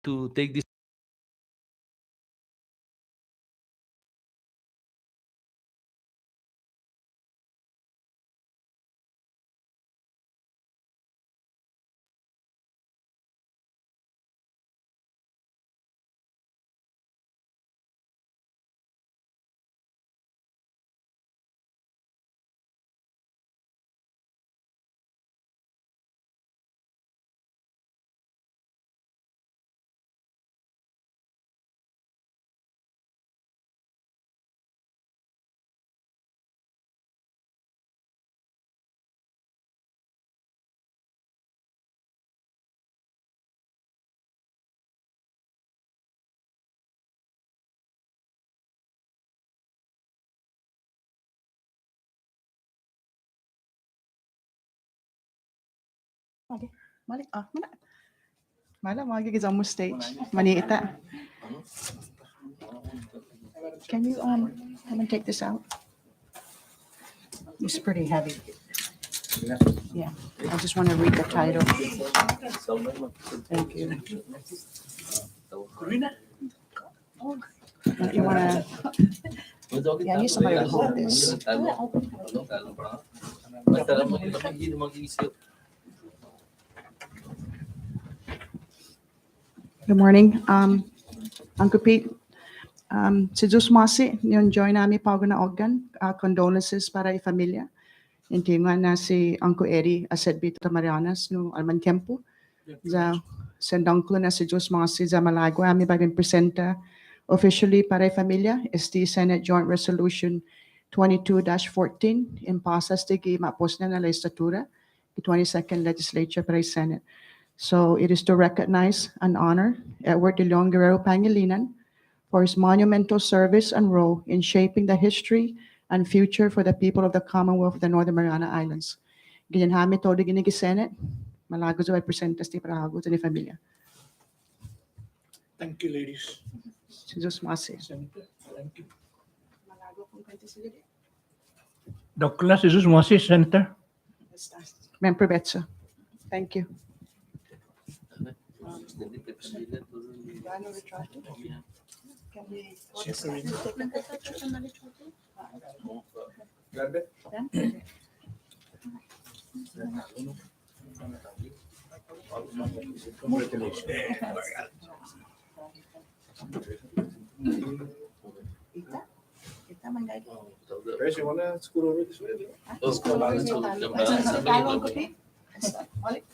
to take this. Okay. Mali. Mana? Mala, magiging on stage. Maniita. Can you come and take this out? It's pretty heavy. Yeah. I just want to read the title. Thank you. If you want to, yeah, I need somebody to hold this. Good morning. Uncle Pete, si Diyos masi, yung join namin pa na organ, condolences para i familia. Hindi nga na si Uncle Eddie asad bito ta Marianas no alman tiempo. Za sendang ko na si Diyos masi za malago ami bagin presenta officially para i familia is the Senate Joint Resolution 22-14 in pasas de mapos na legislatura, the 22nd Legislature para i Senate. So it is to recognize and honor Edward de Leon Guerrero Pangilinan for his monumental service and role in shaping the history and future for the people of the Commonwealth of the Northern Mariana Islands. Ganyan hami todo ginigi Senate, malago ay presentas ti parago ni familia. Thank you, ladies. Si Diyos masi. Senator, thank you. Malago kung kanti sila. Douglas, Jesus Moses Center. Member Betso. Thank you. Can we Ita man lagi. Guys, you wanna scoot over this way? Talong ko, Pete. Balik.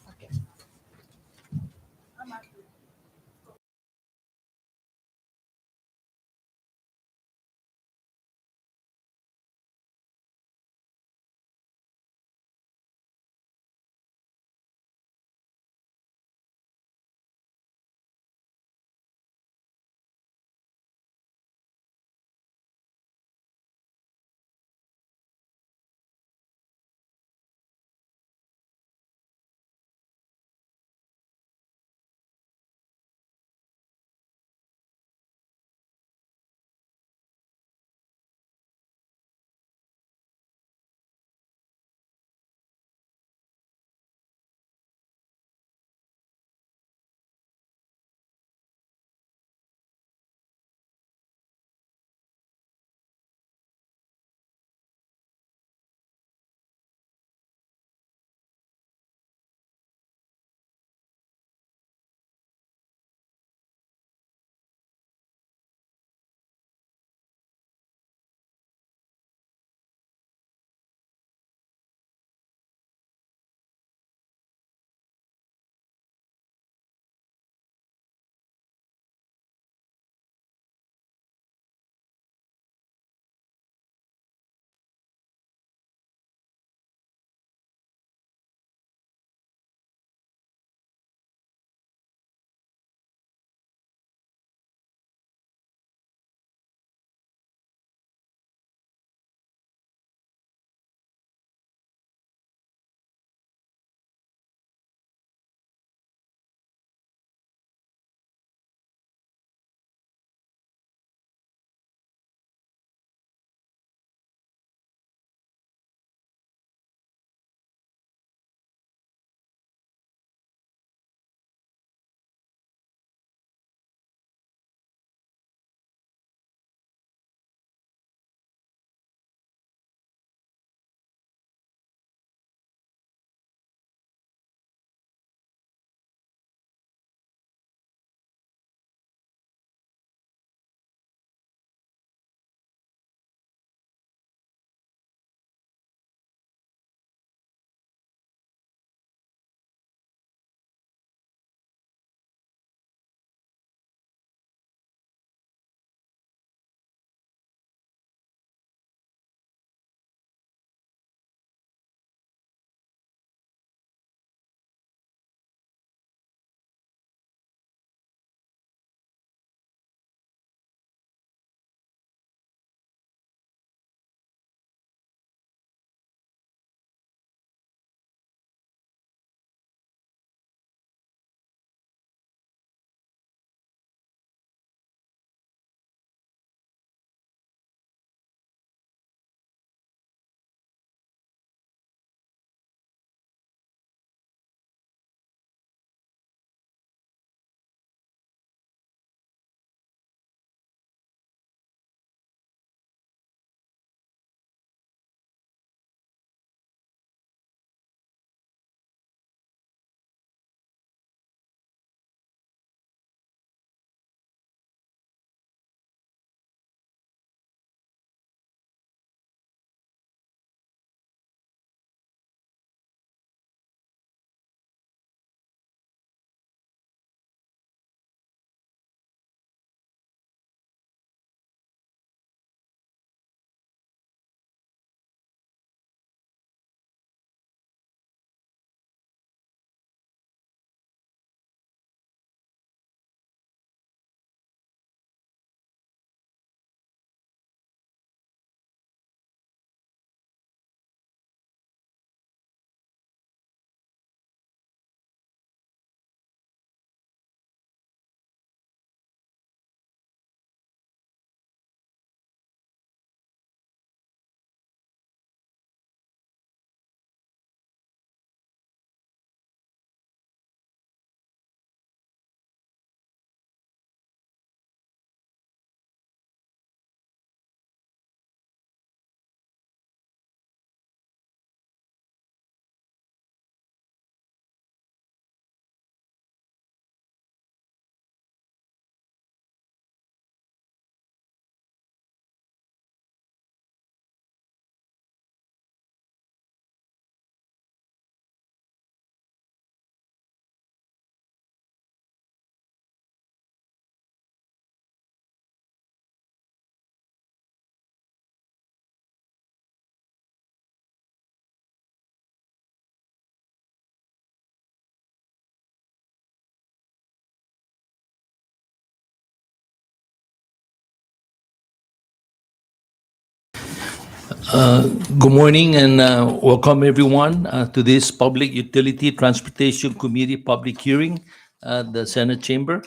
Good morning and welcome everyone to this Public Utility Transportation Committee public hearing at the Senate Chamber.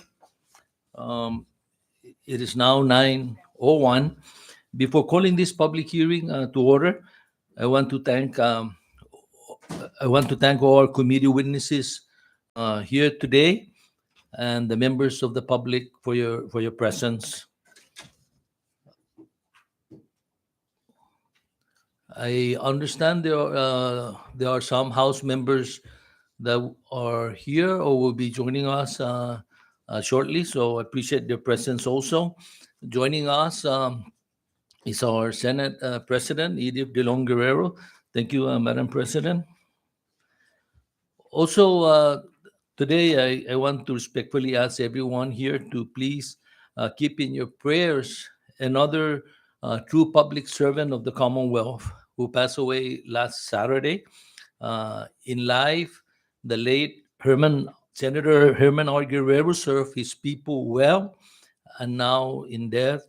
It is now 9:01. Before calling this public hearing to order, I want to thank all our committee witnesses here today and the members of the public for your presence. I understand there are some House members that are here or will be joining us shortly, so I appreciate their presence also. Joining us is our Senate President, Edith De Leon Guerrero. Thank you, Madam President. Also, today I want to respectfully ask everyone here to please keep in your prayers another true public servant of the Commonwealth who passed away last Saturday. In life, the late Senator Herman R. Guerrero served his people well, and now in death,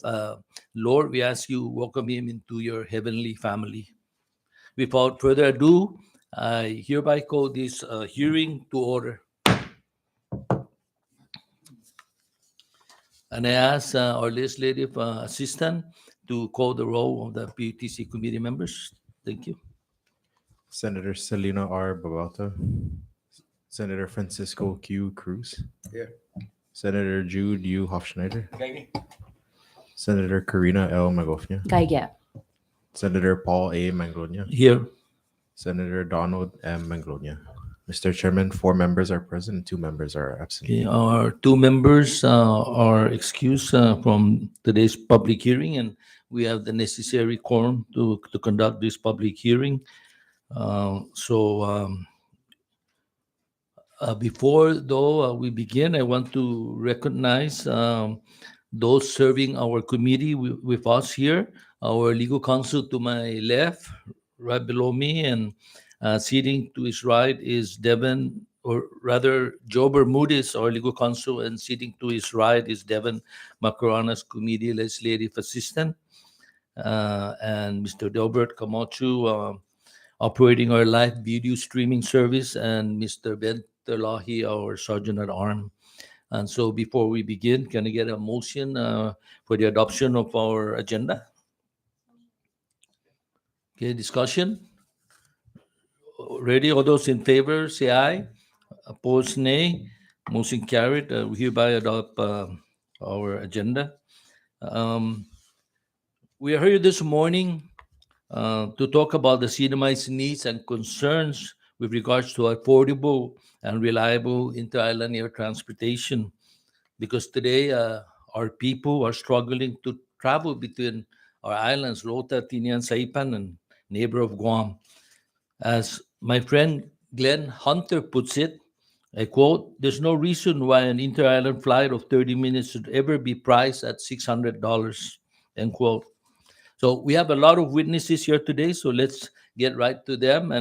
Lord, we ask you welcome him into your heavenly family. Without further ado, I hereby call this hearing to order. And I ask our legislative assistant to call the roll of the PUTC committee members. Thank you. Senator Selena R. Babauta, Senator Francisco Q. Cruz, Here. Senator Jude U. Hofschneider, Senator Karina L. Magofnia, Geiger. Senator Paul A. Manglonia, Here. Senator Donald M. Manglonia. Mr. Chairman, 4 members are present, 2 members are absent. Okay, our 2 members are excused from today's public hearing, and we have the necessary quorum to conduct this public hearing. Before we begin, I want to recognize those serving our committee with us here. Our legal counsel to my left, right below me, and sitting to his right is Devin, or rather Joe Bermudez, our legal counsel, and sitting to his right is Devin Marianas Committee Legislative Assistant, and Mr. Delbert Camacho, operating our live video streaming service, and Mr. Ben Terlahi, our Sergeant at Arms. And so before we begin, can I get a motion for the adoption of our agenda? Okay, discussion? Ready? All those in favor, say aye. Opposed, nay. Motion carried. We hereby adopt our agenda. We are here this morning to talk about the CNMI's needs and concerns with regards to affordable and reliable inter-island air transportation. Because today, our people are struggling to travel between our islands, Rota, Tinian, Saipan, and neighbor of Guam. As my friend Glenn Hunter puts it, I quote, "There's no reason why an inter-island flight of 30 minutes should ever be priced at $600, end quote. So we have a lot of witnesses here today, so let's get right to them.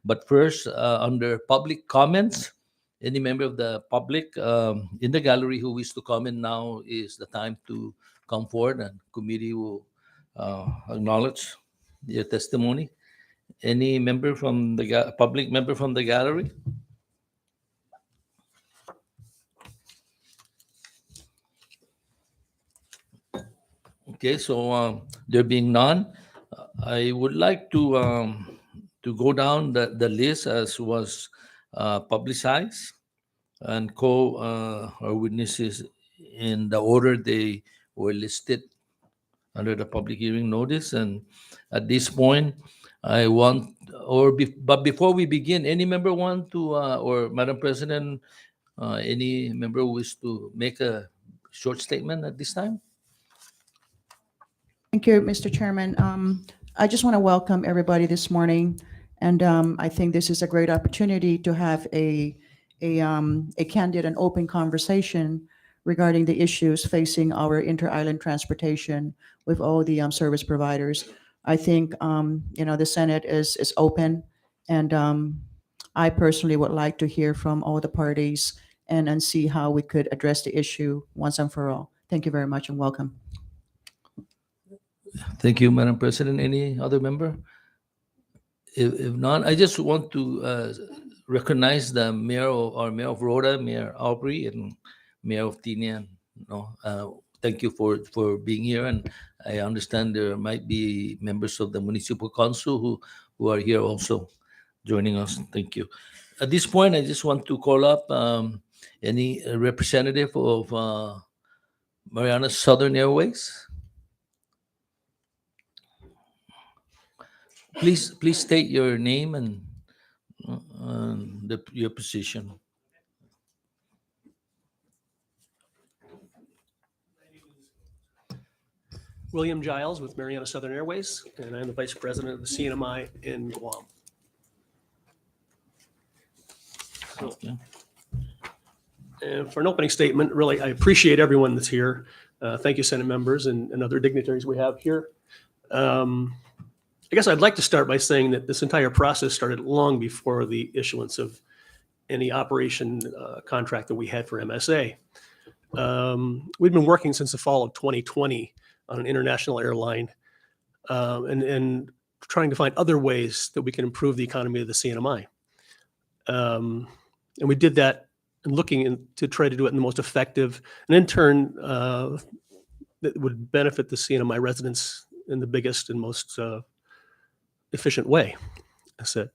But first, under public comments, any member of the public in the gallery who wishes to comment, now is the time to come forward, and committee will acknowledge your testimony. Any member from the public member from the gallery? Okay, so there being none, I would like to go down the list as was publicized and call our witnesses in the order they were listed under the public hearing notice. And at this point, I want, but before we begin, any member want to, or Madam President, any member wish to make a short statement at this time? Thank you, Mr. Chairman. I just want to welcome everybody this morning, and I think this is a great opportunity to have a candid and open conversation regarding the issues facing our inter-island transportation with all the service providers. I think the Senate is open, and I personally would like to hear from all the parties and see how we could address the issue once and for all. Thank you very much and welcome. Thank you, Madam President. Any other member? If not, I just want to recognize the mayor of Rota, Mayor Aubrey, and Mayor of Tinian. Thank you for being here, and I understand there might be members of the municipal council who are here also joining us. Thank you. At this point, I just want to call up any representative of Marianas Southern Airways. Please state your name and your position. William Giles with Mariana Southern Airways, and I'm the Vice President of the CNMI in Guam. So, Okay. and for an opening statement, really, I appreciate everyone that's here. Thank you, Senate members and other dignitaries we have here. I guess I'd like to start by saying that this entire process started long before the issuance of any operation contract that we had for MSA. We've been working since the fall of 2020 on an international airline and trying to find other ways that we can improve the economy of the CNMI. And we did that and looking to try to do it in the most effective and in turn that would benefit the CNMI residents in the biggest and most efficient way. I said,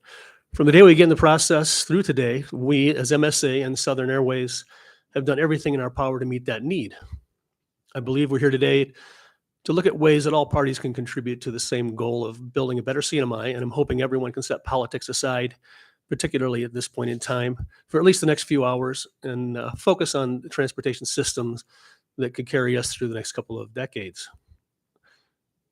from the day we begin the process through today, we as MSA and Southern Airways have done everything in our power to meet that need. I believe we're here today to look at ways that all parties can contribute to the same goal of building a better CNMI, and I'm hoping everyone can set politics aside, particularly at this point in time, for at least the next few hours, and focus on the transportation systems that could carry us through the next couple of decades.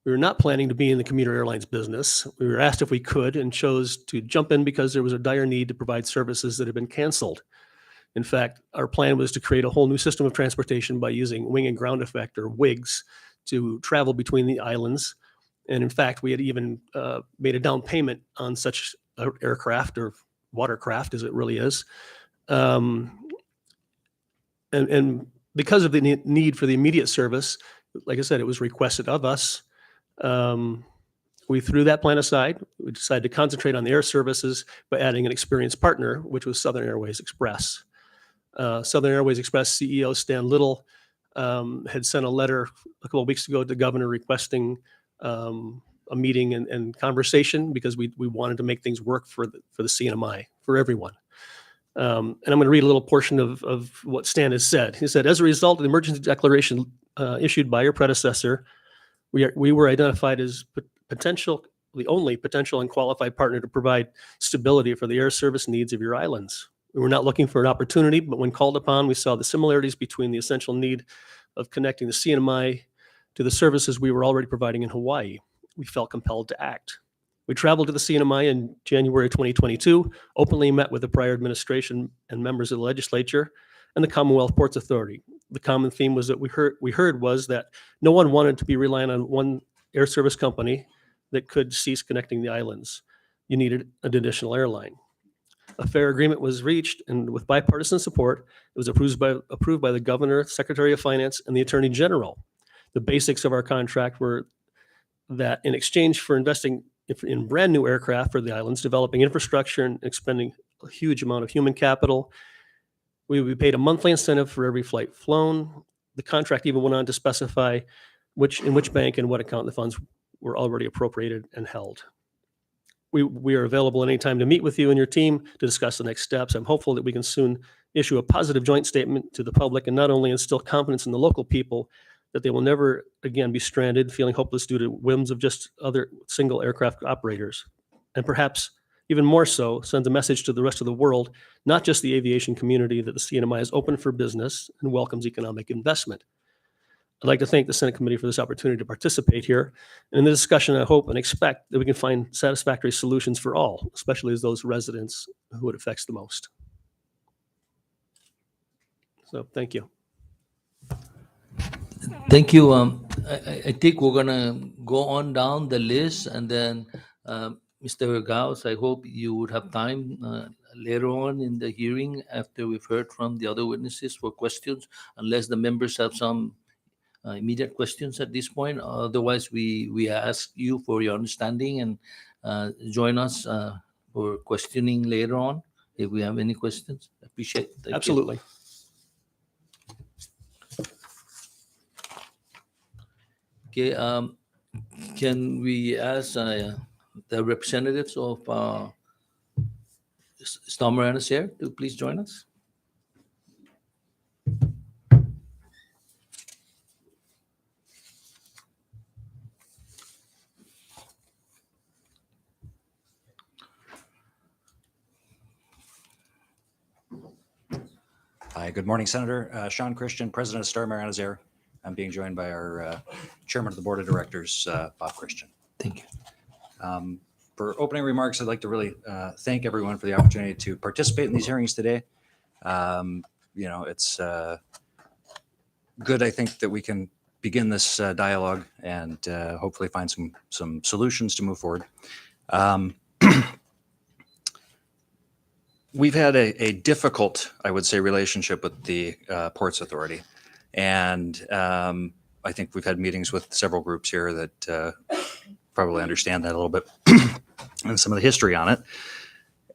We were not planning to be in the commuter airlines business. We were asked if we could and chose to jump in because there was a dire need to provide services that had been canceled. In fact, our plan was to create a whole new system of transportation by using wing and ground effect, or WIGs, to travel between the islands. And in fact, we had even made a down payment on such aircraft, or watercraft as it really is. And because of the need for the immediate service, like I said, it was requested of us. We threw that plan aside. We decided to concentrate on the air services by adding an experienced partner, which was Southern Airways Express. Southern Airways Express CEO Stan Little had sent a letter a couple of weeks ago to the governor requesting a meeting and conversation because we wanted to make things work for the CNMI, for everyone. And I'm going to read a little portion of what Stan has said. He said, as a result of the emergency declaration issued by your predecessor, we were identified as the only potential and qualified partner to provide stability for the air service needs of your islands. We were not looking for an opportunity, but when called upon, we saw the similarities between the essential need of connecting the CNMI to the services we were already providing in Hawaii. We felt compelled to act. We traveled to the CNMI in January 2022, openly met with the prior administration and members of the legislature and the Commonwealth Ports Authority. The common theme was that we heard was that no one wanted to be reliant on one air service company that could cease connecting the islands. You needed an additional airline. A fair agreement was reached, and with bipartisan support, it was approved by the governor, secretary of finance, and the attorney general. The basics of our contract were that in exchange for investing in brand new aircraft for the islands, developing infrastructure and expending a huge amount of human capital, we would be paid a monthly incentive for every flight flown. The contract even went on to specify in which bank and what account the funds were already appropriated and held. We are available anytime to meet with you and your team to discuss the next steps. I'm hopeful that we can soon issue a positive joint statement to the public and not only instill confidence in the local people that they will never again be stranded, feeling hopeless due to whims of just other single aircraft operators, and perhaps even more so, sends a message to the rest of the world, not just the aviation community, that the CNMI is open for business and welcomes economic investment. I'd like to thank the Senate committee for this opportunity to participate here. And in the discussion, I hope and expect that we can find satisfactory solutions for all, especially as those residents who it affects the most. So thank you. Thank you. I think we're gonna go on down the list, and then Mr. Gauss, I hope you would have time later on in the hearing after we've heard from the other witnesses for questions, unless the members have some immediate questions at this point. Otherwise, we ask you for your understanding and join us for questioning later on if we have any questions. Appreciate it. Thank you. Absolutely. Okay, can we ask the representatives of Marianas Air to please join us? Hi, good morning, Senator. Sean Christian, President of Star Marianas Air. I'm being joined by our Chairman of the Board of Directors, Bob Christian. Thank you. For opening remarks, I'd like to really thank everyone for the opportunity to participate in these hearings today. It's good, I think, that we can begin this dialogue and hopefully find some solutions to move forward. We've had a difficult, I would say, relationship with the Ports Authority. And I think we've had meetings with several groups here that probably understand that a little bit and some of the history on it.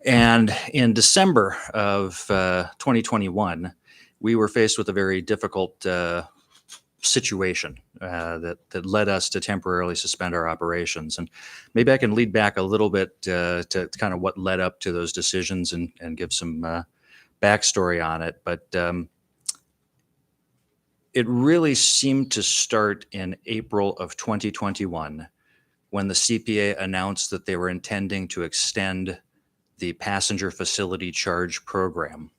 And in December of 2021, we were faced with a very difficult situation that led us to temporarily suspend our operations. And maybe I can lead back a little bit to kind of what led up to those decisions and give some backstory on it. But it really seemed to start in April of 2021 when the CPA announced that they were intending to extend the passenger facility charge program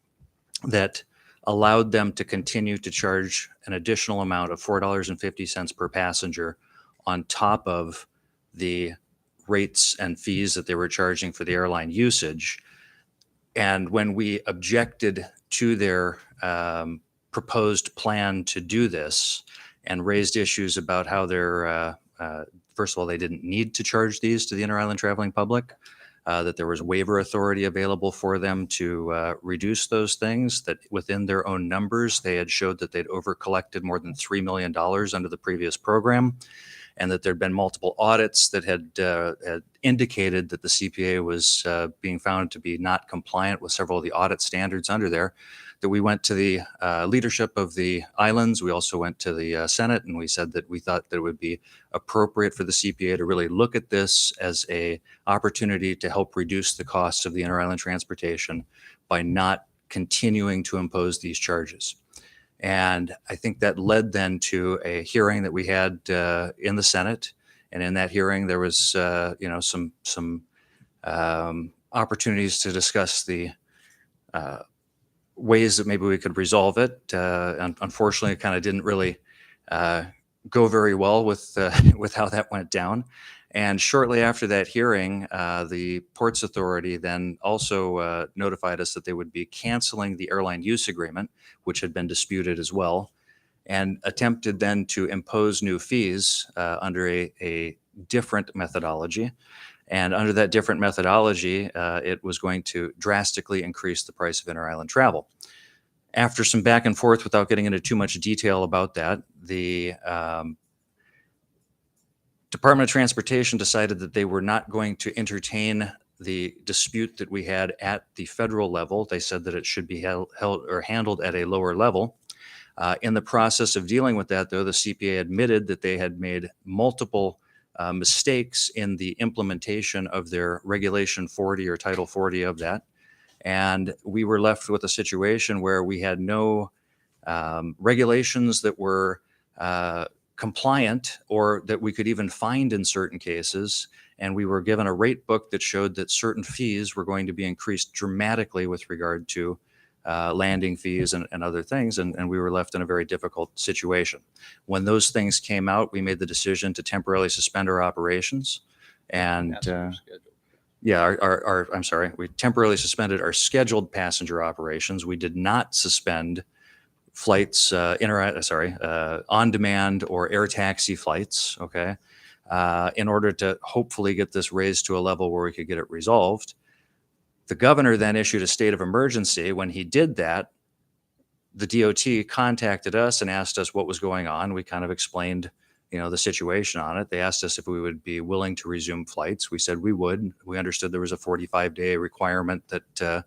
that allowed them to continue to charge an additional amount of $4.50 per passenger on top of the rates and fees that they were charging for the airline usage. And when we objected to their proposed plan to do this and raised issues about how they're, first of all, they didn't need to charge these to the inter-island traveling public, that there was waiver authority available for them to reduce those things, that within their own numbers, they had showed that they'd over-collected more than $3 million under the previous program, and that there'd been multiple audits that had indicated that the CPA was being found to be not compliant with several of the audit standards under there, that we went to the leadership of the islands. We also went to the Senate, and we said that we thought that it would be appropriate for the CPA to really look at this as a opportunity to help reduce the costs of the inter-island transportation by not continuing to impose these charges. And I think that led then to a hearing that we had in the Senate. And in that hearing, there was, some opportunities to discuss the ways that maybe we could resolve it. And unfortunately, it kind of didn't really go very well with how that went down. And shortly after that hearing, the Ports Authority then also notified us that they would be canceling the airline use agreement, which had been disputed as well, and attempted then to impose new fees under a different methodology. And under that different methodology, it was going to drastically increase the price of inter-island travel. After some back and forth, without getting into too much detail about that, the Department of Transportation decided that they were not going to entertain the dispute that we had at the federal level. They said that it should be held or handled at a lower level. In the process of dealing with that, though, the CPA admitted that they had made multiple mistakes in the implementation of their Regulation 40 or Title 40 of that. And we were left with a situation where we had no regulations that were compliant or that we could even find in certain cases. And we were given a rate book that showed that certain fees were going to be increased dramatically with regard to landing fees and other things. And we were left in a very difficult situation. When those things came out, we made the decision to temporarily suspend our operations. And we temporarily suspended our scheduled passenger operations. We did not suspend flights, on-demand or air taxi flights, okay, in order to hopefully get this raised to a level where we could get it resolved. The governor then issued a state of emergency. When he did that, the DOT contacted us and asked us what was going on. We kind of explained, the situation on it. They asked us if we would be willing to resume flights. We said we would. We understood there was a 45-day requirement that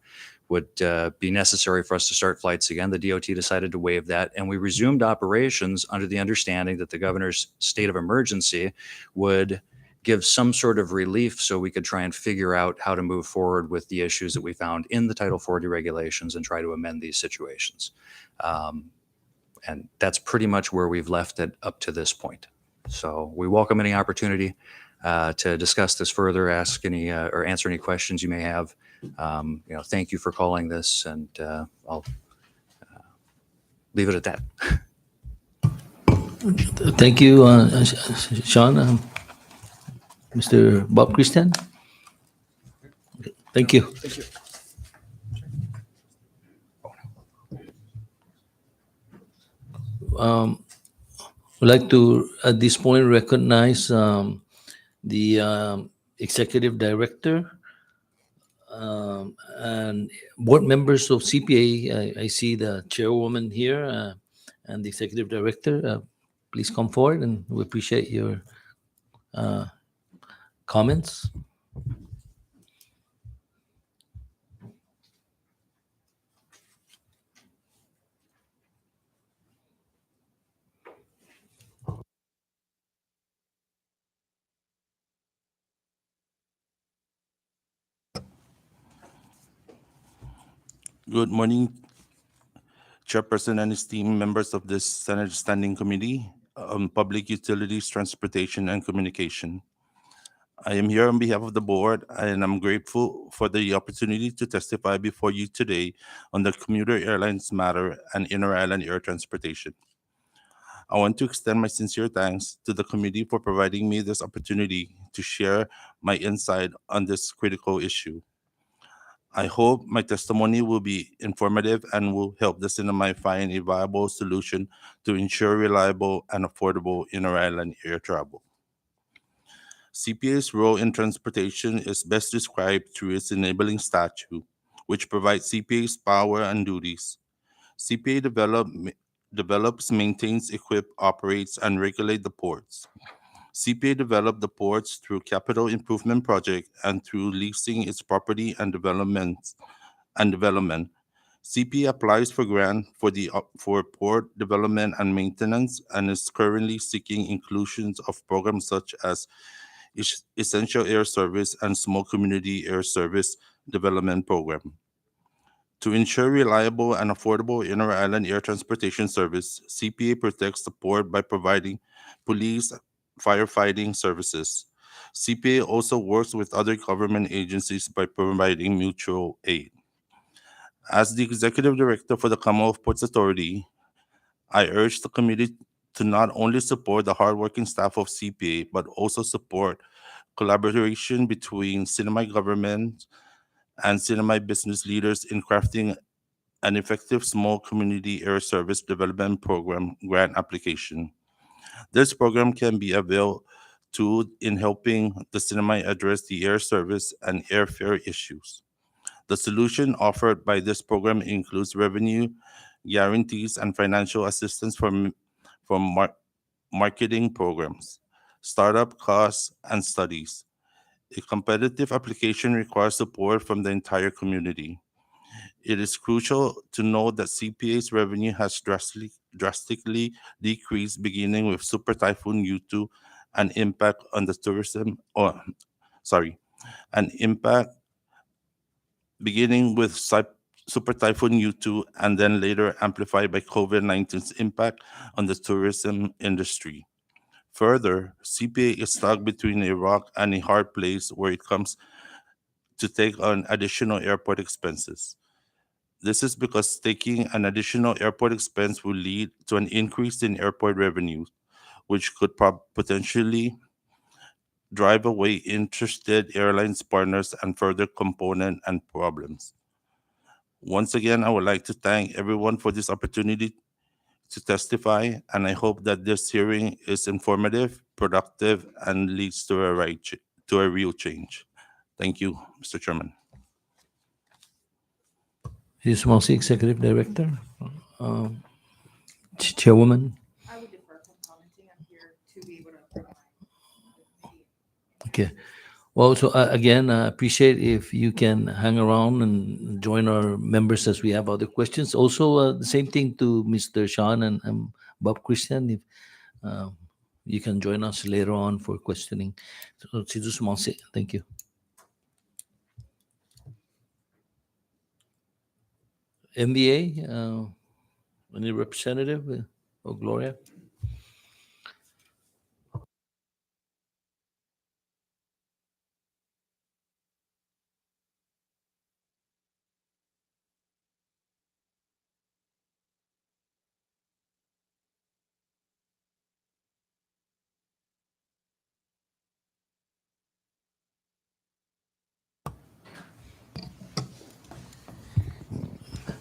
would be necessary for us to start flights again. The DOT decided to waive that, and we resumed operations under the understanding that the governor's state of emergency would give some sort of relief so we could try and figure out how to move forward with the issues that we found in the Title 40 regulations and try to amend these situations. And that's pretty much where we've left it up to this point. So we welcome any opportunity to discuss this further, ask any or answer any questions you may have. Thank you for calling this, and I'll leave it at that. Thank you, Sean. Mr. Bob Christian? Thank you. Thank you. I'd like to, at this point, recognize the executive director and board members of CPA. I see the chairwoman here and the executive director. Please come forward, and we appreciate your comments. Good morning, Chairperson and esteemed members of this Senate Standing Committee on Public Utilities, Transportation, and Communication. I am here on behalf of the board, and I'm grateful for the opportunity to testify before you today on the commuter airlines matter and inter-island air transportation. I want to extend my sincere thanks to the committee for providing me this opportunity to share my insight on this critical issue. I hope my testimony will be informative and will help the CNMI find a viable solution to ensure reliable and affordable inter-island air travel. CPA's role in transportation is best described through its enabling statute, which provides CPA's power and duties. CPA develops, maintains, equips, operates, and regulates the ports. CPA developed the ports through capital improvement project and through leasing its property and development. CPA applies for grant for port development and maintenance and is currently seeking inclusions of programs such as Essential Air Service and Small Community Air Service Development Program. To ensure reliable and affordable inter-island air transportation service, CPA protects the port by providing police, firefighting services. CPA also works with other government agencies by providing mutual aid. As the Executive Director for the Commonwealth Ports Authority, I urge the committee to not only support the hardworking staff of CPA, but also support collaboration between CNMI government and CNMI business leaders in crafting an effective small community air service development program grant application. This program can be availed to in helping the CNMI address the air service and airfare issues. The solution offered by this program includes revenue guarantees and financial assistance from marketing programs, startup costs, and studies. A competitive application requires support from the entire community. It is crucial to note that CPA's revenue has drastically decreased beginning with Super Typhoon U2 and impact on the tourism, beginning with Super Typhoon U2 and then later amplified by COVID-19's impact on the tourism industry. Further, CPA is stuck between a rock and a hard place where it comes to take on additional airport expenses. This is because taking an additional airport expense will lead to an increase in airport revenue, which could potentially drive away interested airlines partners and further component and problems. Once again, I would like to thank everyone for this opportunity to testify, and I hope that this hearing is informative, productive, and leads to a real change. Thank you, Mr. Chairman. Ms. Mossy, Executive Director. Chairwoman. I would defer from commenting. I'm here to be able to provide. Okay. Well, so again, I appreciate if you can hang around and join our members as we have other questions. Also, the same thing to Mr. Sean and Bob Christian, if you can join us later on for questioning. So, thank you. MBA, any representative or Gloria?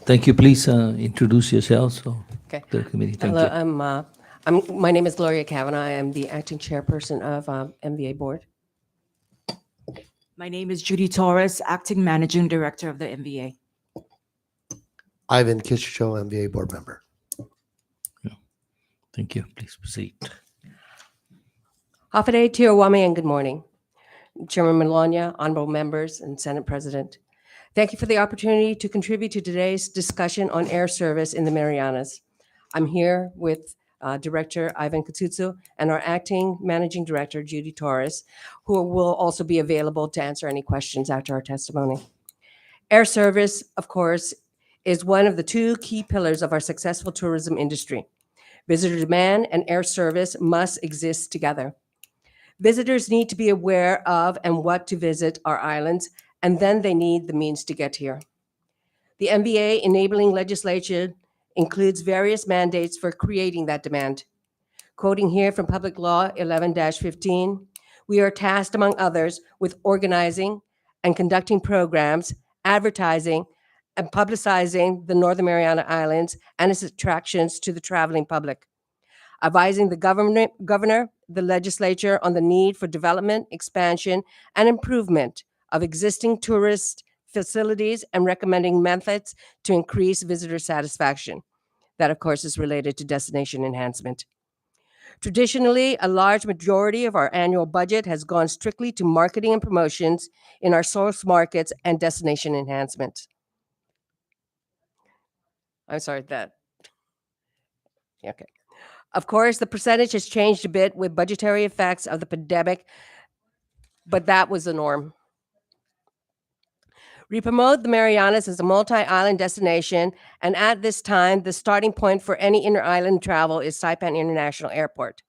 Thank you. Please introduce yourself. Okay. To the committee. Thank Hello, you. my name is Gloria Kavanaugh. I am the acting chairperson of MVA board. My name is Judy Torres, Acting Managing Director of the MVA. Ivan Kishicho, MBA board member. Thank you. Please proceed. Hafide Tirawame and good morning. Chairman Melania, honorable members, and Senate President. Thank you for the opportunity to contribute to today's discussion on air service in the Marianas. I'm here with Director Ivan Kututsu and our acting managing director, Judy Torres, who will also be available to answer any questions after our testimony. Air service, of course, is one of the two key pillars of our successful tourism industry. Visitor demand and air service must exist together. Visitors need to be aware of and what to visit our islands, and then they need the means to get here. The MBA enabling legislation includes various mandates for creating that demand. Quoting here from Public Law 11-15, we are tasked, among others, with organizing and conducting programs, advertising, and publicizing the Northern Mariana Islands and its attractions to the traveling public, advising the governor, the legislature on the need for development, expansion, and improvement of existing tourist facilities and recommending methods to increase visitor satisfaction. That, of course, is related to destination enhancement. Traditionally, a large majority of our annual budget has gone strictly to marketing and promotions in our source markets and destination enhancement. I'm sorry, that. Okay. Of course, the percentage has changed a bit with budgetary effects of the pandemic, but that was the norm. We promote the Marianas as a multi-island destination, and at this time, the starting point for any inter-island travel is Saipan International Airport.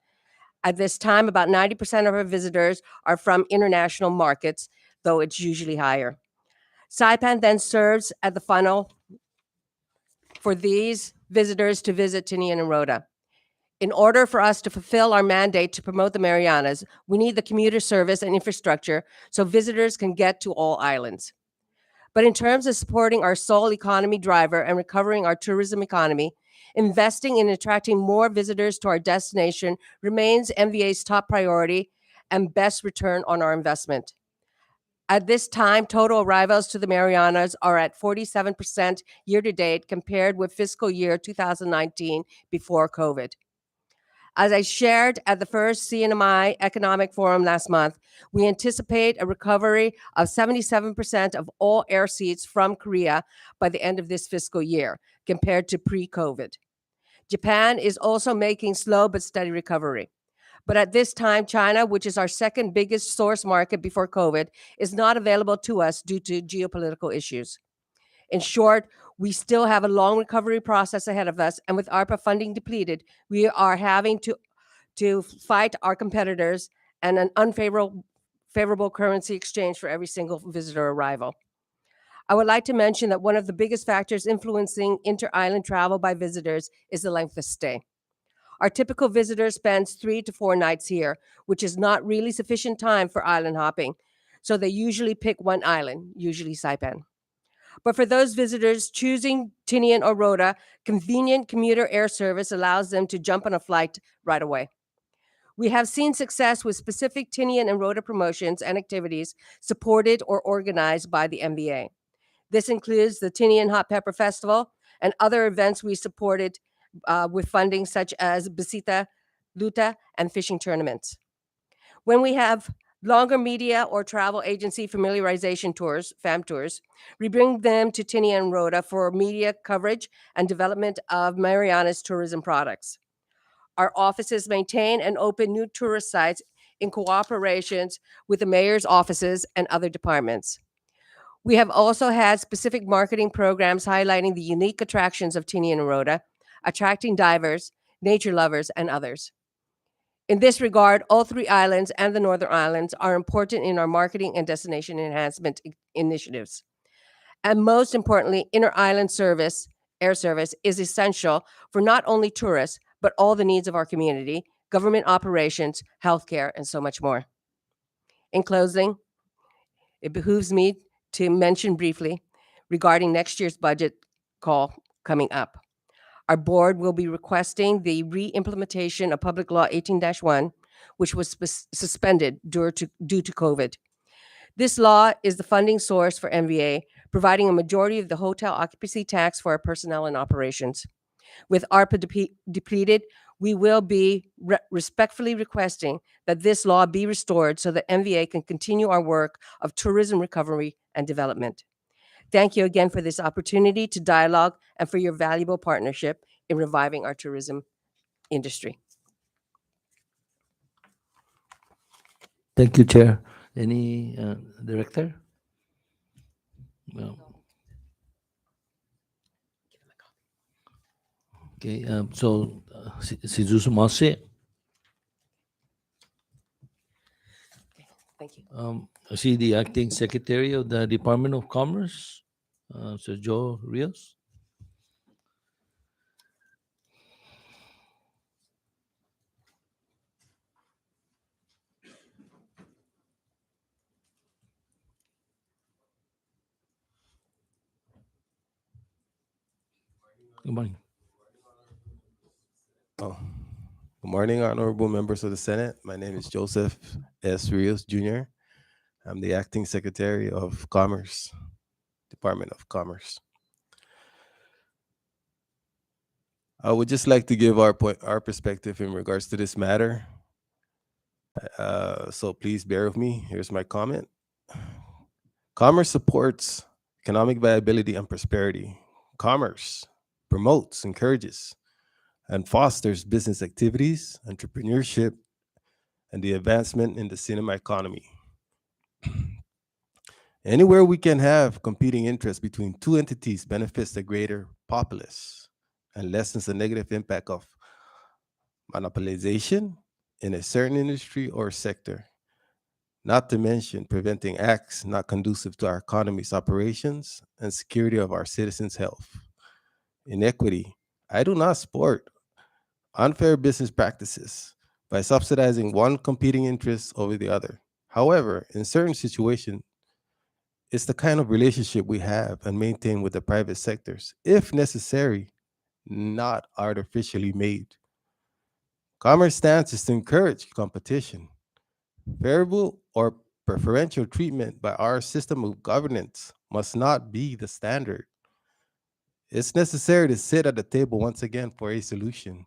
At this time, about 90% of our visitors are from international markets, though it's usually higher. Saipan then serves as the funnel for these visitors to visit Tinian and Rota. In order for us to fulfill our mandate to promote the Marianas, we need the commuter service and infrastructure so visitors can get to all islands. But in terms of supporting our sole economy driver and recovering our tourism economy, investing in attracting more visitors to our destination remains MVA's top priority and best return on our investment. At this time, total arrivals to the Marianas are at 47% year-to-date compared with fiscal year 2019 before COVID. As I shared at the first CNMI Economic Forum last month, we anticipate a recovery of 77% of all air seats from Korea by the end of this fiscal year, compared to pre-COVID. Japan is also making slow but steady recovery. But at this time, China, which is our second biggest source market before COVID, is not available to us due to geopolitical issues. In short, we still have a long recovery process ahead of us, and with ARPA funding depleted, we are having to fight our competitors and an unfavorable currency exchange for every single visitor arrival. I would like to mention that one of the biggest factors influencing inter-island travel by visitors is the length of stay. Our typical visitor spends 3 to 4 nights here, which is not really sufficient time for island hopping, so they usually pick one island, usually Saipan. But for those visitors choosing Tinian or Rota, convenient commuter air service allows them to jump on a flight right away. We have seen success with specific Tinian and Rota promotions and activities supported or organized by the MBA. This includes the Tinian Hot Pepper Festival, and other events we supported with funding such as Bisita, Luta, and fishing tournaments. When we have longer media or travel agency familiarization tours, FAM tours, we bring them to Tinian and Rota for media coverage and development of Mariana's tourism products. Our offices maintain and open new tourist sites in cooperations with the mayor's offices and other departments. We have also had specific marketing programs highlighting the unique attractions of Tinian and Rota, attracting divers, nature lovers, and others. In this regard, all three islands and the Northern Islands are important in our marketing and destination enhancement initiatives. And most importantly, inter-island service, air service, is essential for not only tourists, but all the needs of our community, government operations, healthcare, and so much more. In closing, it behooves me to mention briefly regarding next year's budget call coming up. Our board will be requesting the re-implementation of Public Law 18-1, which was suspended due to COVID. This law is the funding source for MVA, providing a majority of the hotel occupancy tax for our personnel and operations. With ARPA depleted, we will be respectfully requesting that this law be restored so that MVA can continue our work of tourism recovery and development. Thank you again for this opportunity to dialogue and for your valuable partnership in reviving our tourism industry. Thank you, Chair. Any director? No. Okay, so Sizusu Mase. Thank you. I see the Acting Secretary of the Department of Commerce, Sir Joe Rios. Good morning. Oh, good morning, honorable members of the Senate. My name is Joseph S. Rios, Jr. I'm the Acting Secretary of Commerce, Department of Commerce. I would just like to give our perspective in regards to this matter. So please bear with me. Here's my comment. Commerce supports economic viability and prosperity. Commerce promotes, encourages, and fosters business activities, entrepreneurship, and the advancement in the cinema economy. Anywhere we can have competing interests between two entities benefits the greater populace and lessens the negative impact of monopolization in a certain industry or sector, not to mention preventing acts not conducive to our economy's operations and security of our citizens' health. Inequity. I do not support unfair business practices by subsidizing one competing interest over the other. However, in certain situations, it's the kind of relationship we have and maintain with the private sectors, if necessary, not artificially made. Commerce stance is to encourage competition. Favorable or preferential treatment by our system of governance must not be the standard. It's necessary to sit at the table once again for a solution.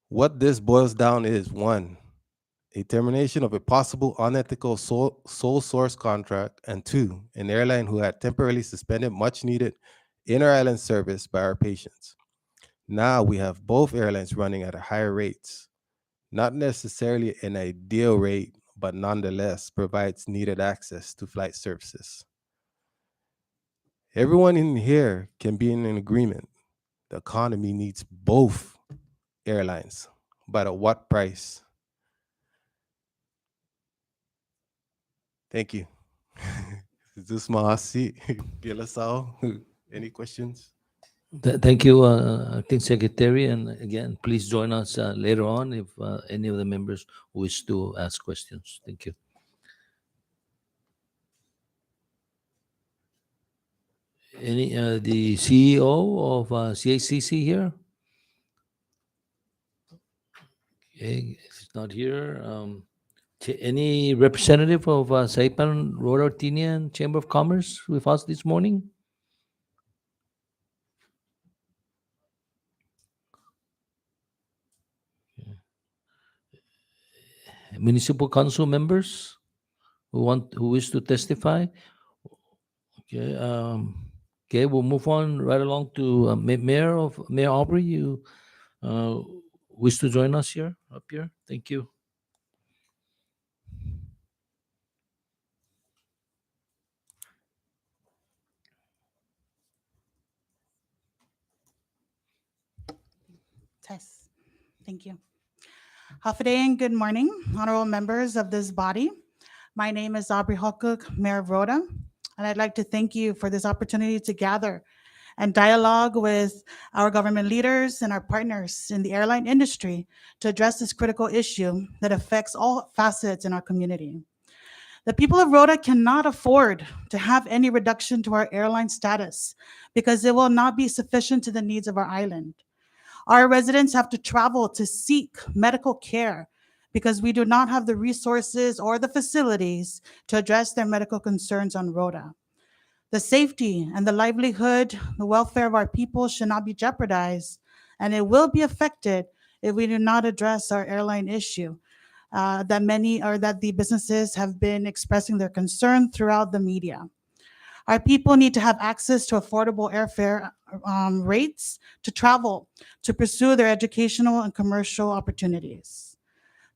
What this boils down is, 1, a termination of a possible unethical sole source contract, and 2, an airline who had temporarily suspended much needed inter-island service by our patients. Now we have both airlines running at higher rates, not necessarily an ideal rate, but nonetheless provides needed access to flight services. Everyone in here can be in an agreement. The economy needs both airlines, but at what price? Thank you. This Mahasi, Gilasao. Any questions? Thank you, Acting Secretary. And again, please join us later on if any of the members wish to ask questions. Thank you. Any the CEO of CACC here? Okay, if it's not here. Any representative of Saipan Rota Tinian Chamber of Commerce with us this morning? municipal council members who wish to testify? Okay, okay, we'll move on right along to Mayor Aubrey. You wish to join us here up here? Thank you. Tess. Thank you. Hafaday and good morning, honorable members of this body. My name is Aubrey Hawcook, Mayor of Rota, and I'd like to thank you for this opportunity to gather and dialogue with our government leaders and our partners in the airline industry to address this critical issue that affects all facets in our community. The people of Rota cannot afford to have any reduction to our airline status because it will not be sufficient to the needs of our island. Our residents have to travel to seek medical care because we do not have the resources or the facilities to address their medical concerns on Rota. The safety and the livelihood, the welfare of our people should not be jeopardized, and it will be affected if we do not address our airline issue that the businesses have been expressing their concern throughout the media. Our people need to have access to affordable airfare rates to travel, to pursue their educational and commercial opportunities.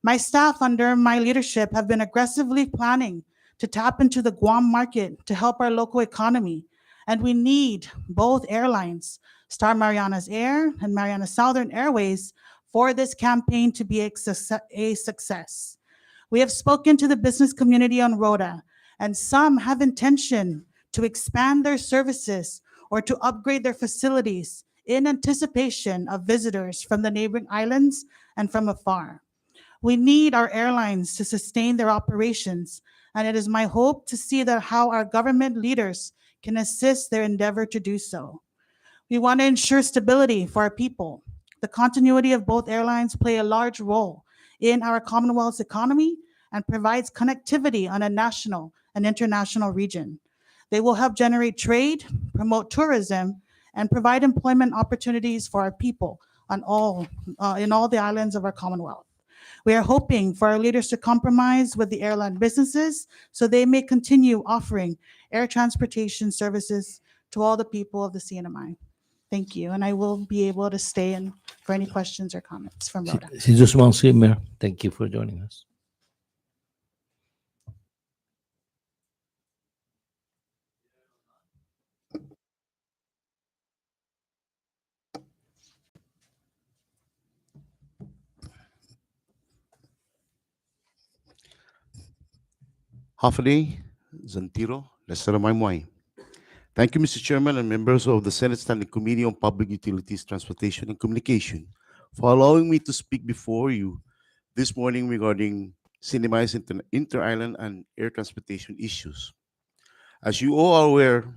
My staff under my leadership have been aggressively planning to tap into the Guam market to help our local economy, and we need both airlines, Star Marianas Air and Marianas Southern Airways, for this campaign to be a success. We have spoken to the business community on Rota, and some have intention to expand their services or to upgrade their facilities in anticipation of visitors from the neighboring islands and from afar. We need our airlines to sustain their operations, and it is my hope to see that how our government leaders can assist their endeavor to do so. We want to ensure stability for our people. The continuity of both airlines play a large role in our Commonwealth's economy and provides connectivity on a national and international region. They will help generate trade, promote tourism, and provide employment opportunities for our people in all the islands of our Commonwealth. We are hoping for our leaders to compromise with the airline businesses so they may continue offering air transportation services to all the people of the CNMI. Thank you, and I will be able to stay in for any questions or comments from Rota. Si Diyos Mayor, Mayor, thank you for joining us. Hafani Zantiro, Lesser. Thank you, Mr. Chairman and members of the Senate Standing Committee on Public Utilities, Transportation, and Communication for allowing me to speak before you this morning regarding CNMI's inter-island and air transportation issues. As you all are aware,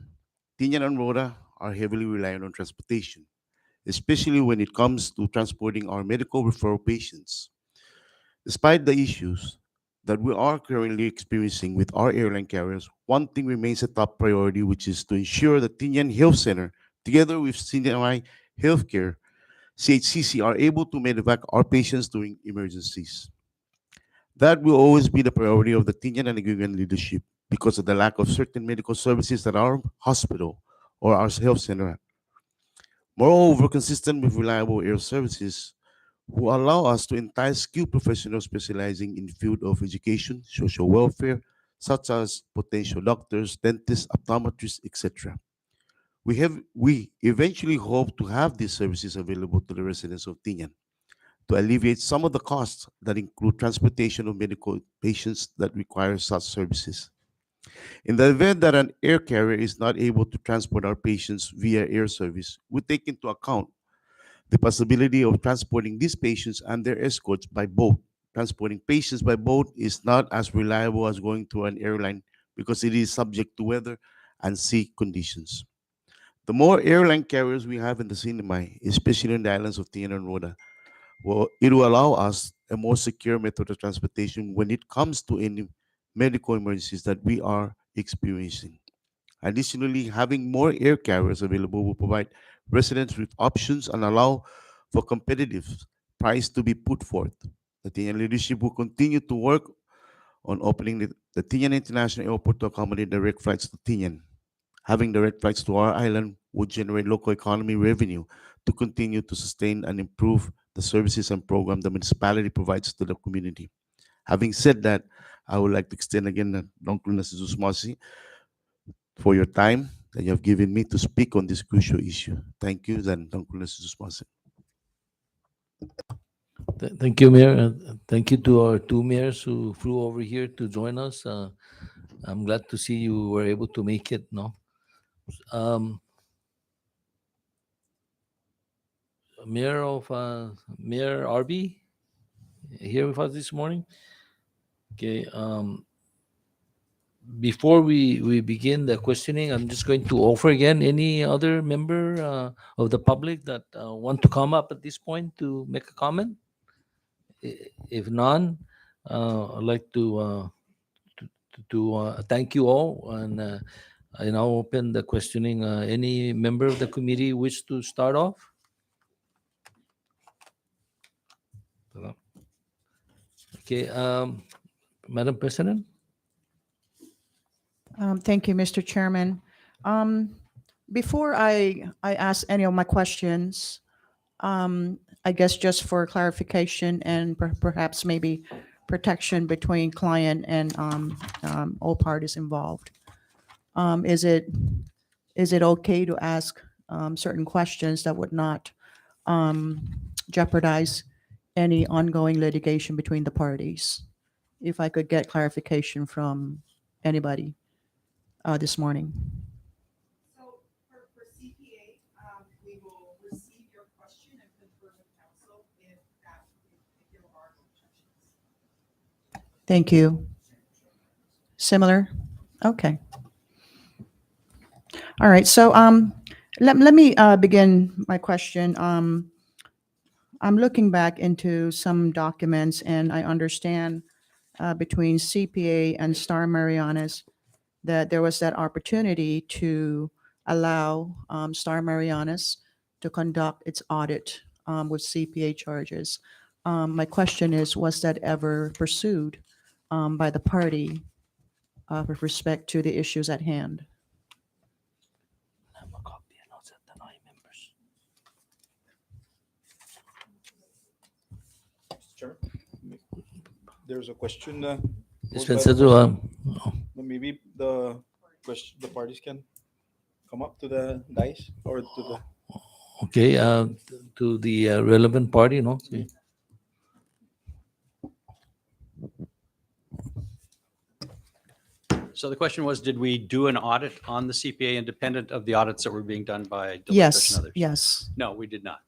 Tinian and Rota are heavily reliant on transportation, especially when it comes to transporting our medical referral patients. Despite the issues that we are currently experiencing with our airline carriers, one thing remains a top priority, which is to ensure that Tinian Health Center, together with CNMI Healthcare, CHCC, are able to medevac our patients during emergencies. That will always be the priority of the Tinian and Negrigan leadership because of the lack of certain medical services that our hospital or our health center. Moreover, consistent with reliable air services who allow us to entice skilled professionals specializing in the field of education, social welfare, such as potential doctors, dentists, optometrists, etc. We eventually hope to have these services available to the residents of Tinian to alleviate some of the costs that include transportation of medical patients that require such services. In the event that an air carrier is not able to transport our patients via air service, we take into account the possibility of transporting these patients and their escorts by boat. Transporting patients by boat is not as reliable as going through an airline because it is subject to weather and sea conditions. The more airline carriers we have in the CNMI, especially in the islands of Tinian and Rota, it will allow us a more secure method of transportation when it comes to any medical emergencies that we are experiencing. Additionally, having more air carriers available will provide residents with options and allow for competitive price to be put forth. The Tinian leadership will continue to work on opening the Tinian International Airport to accommodate direct flights to Tinian. Having direct flights to our island would generate local economy revenue to continue to sustain and improve the services and program the municipality provides to the community. Having said that, I would like to extend again thankfulness to Zusmasi for your time that you have given me to speak on this crucial issue. Thank you, and thankfulness to Zusmasi. Thank you, Mayor. Thank you to our two mayors who flew over here to join us. I'm glad to see you were able to make it. No, Mayor RB here with us this morning. Okay. Before we begin the questioning, I'm just going to offer again any other member of the public that want to come up at this point to make a comment. If none, I'd like to thank you all, and I now open the questioning. Any member of the committee wish to start off? Okay, Madam President. Thank you, Mr. Chairman. Before I ask any of my questions, I guess just for clarification and perhaps maybe protection between client and all parties involved, is it okay to ask certain questions that would not jeopardize any ongoing litigation between the parties? If I could get clarification from anybody this morning. So for CPA, we will receive your question and confer with counsel if there are objections. Thank you. Similar? Okay. All right. So let me begin my question. I'm looking back into some documents, and I understand between CPA and Star Marianas that there was that opportunity to allow Star Marianas to conduct its audit with CPA charges. My question is, was that ever pursued by the party with respect to the issues at hand? Chair, there's a question. Dispensa to, Maybe the parties can come up to the dais or to the. okay, to the relevant party, no? Okay. So the question was, did we do an audit on the CPA independent of the audits that were being done by Deloitte Touch Yes, and others? yes. No, we did not.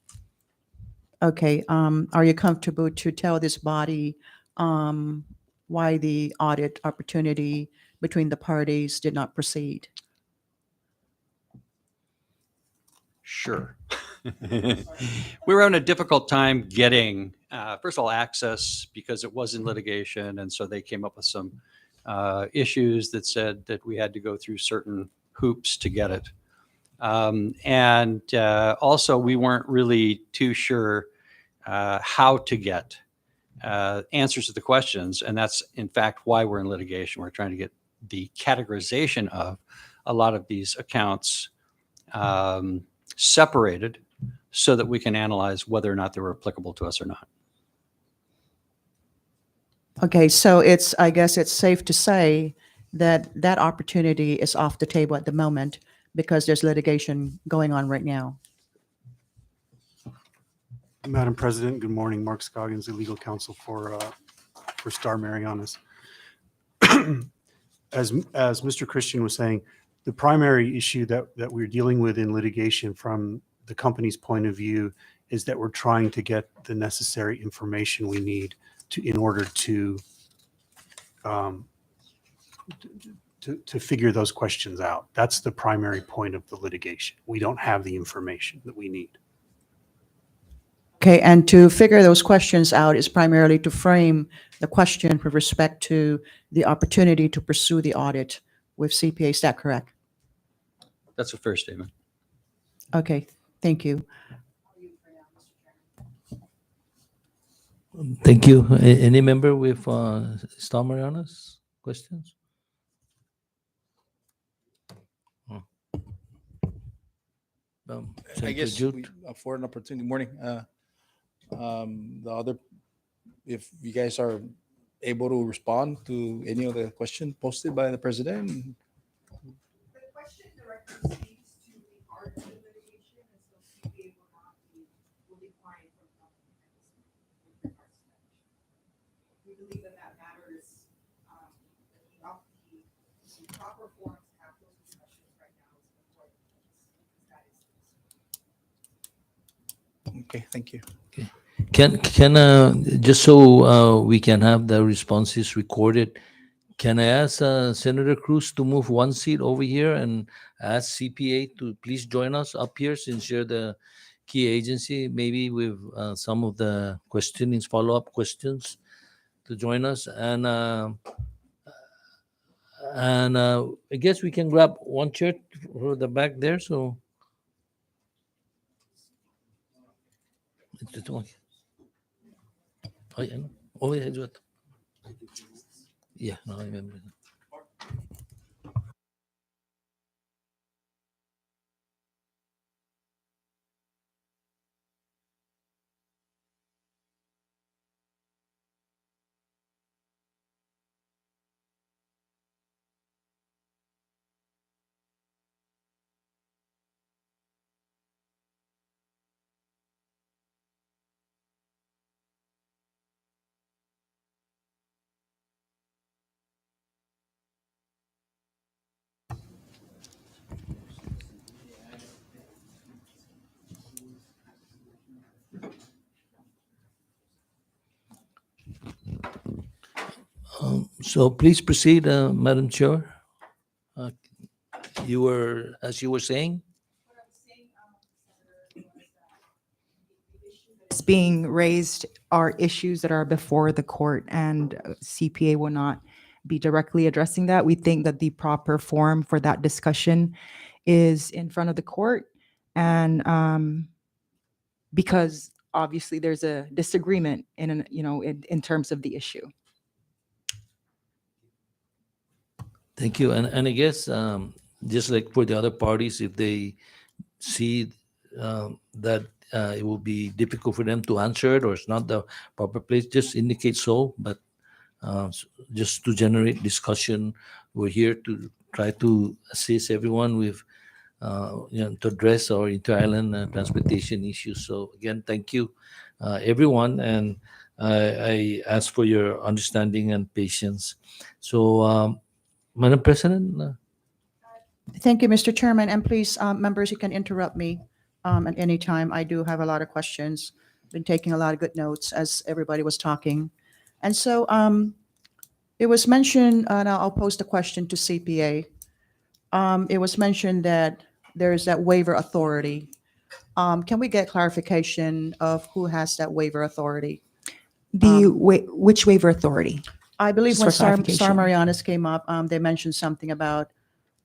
Okay. Are you comfortable to tell this body why the audit opportunity between the parties did not proceed? Sure. We were having a difficult time getting, first of all, access because it was in litigation. And so they came up with some issues that said that we had to go through certain hoops to get it. And also, we weren't really too sure how to get answers to the questions. And that's, in fact, why we're in litigation. We're trying to get the categorization of a lot of these accounts separated so that we can analyze whether or not they were applicable to us or not. Okay, so I guess it's safe to say that that opportunity is off the table at the moment because there's litigation going on right now. Madam President, good morning. Mark Scoggins, the legal counsel for Star Marianas. As Mr. Christian was saying, the primary issue that we're dealing with in litigation from the company's point of view is that we're trying to get the necessary information we need in order to figure those questions out. That's the primary point of the litigation. We don't have the information that we need. Okay, and to figure those questions out is primarily to frame the question with respect to the opportunity to pursue the audit with CPA. Is that correct? That's a fair statement. Okay, thank you. Thank you. Any member with Star Marianas questions? I Senator guess Jude? for an opportunity, morning. The other, if you guys are able to respond to any of the questions posted by the president. Okay, thank you. Can just so we can have the responses recorded, can I ask Senator Cruz to move one seat over here and ask CPA to please join us up here since you're the key agency, maybe with some of the questionings, follow-up questions to join us. And I guess we can grab one chair for the back there. So oh, yeah, no. Oh, yeah, it's yeah, no, I remember. So please proceed, Madam Chair. You were, as you were saying. It's being raised are issues that are before the court, and CPA will not be directly addressing that. We think that the proper forum for that discussion is in front of the court, and because obviously there's a disagreement in terms of the issue. Thank you. And I guess just like for the other parties, if they see that it will be difficult for them to answer it or it's not the proper place, just indicate so. But just to generate discussion, we're here to try to assist everyone with, to address our inter-island transportation issues. So again, thank you, everyone. And I ask for your understanding and patience. So, Madam President. Thank you, Mr. Chairman. And please, members, you can interrupt me at any time. I do have a lot of questions. Been taking a lot of good notes as everybody was talking. And so it was mentioned, and I'll pose the question to CPA. It was mentioned that there's that waiver authority. Can we get clarification of who has that waiver authority? Which waiver authority? I believe Just when for Star clarification. Marianas came up, they mentioned something about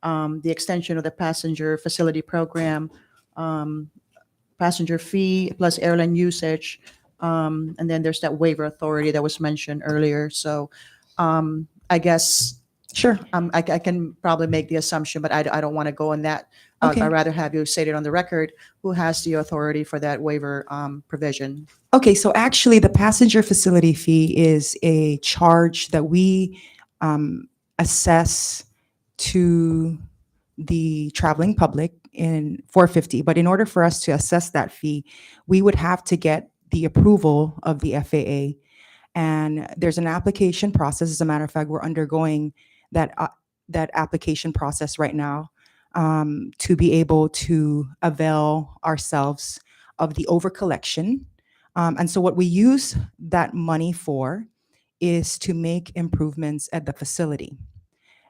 the extension of the passenger facility program, passenger fee plus airline usage, and then there's that waiver authority that was mentioned earlier. So I guess Sure. I can probably make the assumption, but I don't want to go on that. Okay. I'd rather have you state it on the record who has the authority for that waiver provision. Okay, so actually the passenger facility fee is a charge that we assess to the traveling public in 450. But in order for us to assess that fee, we would have to get the approval of the FAA. And there's an application process. As a matter of fact, we're undergoing that application process right now to be able to avail ourselves of the overcollection. And so what we use that money for is to make improvements at the facility.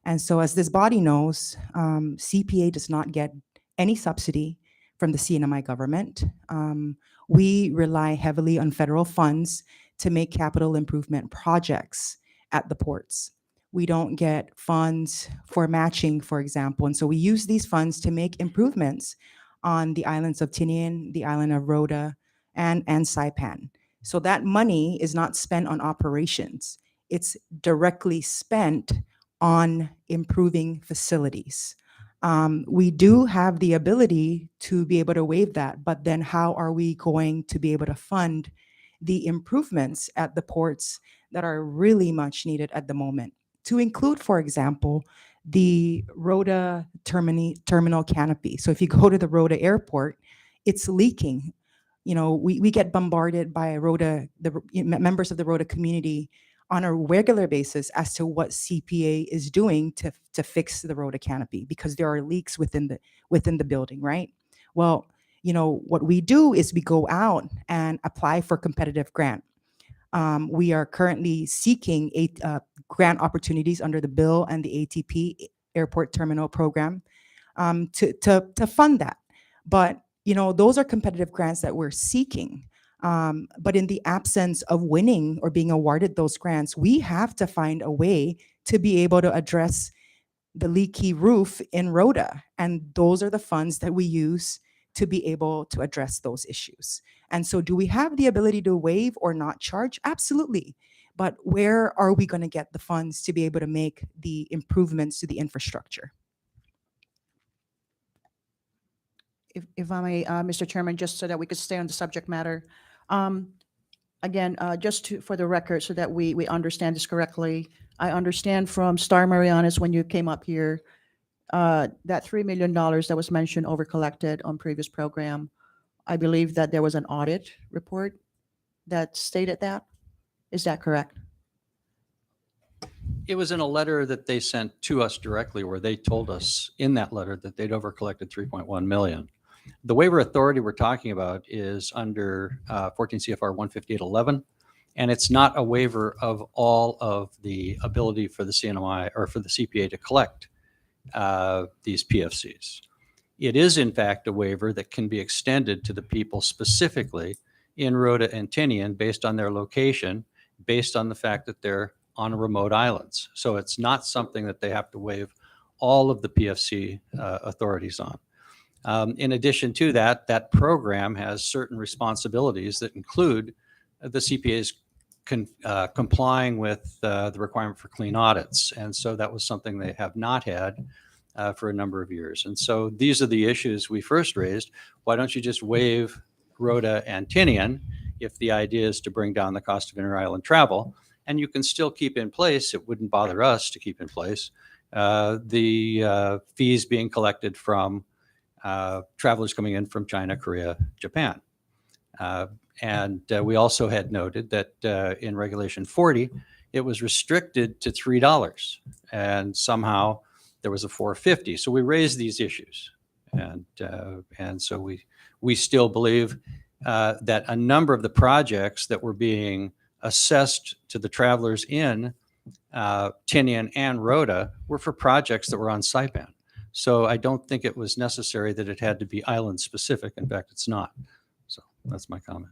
And so as this body knows, CPA does not get any subsidy from the CNMI government. We rely heavily on federal funds to make capital improvement projects at the ports. We don't get funds for matching, for example. And so we use these funds to make improvements on the islands of Tinian, the island of Rota, and Saipan. So that money is not spent on operations. It's directly spent on improving facilities. We do have the ability to be able to waive that, but then how are we going to be able to fund the improvements at the ports that are really much needed at the moment? To include, for example, the Rota terminal canopy. So if you go to the Rota airport, it's leaking. You know, we get bombarded by Rota, members of the Rota community on a regular basis as to what CPA is doing to fix the Rota canopy, because there are leaks within the building, right? Well, you know, what we do is we go out and apply for competitive grant. We are currently seeking grant opportunities under the bill and the ATP Airport Terminal Program to fund that. But you know, those are competitive grants that we're seeking. But in the absence of winning or being awarded those grants, we have to find a way to be able to address the leaky roof in Rota, and those are the funds that we use to be able to address those issues. And so do we have the ability to waive or not charge? Absolutely. But where are we going to get the funds to be able to make the improvements to the infrastructure? If I may, Mr. Chairman, just so that we could stay on the subject matter. Again, for the record, so that we understand this correctly, I understand from Star Marianas when you came up here, that $3 million that was mentioned over collected on previous program, I believe that there was an audit report that stated that. Is that correct? It was in a letter that they sent to us directly, where they told us in that letter that they'd over collected 3.1 million. The waiver authority we're talking about is under 14 CFR 158.11, and it's not a waiver of all of the ability for the CNMI or for the CPA to collect these PFCs. It is, in fact, a waiver that can be extended to the people specifically in Rota and Tinian based on their location, based on the fact that they're on remote islands. So it's not something that they have to waive all of the PFC authorities on. In addition to that, that program has certain responsibilities that include the CPA's complying with the requirement for clean audits. And so that was something they have not had for a number of years. And so these are the issues we first raised. Why don't you just waive Rota and Tinian if the idea is to bring down the cost of inter-island travel? And you can still keep in place, it wouldn't bother us to keep in place, the fees being collected from travelers coming in from China, Korea, Japan. And we also had noted that in Regulation 40, it was restricted to $3, and somehow there was a $4.50. So we raised these issues, and so we still believe that a number of the projects that were being assessed to the travelers in Tinian and Rota were for projects that were on Saipan. So I don't think it was necessary that it had to be island specific. In fact, it's not. So that's my comment.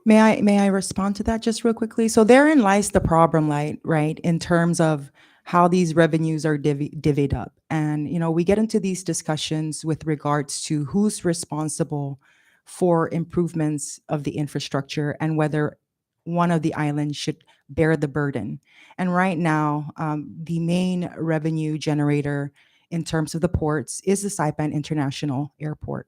May I respond to that just real quickly? So therein lies the problem, right, in terms of how these revenues are divvied up. And, you know, we get into these discussions with regards to who's responsible for improvements of the infrastructure and whether one of the islands should bear the burden. And right now, the main revenue generator in terms of the ports is the Saipan International Airport.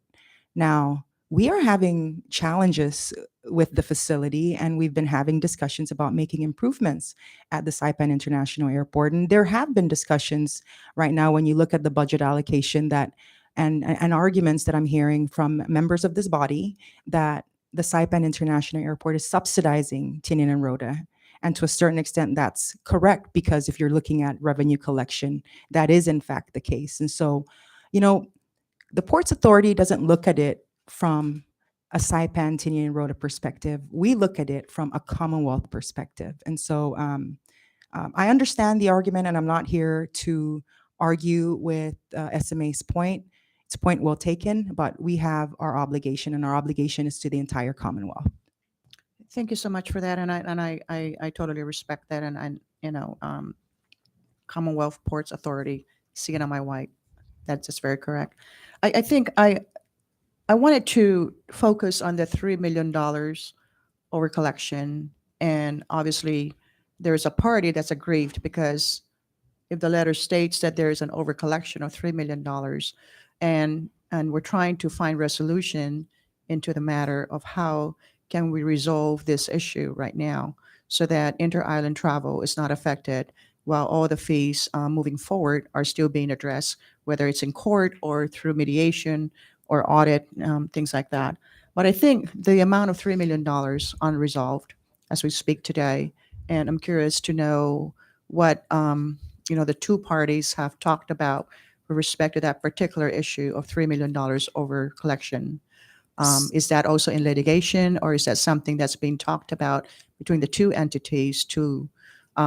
Now, we are having challenges with the facility, and we've been having discussions about making improvements at the Saipan International Airport. And there have been discussions right now when you look at the budget allocation that and arguments that I'm hearing from members of this body that the Saipan International Airport is subsidizing Tinian and Rota. And to a certain extent, that's correct, because if you're looking at revenue collection, that is in fact the case. And so, you know, the Ports Authority doesn't look at it from a Saipan, Tinian, and Rota perspective. We look at it from a Commonwealth perspective. And so I understand the argument, and I'm not here to argue with SMA's point. It's a point well taken, but we have our obligation, and our obligation is to the entire Commonwealth. Thank you so much for that, and I totally respect that, and you know, Commonwealth Ports Authority, CNMI White, that's just very correct. I think I wanted to focus on the $3 million over collection. And obviously, there's a party that's aggrieved because if the letter states that there is an over collection of $3 million and we're trying to find resolution into the matter of how can we resolve this issue right now so that inter-island travel is not affected while all the fees moving forward are still being addressed, whether it's in court or through mediation or audit, things like that. But I think the amount of $3 million unresolved as we speak today, and I'm curious to know what the two parties have talked about with respect to that particular issue of $3 million over collection. Is that also in litigation, or is that something that's being talked about between the two entities to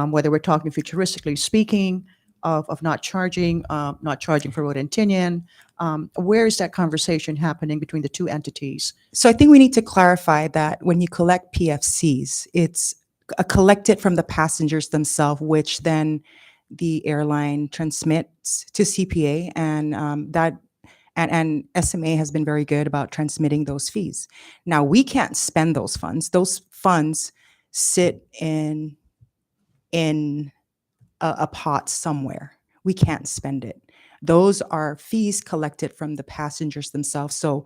whether we're talking futuristically speaking of not charging for Rota and Tinian? Where is that conversation happening between the two entities? So I think we need to clarify that when you collect PFCs, it's collected from the passengers themselves, which then the airline transmits to CPA, and SMA has been very good about transmitting those fees. Now, we can't spend those funds. Those funds sit in a pot somewhere. We can't spend it. Those are fees collected from the passengers themselves. So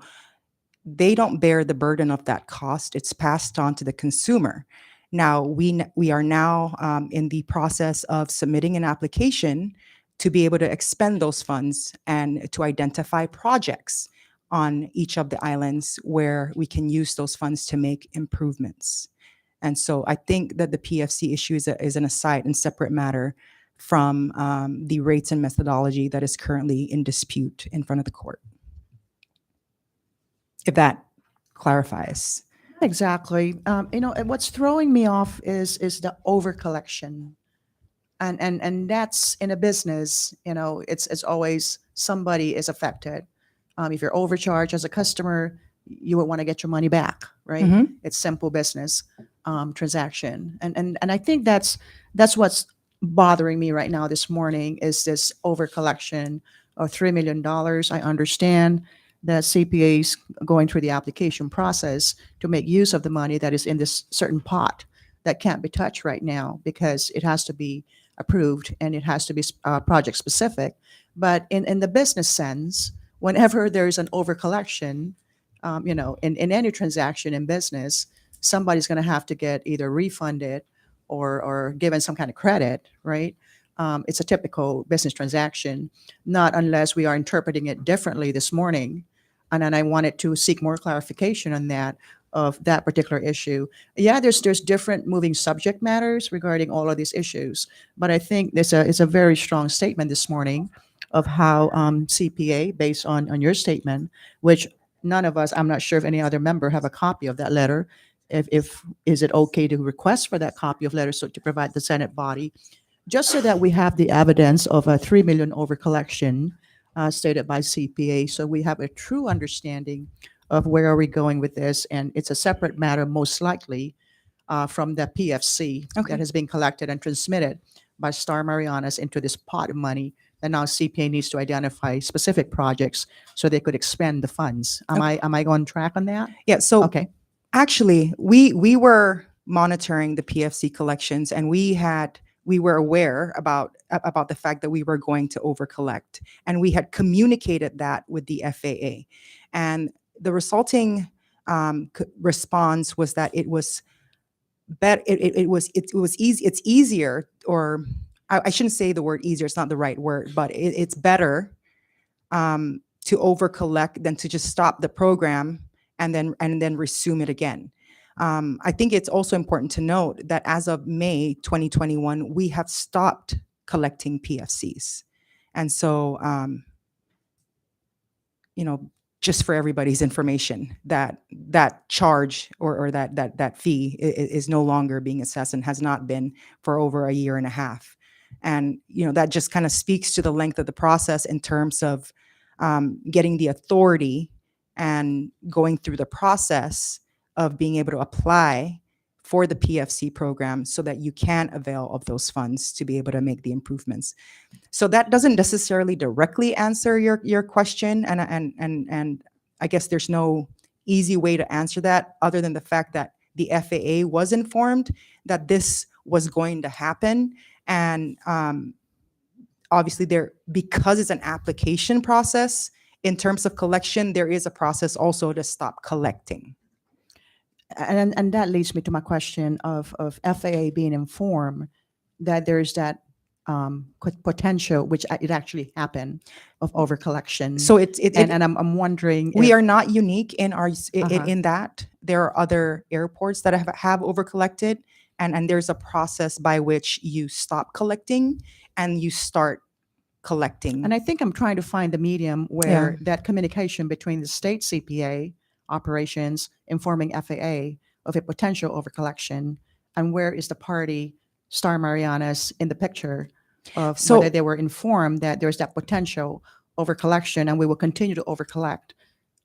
they don't bear the burden of that cost. It's passed on to the consumer. Now, we are now in the process of submitting an application to be able to expend those funds and to identify projects on each of the islands where we can use those funds to make improvements. And so I think that the PFC issue is an aside and separate matter from the rates and methodology that is currently in dispute in front of the court. If that clarifies. Exactly. And what's throwing me off is the over collection. And that's in a business, it's always somebody is affected. If you're overcharged as a customer, you would want to get your money back, right? Mhm. It's simple business transaction. And I think that's what's bothering me right now this morning is this over collection of $3 million. I understand that CPA's going through the application process to make use of the money that is in this certain pot that can't be touched right now because it has to be approved and it has to be project specific. But in the business sense, whenever there's an over collection, in any transaction in business, somebody's going to have to get either refunded or given some kind of credit, right? It's a typical business transaction, not unless we are interpreting it differently this morning. And then I wanted to seek more clarification on that of that particular issue. Yeah, there's different moving subject matters regarding all of these issues, but I think it's a very strong statement this morning of how CPA, based on your statement, which none of us, I'm not sure if any other member have a copy of that letter. If is it okay to request for that copy of letter so to provide the Senate body, just so that we have the evidence of a $3 million over collection stated by CPA, so we have a true understanding of where are we going with this, and it's a separate matter most likely from the PFC that has been collected and transmitted by Star Marianas into this pot of money. And now CPA needs to identify specific projects so they could expend the funds. Am I on track on that? Yeah. So Okay. actually, we were monitoring the PFC collections, and we were aware about the fact that we were going to over collect, and we had communicated that with the FAA, and the resulting response was that it was better. It was easy. It's easier, or I shouldn't say the word easier. It's not the right word, but it's better to over collect than to just stop the program and then resume it again. I think it's also important to note that as of May 2021, we have stopped collecting PFCs. And so, just for everybody's information, that charge or that fee is no longer being assessed and has not been for over a year and a half. And, that just kind of speaks to the length of the process in terms of getting the authority and going through the process of being able to apply for the PFC program so that you can avail of those funds to be able to make the improvements. So that doesn't necessarily directly answer your question, and I guess there's no easy way to answer that other than the fact that the FAA was informed that this was going to happen. And obviously because it's an application process, in terms of collection, there is a process also to stop collecting. And that leads me to my question of FAA being informed that there's that potential, which it actually happened, of over collection. So and I'm wondering, we if- are not unique in our Uh-huh. in that there are other airports that have over collected, and there's a process by which you stop collecting and you start collecting. And I think I'm trying to find the medium where that communication between the state CPA operations informing FAA of a potential overcollection, and where is the party Star Marianas in the picture of So- whether they were informed that there's that potential overcollection, and we will continue to overcollect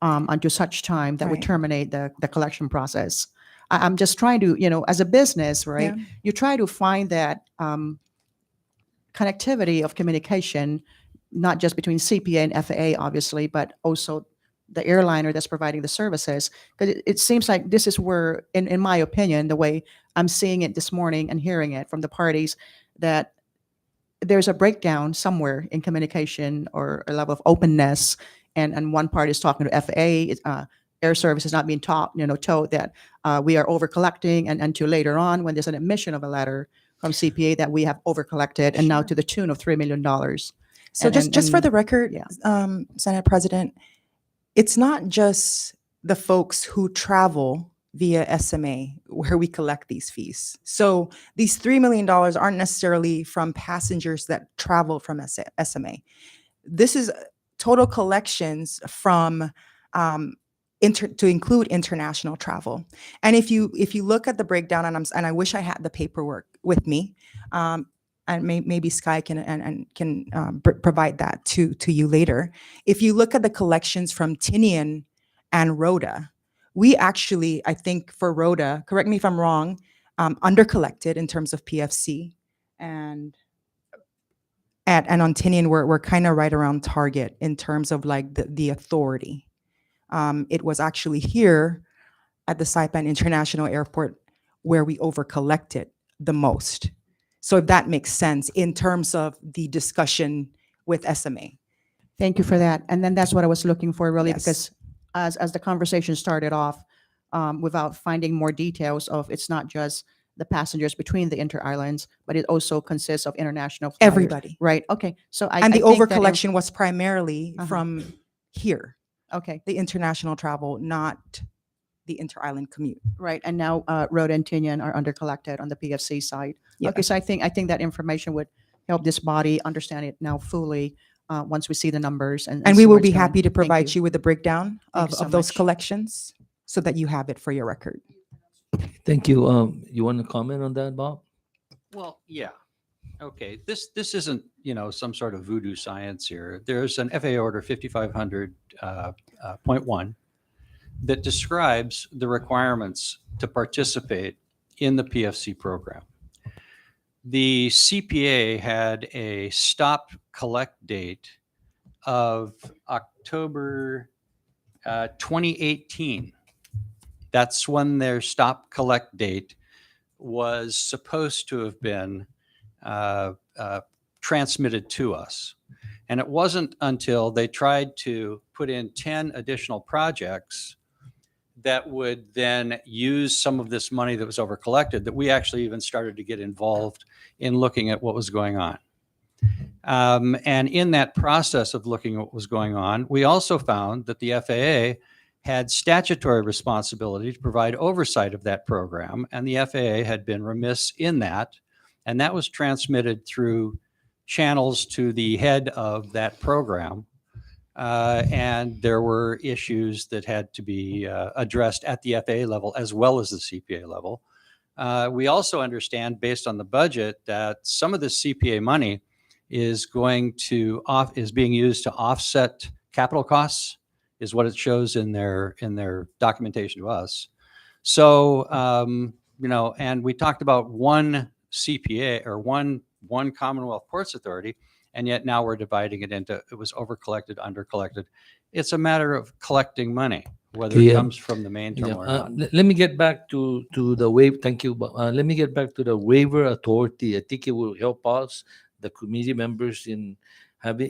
until such time that we Right. terminate the collection process. I'm just trying to, as a business, right? Yeah. You try to find that connectivity of communication, not just between CPA and FAA, obviously, but also the airliner that's providing the services. Because it seems like this is where, in my opinion, the way I'm seeing it this morning and hearing it from the parties, that there's a breakdown somewhere in communication or a level of openness, and one party is talking to FAA. Air Service is not being told that we are over collecting, and until later on when there's an admission of a letter from CPA that we have over collected, and now to the tune of $3 million. So And- just for and- the record, yeah. Senate President, it's not just the folks who travel via SMA where we collect these fees. So these $3 million aren't necessarily from passengers that travel from SMA. This is total collections from to include international travel. And if you look at the breakdown, and I wish I had the paperwork with me, and maybe Sky can provide that to you later. If you look at the collections from Tinian and Rota, we actually, I think for Rota, correct me if I'm wrong, under-collected in terms of PFC, and on Tinian we're kind of right around target in terms of like the authority. It was actually here at the Saipan International Airport where we over-collected the most. So if that makes sense in terms of the discussion with SMA. Thank you for that. And then that's what I was looking for, really, Yes. because as the conversation started off, without finding more details of, it's not just the passengers between the inter-islands, but it also consists of international flyers. Everybody. Right, okay. So I And the think that over-collection was primarily Uh-huh. from here, Okay, the international travel, not the inter-island commute. right. And now Rhoda and Tinian are under-collected on the PFC side. Yeah. Okay, so I think that information would help this body understand it now fully once we see the numbers. And And see we where will it's be going. happy to Thank provide you with the breakdown Thank you of so those much. collections so that you have it for your record. Thank you. You want to comment on that, Bob? Well, yeah. Okay. This isn't, some sort of voodoo science here. There's an FAA Order 5500.1 that describes the requirements to participate in the PFC program. The CPA had a stop collect date of October 2018. That's when their stop collect date was supposed to have been transmitted to us. And it wasn't until they tried to put in 10 additional projects that would then use some of this money that was over collected that we actually even started to get involved in looking at what was going on. And in that process of looking at what was going on, we also found that the FAA had statutory responsibility to provide oversight of that program, and the FAA had been remiss in that, and that was transmitted through channels to the head of that program, and there were issues that had to be addressed at the FAA level as well as the CPA level. We also understand, based on the budget, that some of the CPA money is being used to offset capital costs, is what it shows in their documentation to us. So, and we talked about one CPA or one Commonwealth Ports Authority, and yet now we're dividing it into, it was over collected, under collected, It's a matter of collecting money, whether Okay, it comes from the main Yeah, terminal or not. let me get back to the waiver. Thank you. But let me get back to the waiver authority. I think it will help us, the committee members, in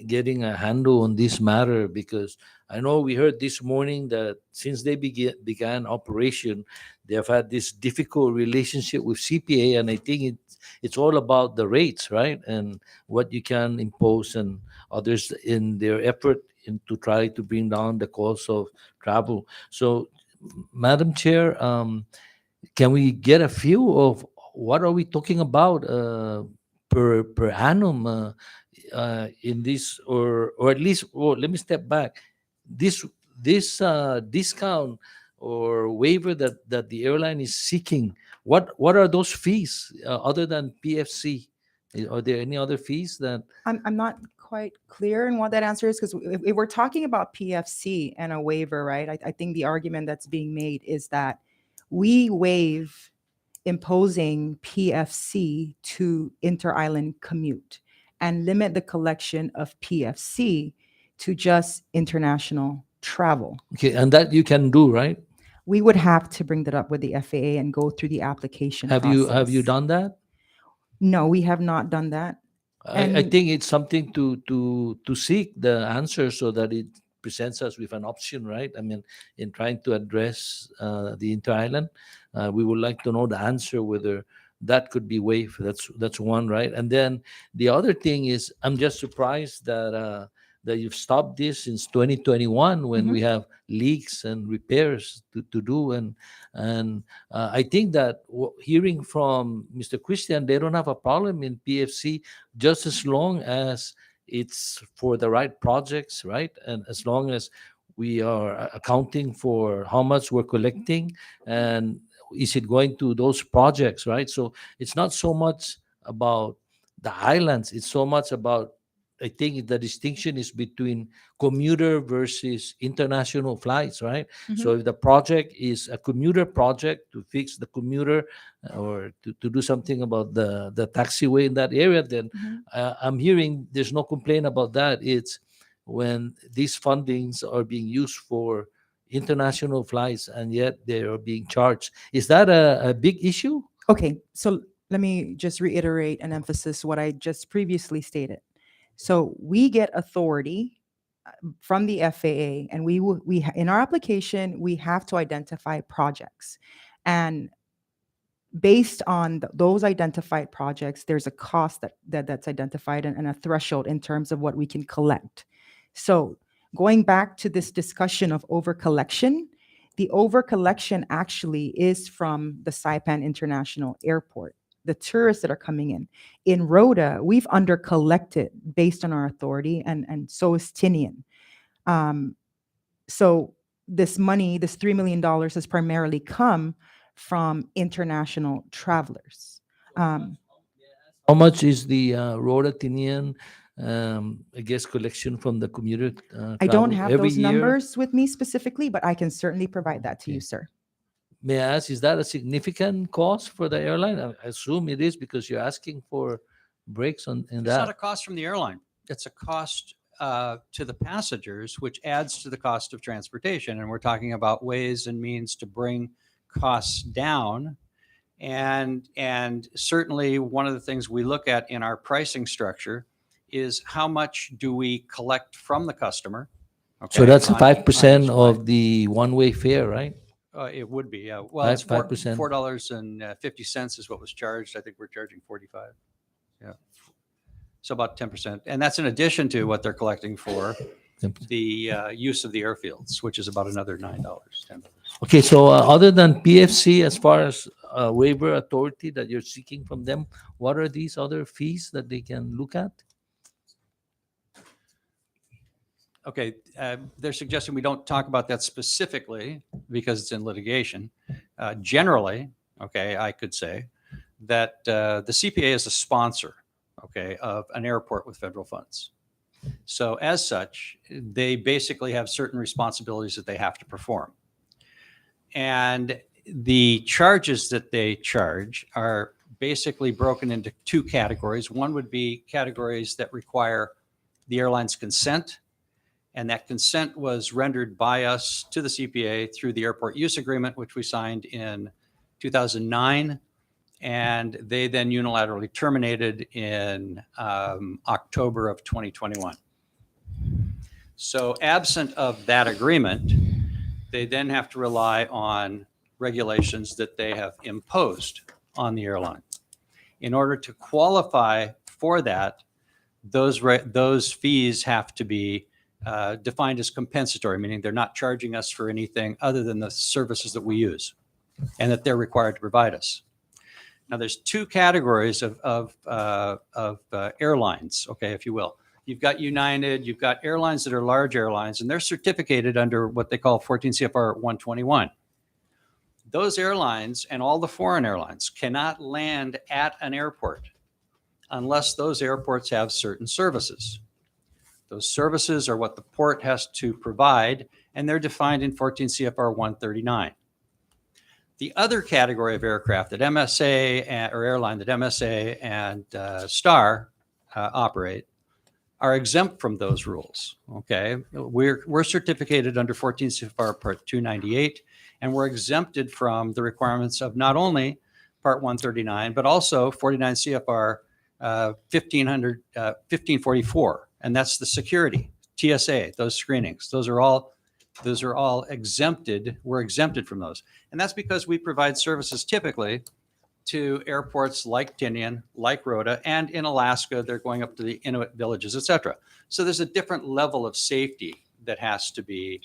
getting a handle on this matter, because I know we heard this morning that since they began operation, they have had this difficult relationship with CPA, and I think it's all about the rates, right, and what you can impose and others in their effort to try to bring down the cost of travel. So, Madam Chair, can we get a feel of what are we talking about per annum in this, or at least, well, let me step back. This discount or waiver that the airline is seeking, what are those fees other than PFC? Are there any other fees that? I'm not quite clear in what that answer is, because if we're talking about PFC and a waiver, right? I think the argument that's being made is that we waive imposing PFC to inter-island commute and limit the collection of PFC to just international travel. Okay, and that you can do, right? We would have to bring that up with the FAA and go through the application Have process. you done that? No, we have not done that. I And- think it's something to seek the answer so that it presents us with an option, right? I mean, in trying to address the inter-island, we would like to know the answer whether that could be waived. That's one, right? And then the other thing is, I'm just surprised that that you've stopped this since 2021 when we have leaks and repairs to do. And I think that hearing from Mr. Christian, they don't have a problem in PFC just as long as it's for the right projects, right? And as long as we are accounting for how much we're collecting and is it going to those projects, right? So it's not so much about the islands, it's so much about, I think the distinction is between commuter versus international flights, right? So if the project is a commuter project to fix the commuter or to do something about the taxiway in that area, then I'm hearing there's no complaint about that. It's when these fundings are being used for international flights and yet they are being charged. Is that a big issue? Okay, so let me just reiterate and emphasize what I just previously stated. So we get authority from the FAA, and in our application we have to identify projects, and based on those identified projects, there's a cost that's identified and a threshold in terms of what we can collect. So going back to this discussion of overcollection, the overcollection actually is from the Saipan International Airport, the tourists that are coming in. In Rota, we've undercollected based on our authority, and so is Tinian. So this money, this $3 million, has primarily come from international travelers. How much is the Rota Tinian, I guess, collection from the commuter I don't travel have every those year? numbers with me specifically, but I can certainly provide that to you, sir. May I ask, is that a significant cost for the airline? I assume it is because you're asking for breaks in It's that. not a cost from the airline. It's a cost to the passengers, which adds to the cost of transportation. And we're talking about ways and means to bring costs down. And certainly one of the things we look at in our pricing structure is how much do we collect from the customer. So that's on 5% each of flight. the one-way fare, right? It would be, yeah. Well, it's 5%. $4.50 is what was charged. I think we're charging 45. Yeah. So about 10%. And that's in addition to what they're collecting for the use of the airfields, which is about another $9, $10. Okay, so other than PFC, as far as waiver authority that you're seeking from them, what are these other fees that they can look at? Okay, they're suggesting we don't talk about that specifically because it's in litigation. Generally, okay, I could say that the CPA is a sponsor, okay, of an airport with federal funds. So as such, they basically have certain responsibilities that they have to perform. And the charges that they charge are basically broken into two categories. One would be categories that require the airline's consent, And that consent was rendered by us to the CPA through the airport use agreement, which we signed in 2009. And they then unilaterally terminated in October of 2021. So absent of that agreement, they then have to rely on regulations that they have imposed on the airline. In order to qualify for that, those fees have to be defined as compensatory, meaning they're not charging us for anything other than the services that we use and that they're required to provide us. Now, there's two categories of airlines, okay, if you will. You've got United, you've got airlines that are large airlines, and they're certificated under what they call 14 CFR 121. Those airlines and all the foreign airlines cannot land at an airport unless those airports have certain services. Those services are what the port has to provide, and they're defined in 14 CFR 139. The other category of aircraft that MSA or airline that MSA and STAR operate are exempt from those rules. Okay, we're certificated under 14 CFR Part 298, and we're exempted from the requirements of not only Part 139 but also 49 CFR 1544, and that's the security TSA. Those screenings, those are all exempted. We're exempted from those, and that's because we provide services typically to airports like Tinian, like Rota, and in Alaska, they're going up to the Inuit villages, et cetera. So there's a different level of safety that has to be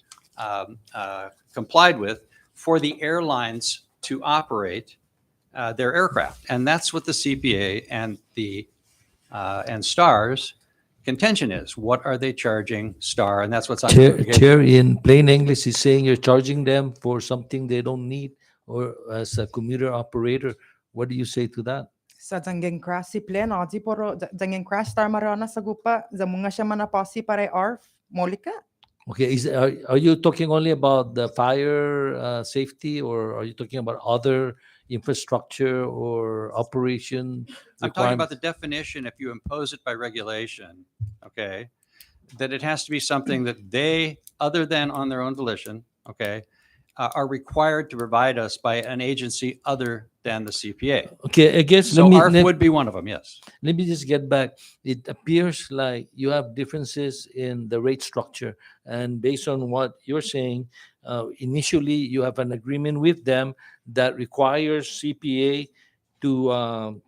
complied with for the airlines to operate their aircraft. And that's what the CPA and the and STAR's contention is. What are they charging STAR? And that's what's on Chair, in plain English, he's saying you're charging them for something they don't need, or as a commuter operator. What do you say to that? Sa dangeng crash si plane odi poro dangeng crash star Mariana sa gupa zamunga siya manapasi para ARF molika. Okay, are you talking only about the fire safety, or are you talking about other infrastructure or operation? I'm talking about the definition. If you impose it by regulation, okay, that it has to be something that they, other than on their own volition, okay, are required to provide us by an agency other than the CPA. Okay, I guess So ARF would be one of them, yes. Let me just get back. It appears like you have differences in the rate structure, and based on what you're saying, initially you have an agreement with them that requires CPA to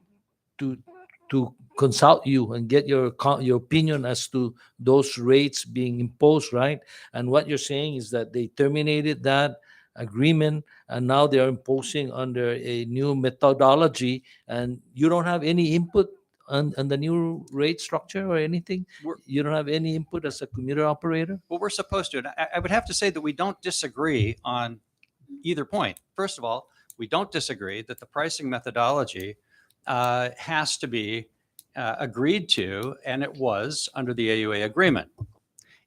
consult you and get your opinion as to those rates being imposed, right? And what you're saying is that they terminated that agreement and now they are imposing under a new methodology, and you don't have any input on the new rate structure or anything? You don't have any input as a commuter operator? Well, we're supposed to. And I would have to say that we don't disagree on either point. First of all, we don't disagree that the pricing methodology has to be agreed to, and it was under the AUA agreement.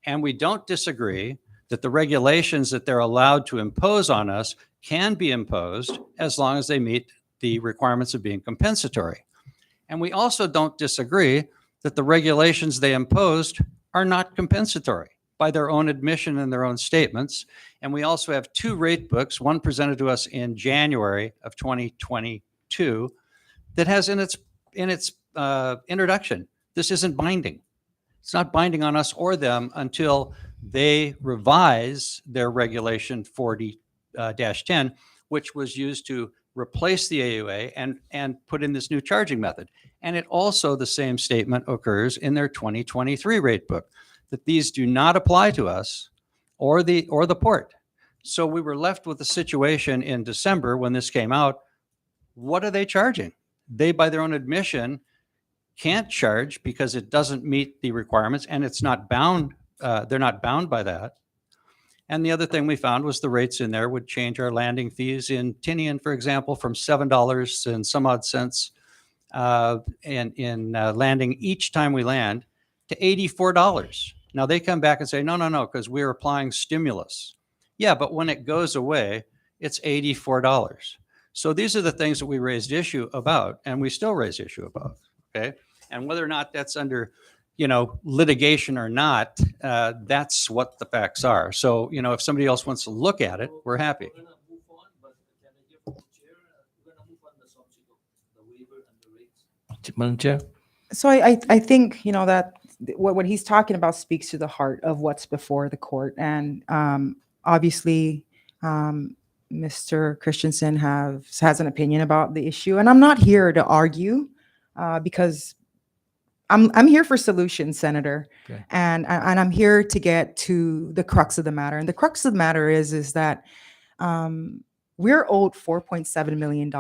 And we don't disagree that the regulations that they're allowed to impose on us can be imposed as long as they meet the requirements of being compensatory. And we also don't disagree that the regulations they imposed are not compensatory by their own admission and their own statements. And we also have two rate books, one presented to us in January of 2022 that has in its introduction, this isn't binding. It's not binding on us or them until they revise their regulation 40-10, which was used to replace the AUA and put in this new charging method. And it also, the same statement occurs in their 2023 rate book, that these do not apply to us or the port. So we were left with a situation in December when this came out. What are they charging? They, by their own admission, can't charge because it doesn't meet the requirements, and it's not bound. They're not bound by that. And the other thing we found was the rates in there would change our landing fees in Tinian, for example, from $7 and some odd cents in landing each time we land to $84. Now they come back and say, no, because we're applying stimulus. Yeah, but when it goes away, it's $84. So these are the things that we raised issue about, and we still raise issue about. Okay, and whether or not that's under, litigation or not, that's what the facts are. So, if somebody else wants to look at it, we're happy. Madam Chair? So I think, that what he's talking about speaks to the heart of what's before the court. And obviously, Mr. Christensen has an opinion about the issue. And I'm not here to argue because I'm here for solutions, Senator. Okay. And I'm here to get to the crux of the matter. And the crux of the matter is that we're owed $4.7 million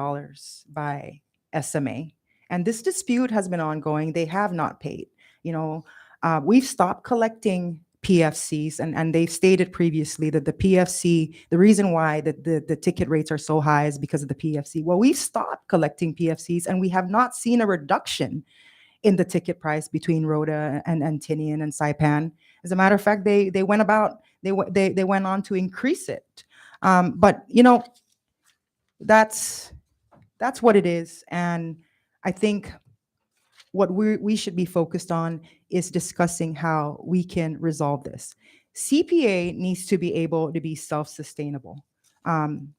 by SMA. And this dispute has been ongoing. They have not paid. We've stopped collecting PFCs, and they've stated previously that the PFC, the reason why the ticket rates are so high is because of the PFC. Well, we've stopped collecting PFCs, and we have not seen a reduction in the ticket price between Rota and Tinian and Saipan. As a matter of fact, they went on to increase it. But that's what it is. And I think what we should be focused on is discussing how we can resolve this. CPA needs to be able to be self-sustainable.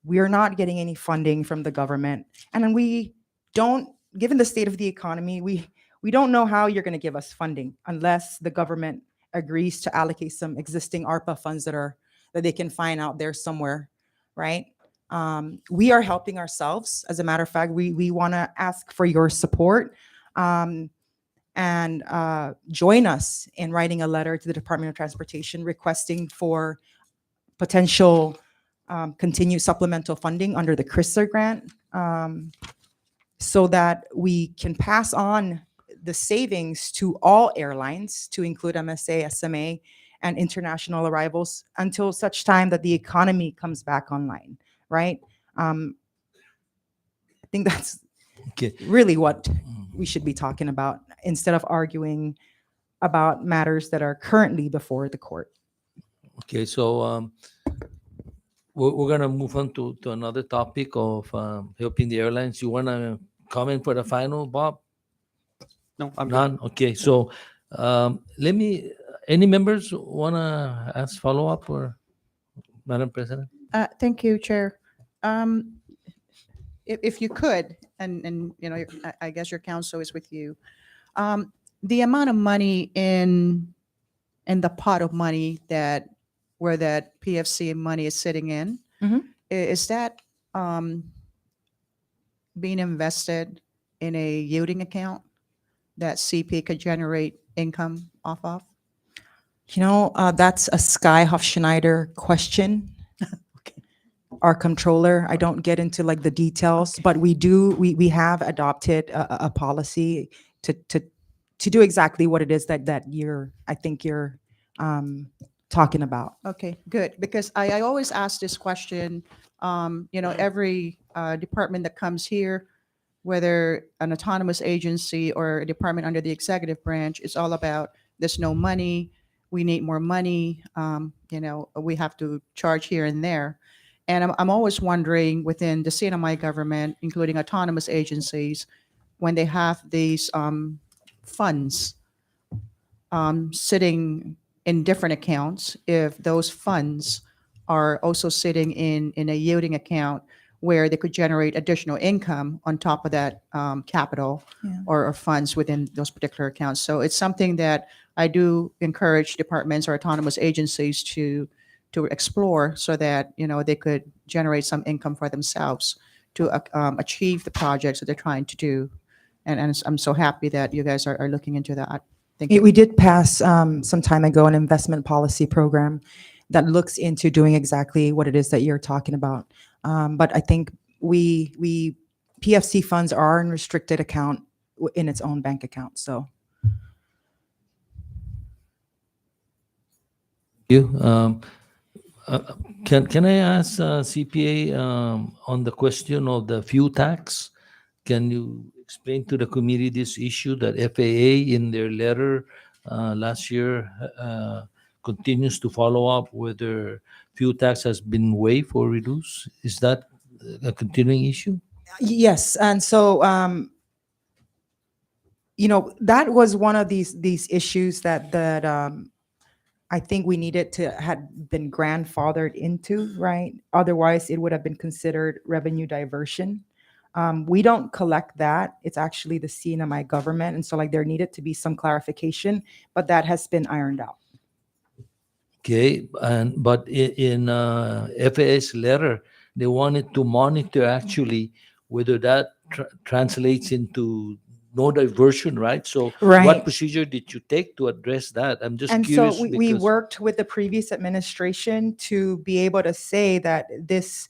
We are not getting any funding from the government. And then we don't, given the state of the economy, we don't know how you're going to give us funding unless the government agrees to allocate some existing ARPA funds that they can find out there somewhere, right? We are helping ourselves. As a matter of fact, we want to ask for your support and join us in writing a letter to the Department of Transportation requesting for potential continued supplemental funding under the CRISA grant so that we can pass on the savings to all airlines, to include MSA, SMA, and international arrivals until such time that the economy comes back online, right? I think that's really what we should be talking about instead of arguing about matters that are currently before the court. Okay, so we're going to move on to another topic of helping the airlines. You want to comment for the final, Bob? No, I'm none. Okay, so any members want to ask follow-up, or Madam President? Thank you, Chair. If you could, and I guess your counsel is with you, the amount of money in the pot of money where that PFC money is sitting in, is that being invested in a yielding account that CP could generate income off of? That's a Sky Hofschneider question. Our controller, I don't get into like the details, but we have adopted a policy to do exactly what it is that I think you're talking about. Okay, good. Because I always ask this question, every department that comes here, whether an autonomous agency or a department under the executive branch, it's all about there's no money, we need more money, we have to charge here and there. And I'm always wondering within the CNMI government, including autonomous agencies, when they have these funds sitting in different accounts, if those funds are also sitting in a yielding account where they could generate additional income on top of that capital or funds within those particular accounts. So it's something that I do encourage departments or autonomous agencies to explore so that they could generate some income for themselves to achieve the projects that they're trying to do. And I'm so happy that you guys are looking into that. Thank you. We did pass some time ago an investment policy program that looks into doing exactly what it is that you're talking about. But I think PFC funds are in restricted account in its own bank account. So. Thank you. Can I ask CPA on the question of the fuel tax? Can you explain to the committee this issue that FAA in their letter last year continues to follow up whether fuel tax has been waived or reduced? Is that a continuing issue? Yes, and so That was one of these issues that I think we needed to had been grandfathered into, right? Otherwise, it would have been considered revenue diversion. We don't collect that. It's actually the CNMI government, and so there needed to be some clarification, but that has been ironed out. Okay, but in FAA's letter, they wanted to monitor actually whether that translates into no diversion, right? So Right. what procedure did you take to address that? I'm just And curious so we because worked with the previous administration to be able to say that this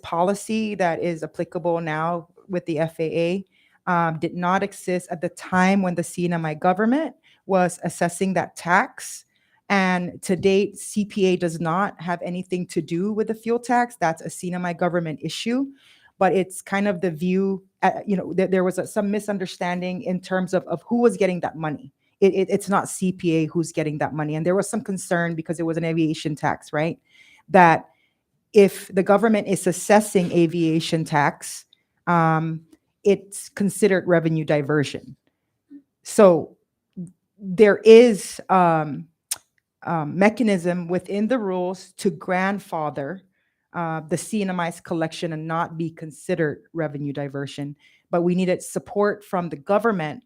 policy that is applicable now with the FAA did not exist at the time when the CNMI government was assessing that tax. And to date, CPA does not have anything to do with the fuel tax. That's a CNMI government issue. But it's kind of the view, there was some misunderstanding in terms of who was getting that money. It's not CPA who's getting that money. And there was some concern because it was an aviation tax, right? That if the government is assessing aviation tax, it's considered revenue diversion. So there is mechanism within the rules to grandfather the CNMI's collection and not be considered revenue diversion. But we needed support from the government,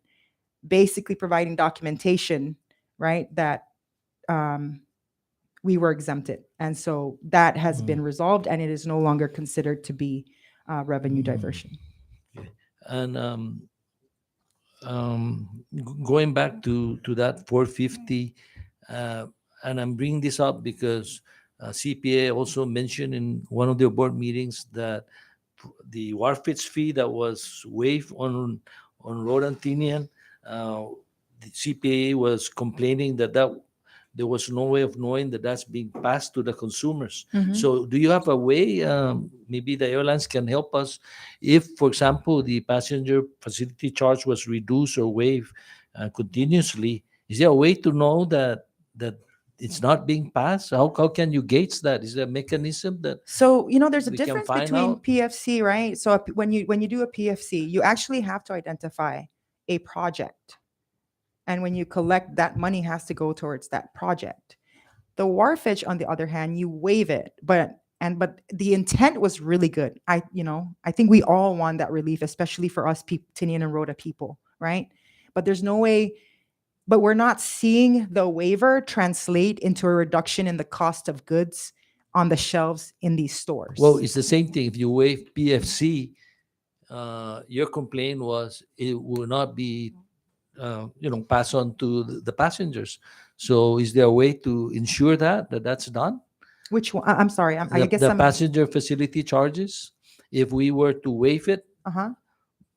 basically providing documentation, right, that we were exempted. And so that has been resolved, and it is no longer considered to be revenue diversion. and going back to that 450, and I'm bringing this up because CPA also mentioned in one of their board meetings that the wharfage fee that was waived on Rota and Tinian, the CPA was complaining that there was no way of knowing that that's being passed to the consumers. Mhm. So do you have a way, maybe the airlines can help us, if, for example, the passenger facility charge was reduced or waived continuously, is there a way to know that it's not being passed? How can you gauge that? Is there a mechanism that So, there's a we can difference find between out? PFC, right? So when you do a PFC, you actually have to identify a project. And when you collect, that money has to go towards that project. The wharfage, on the other hand, you waive it, but the intent was really good. I think we all want that relief, especially for us Tinian and Rota people, right? But there's no way, but we're not seeing the waiver translate into a reduction in the cost of goods on the shelves in these stores. Well, it's the same thing. If you waive PFC, your complaint was it will not be passed on to the passengers. So is there a way to ensure that's done? Which one? I'm sorry. I guess The I'm. passenger facility charges, if we were to waive it, Uh-huh.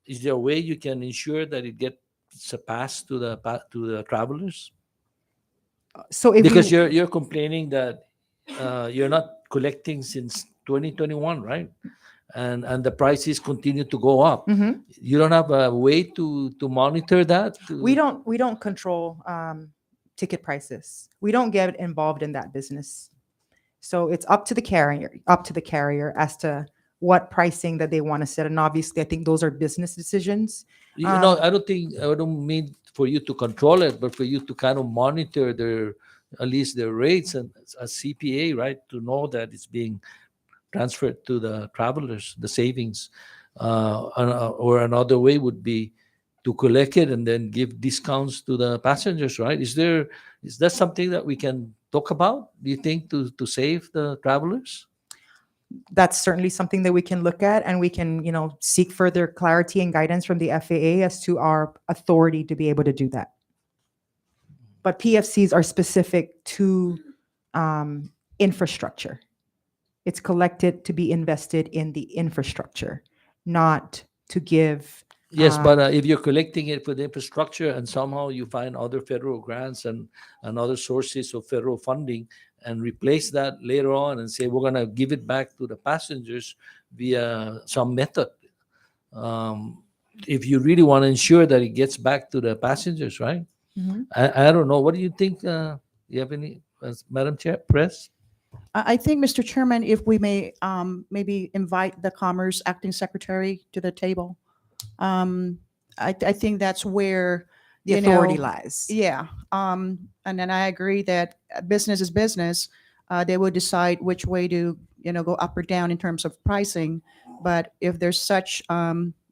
is there a way you can ensure that it gets passed to the travelers? So if Because you, you're complaining that you're not collecting since 2021, right? And the prices continue to go up. Mhm. You don't have a way to monitor that? we don't control ticket prices. We don't get involved in that business. So it's up to the carrier as to what pricing that they want to set. And obviously, I think those are business decisions. I don't mean for you to control it, but for you to kind of monitor at least their rates and a CPA, right? To know that it's being transferred to the travelers, the savings. Or another way would be to collect it and then give discounts to the passengers, right? Is that something that we can talk about, do you think, to save the travelers? That's certainly something that we can look at, and we can, seek further clarity and guidance from the FAA as to our authority to be able to do that. But PFCs are specific to infrastructure. It's collected to be invested in the infrastructure, not to give. Yes, but if you're collecting it for the infrastructure and somehow you find other federal grants and other sources of federal funding and replace that later on and say, we're going to give it back to the passengers via some method. If you really want to ensure that it gets back to the passengers, right? Mhm. I don't know. What do you think? You have any, Madam Chair, Press? I think, Mr. Chairman, if we may maybe invite the Commerce Acting Secretary to the table. I think that's where The you authority know, lies. Yeah, and then I agree that business is business. They will decide which way to go up or down in terms of pricing. But if there's such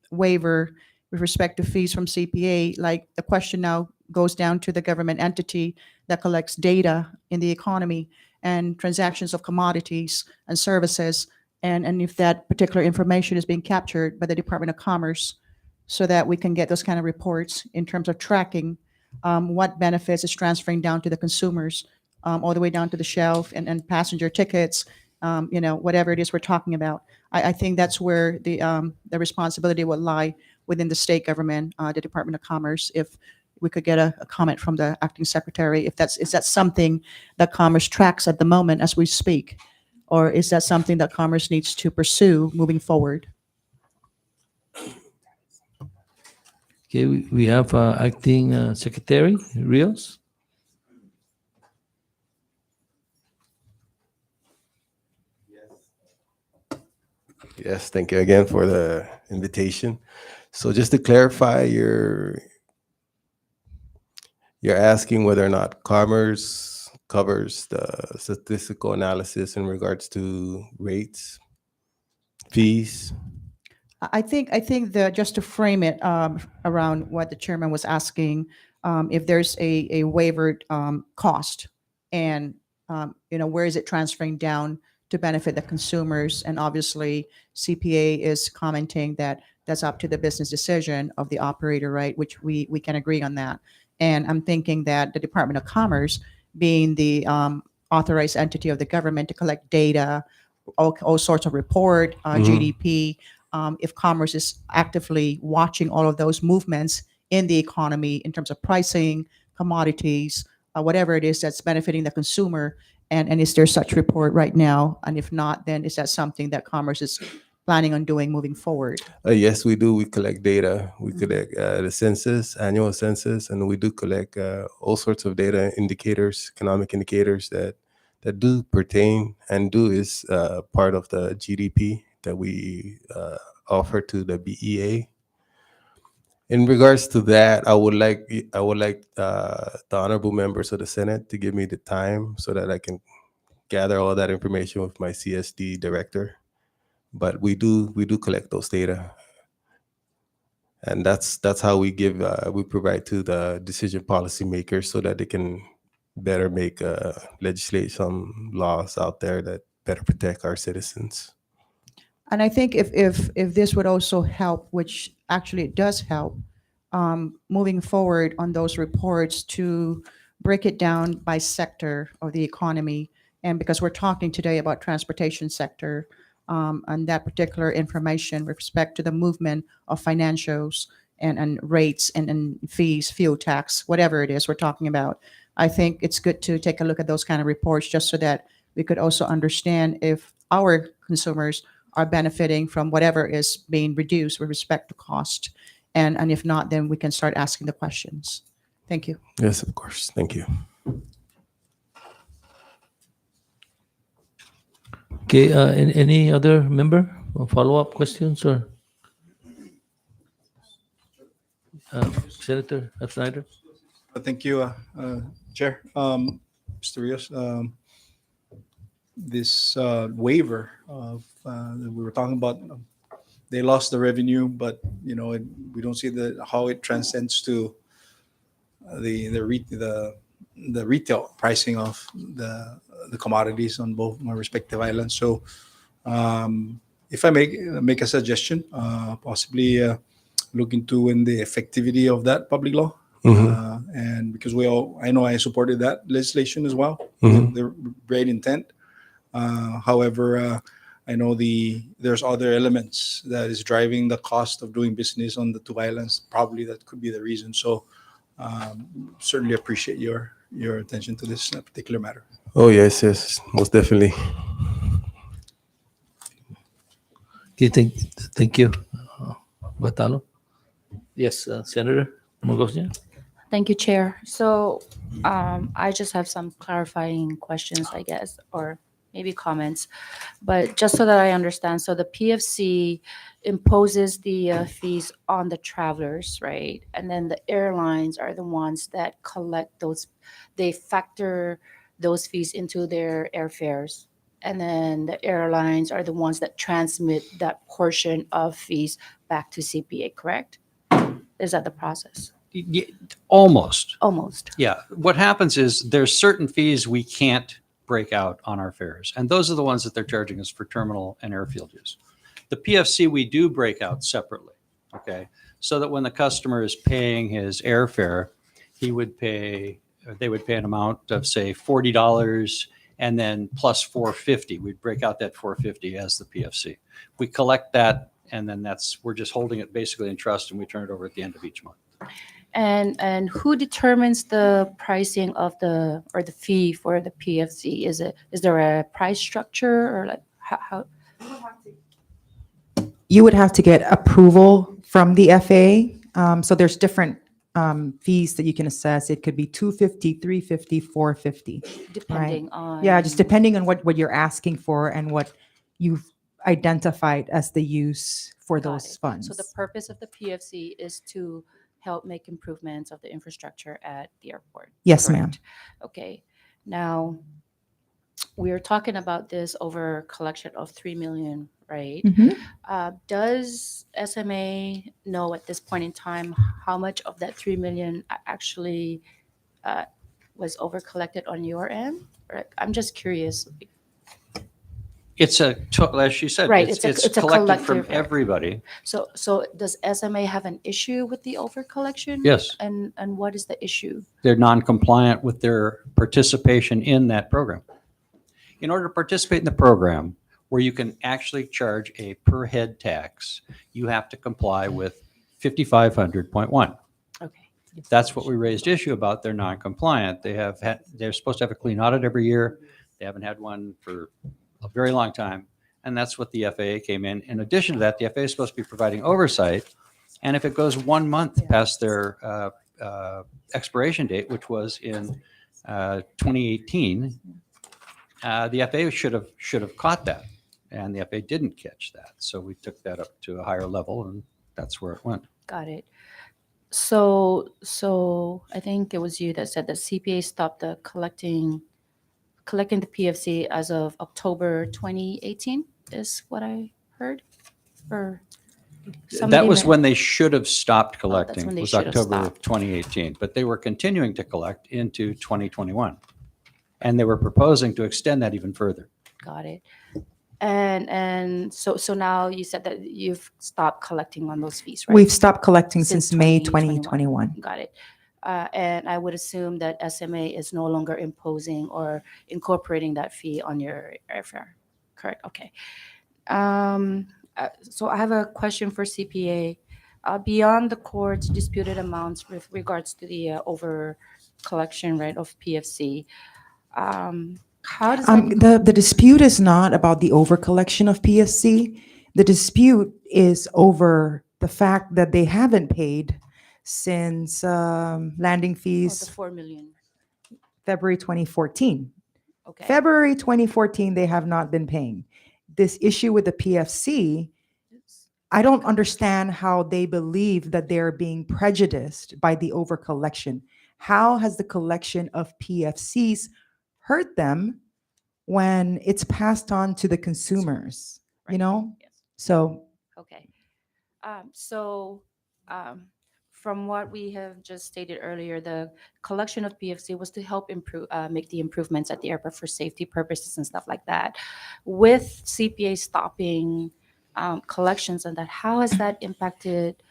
waiver with respect to fees from CPA, like the question now goes down to the government entity that collects data in the economy and transactions of commodities and services, and if that particular information is being captured by the Department of Commerce, so that we can get those kind of reports in terms of tracking what benefits is transferring down to the consumers, all the way down to the shelf and passenger tickets, whatever it is we're talking about. I think that's where the responsibility will lie within the state government, the Department of Commerce. If we could get a comment from the acting secretary, is that something that Commerce tracks at the moment as we speak, or is that something that Commerce needs to pursue moving forward? Okay, we have acting secretary Rios. Yes, thank you again for the invitation. So just to clarify, you're asking whether or not Commerce covers the statistical analysis in regards to rates, fees. I think just to frame it around what the chairman was asking, if there's a waivered cost, and where is it transferring down to benefit the consumers? And obviously, CPA is commenting that that's up to the business decision of the operator, right? Which we can agree on that. And I'm thinking that the Department of Commerce, being the authorized entity of the government to collect data, all sorts of report, GDP. If Commerce is actively watching all of those movements in the economy in terms of pricing, commodities, whatever it is that's benefiting the consumer, and is there such report right now? And if not, then is that something that Commerce is planning on doing moving forward? Yes, we do. We collect data. We collect the census, annual census, and we do collect all sorts of data indicators, economic indicators that do pertain and is part of the GDP that we offer to the BEA. In regards to that, I would like the honorable members of the Senate to give me the time so that I can gather all that information with my CSD director. But we do collect those data, and that's how we provide to the decision policymakers so that they can better make legislation laws out there that better protect our citizens. And I think if this would also help, which actually it does help, moving forward on those reports to break it down by sector of the economy. And because we're talking today about transportation sector, and that particular information with respect to the movement of financials and rates and fees, fuel tax, whatever it is we're talking about, I think it's good to take a look at those kind of reports just so that we could also understand if our consumers are benefiting from whatever is being reduced with respect to cost. And if not, then we can start asking the questions. Thank you. Yes, of course. Thank you. Okay, any other member or follow-up questions or Senator Snyder? Thank you, Chair. Mr. Rios, this waiver of that we were talking about, they lost the revenue, but we don't see how it transcends to the retail pricing of the commodities on both my respective islands. So, if I make a suggestion, possibly look into the effectivity of that public law. And because I know I supported that legislation as well. The great intent. However, I know there's other elements that is driving the cost of doing business on the two islands. Probably that could be the reason. So certainly appreciate your attention to this particular matter. Oh, yes, most definitely. Okay, thank you. Batalo? Yes, Senator Margosnia? Thank you, Chair. So I just have some clarifying questions, I guess, or maybe comments, but just so that I understand, so the PFC imposes the fees on the travelers, right? And then the airlines are the ones that collect those, they factor those fees into their airfares. And then the airlines are the ones that transmit that portion of fees back to CPA, correct? Is that the process? Almost. Almost. Yeah. What happens is there's certain fees we can't break out on our fares. And those are the ones that they're charging us for terminal and airfield use. The PFC we do break out separately. Okay. So that when the customer is paying his airfare, they would pay an amount of say $40 and then plus $4.50. We'd break out that $4.50 as the PFC. We collect that, and then we're just holding it basically in trust, and we turn it over at the end of each month. And who determines the pricing of the fee for the PFC? Is there a price structure, or like how? You would have to get approval from the FAA. So there's different fees that you can assess. It could be $250, $350, $450. Depending on. Yeah, just depending on what you're asking for and what you've identified as the use for Got those it. funds. So the purpose of the PFC is to help make improvements of the infrastructure at the airport. Yes, ma'am. correct? Okay. Now, we are talking about this over collection of 3 million, right? Mhm. Does SMA know at this point in time how much of that 3 million actually was over collected on your end? Or, I'm just curious. It's as she said, Right, it's it's a collected from collective- everybody. So does SMA have an issue with the over collection? Yes. And what is the issue? They're non-compliant with their participation in that program. In order to participate in the program, where you can actually charge a per head tax, you have to comply with 5500.1. Okay. That's what we raised issue about. They're non-compliant. They're supposed to have a clean audit every year. They haven't had one for a very long time. And that's what the FAA came in. In addition to that, the FAA is supposed to be providing oversight. And if it goes 1 month past their expiration date, which was in 2018, the FAA should have caught that. And the FAA didn't catch that. So we took that up to a higher level, and that's where it went. Got it. So I think it was you that said that CPA stopped the collecting the PFC as of October 2018 is what I heard? Or That somebody was men- when they should have stopped that's collecting, when they was should have October of stopped. 2018. But they were continuing to collect into 2021. And they were proposing to extend that even further. Got it. And so now you said that you've stopped collecting on those fees, right? We've stopped collecting since May 2021. 2021. Got it. And I would assume that SMA is no longer imposing or incorporating that fee on your airfare. Correct. Okay. So I have a question for CPA. Beyond the court's disputed amounts with regards to the over collection, right, of PFC, how does that? The dispute is not about the overcollection of PFC. The dispute is over the fact that they haven't paid since landing The fees 4 million. February 2014. Okay. February 2014, they have not been paying. This issue with the PFC, I don't understand how they believe that they're being prejudiced by the overcollection. How has the collection of PFCs hurt them when it's passed on to the consumers? You Right. know? Yes. So Okay. From what we have just stated earlier, the collection of PFC was to help improve, make the improvements at the airport for safety purposes and stuff like that. With CPA stopping collections and that, how has that impacted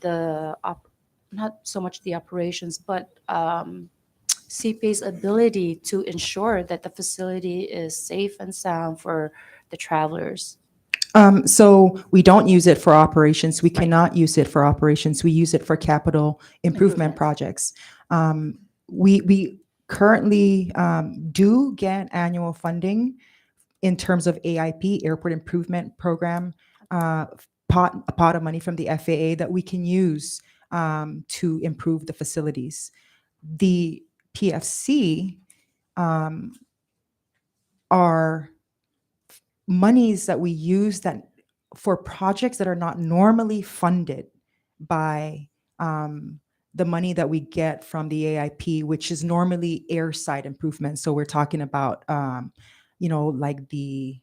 not so much the operations, but CPA's ability to ensure that the facility is safe and sound for the travelers? So we don't use it for operations. We cannot use it for operations. We use it for capital improvement projects. We currently do get annual funding in terms of AIP, Airport Improvement Program, a pot of money from the FAA that we can use to improve the facilities. The PFC are monies that we use that for projects that are not normally funded by the money that we get from the AIP, which is normally airside improvements. So we're talking about, like the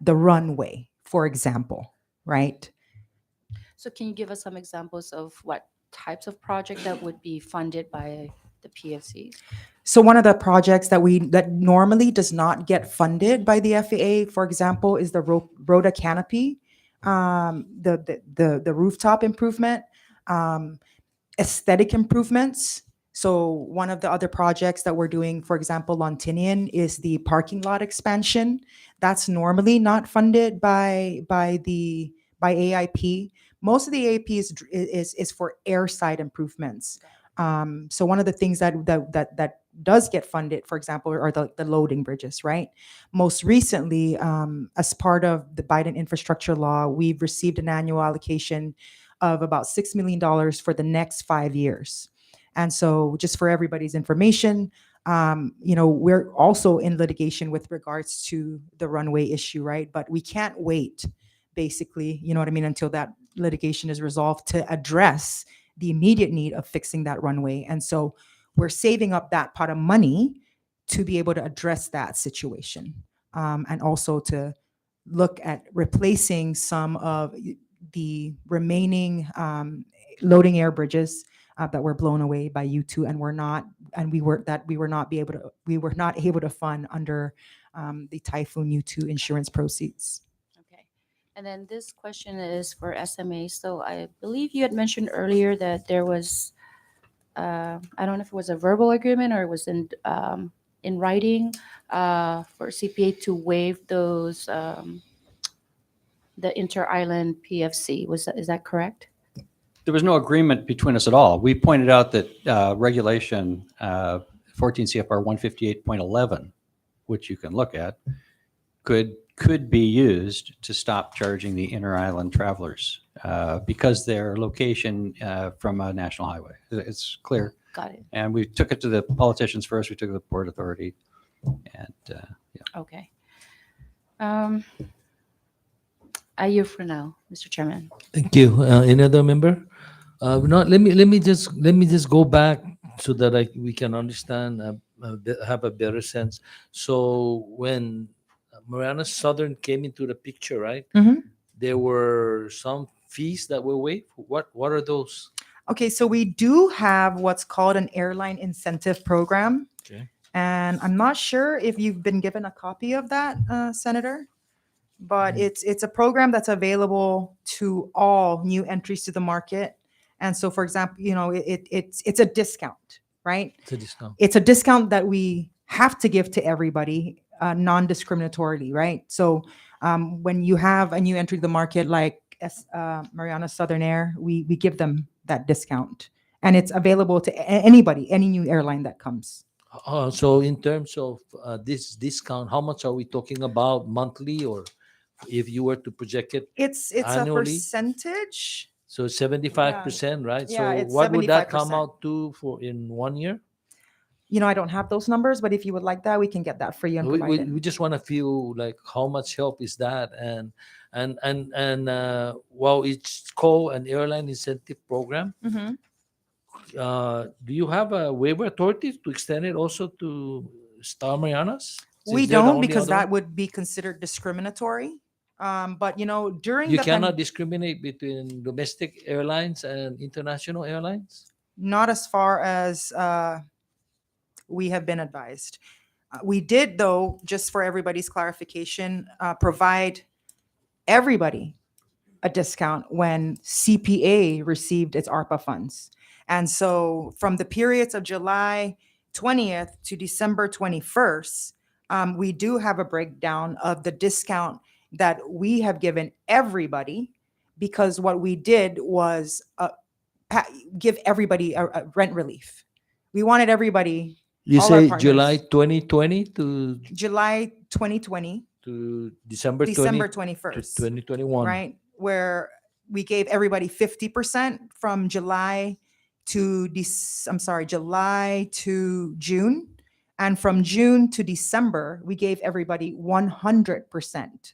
runway, for example, right? So can you give us some examples of what types of project that would be funded by the PFCs? So one of the projects that normally does not get funded by the FAA, for example, is the Rota canopy, the rooftop improvement, aesthetic improvements. So one of the other projects that we're doing, for example, on Tinian, is the parking lot expansion. That's normally not funded by AIP. Most of the AIP is for airside improvements. So one of the things that does get funded, for example, are the loading bridges, right? Most recently, as part of the Biden infrastructure law, we've received an annual allocation of about $6 million for the next 5 years. And so just for everybody's information, we're also in litigation with regards to the runway issue, right? But we can't wait, basically, you know what I mean, until that litigation is resolved to address the immediate need of fixing that runway. And so we're saving up that pot of money to be able to address that situation, and also to look at replacing some of the remaining loading air bridges that were blown away by U2, and we were not able to fund under the Typhoon U2 insurance proceeds. Okay. And then this question is for SMA. So I believe you had mentioned earlier that there was, I don't know if it was a verbal agreement or it was in writing for CPA to waive those, the inter-island PFC. Is that correct? There was no agreement between us at all. We pointed out that regulation 14 CFR 158.11, which you can look at, could be used to stop charging the inter-island travelers because their location from a national highway. It's clear. Got it. And we took it to the politicians first. We took it to the Port Authority. And yeah. Okay. I yield for now, Mr. Chairman. Thank you. Another member? Let me just go back so that we can understand, have a better sense. So when Marianas Southern came into the picture, right? Mhm. There were some fees that were waived. What are those? Okay, so we do have what's called an airline incentive program. Okay. And I'm not sure if you've been given a copy of that, Senator, but it's a program that's available to all new entries to the market. And so, for example, it's a discount, right? It's a discount. It's a discount that we have to give to everybody, non-discriminatorily, right? So when you have a new entry to the market like Marianas Southern Air, we give them that discount. And it's available to anybody, any new airline that comes. So in terms of this discount, how much are we talking about monthly, or if you were to project it It's annually? a percentage. So 75%, right? Yeah, So it's what would that 75%. come out to for in 1 year? I don't have those numbers, but if you would like that, we can get that for you and provide it. We just want to feel like how much help is that, and while it's called an airline incentive program, Mhm. Do you have a waiver authority to extend it also to Star Marianas? We Since they're the don't, only because other that one? would be considered discriminatory. But during You the cannot discriminate between domestic airlines and international airlines. not as far as we have been advised. We did, though, just for everybody's clarification, provide everybody a discount when CPA received its ARPA funds. And so from the periods of July 20th to December 21st, we do have a breakdown of the discount that we have given everybody, because what we did was give everybody a rent relief. We wanted everybody. You all our say partners. July 2020 to July 2020 to December December 20 to 21st, 2021. right? Where we gave everybody 50% from July to July to June. And from June to December, we gave everybody 100%.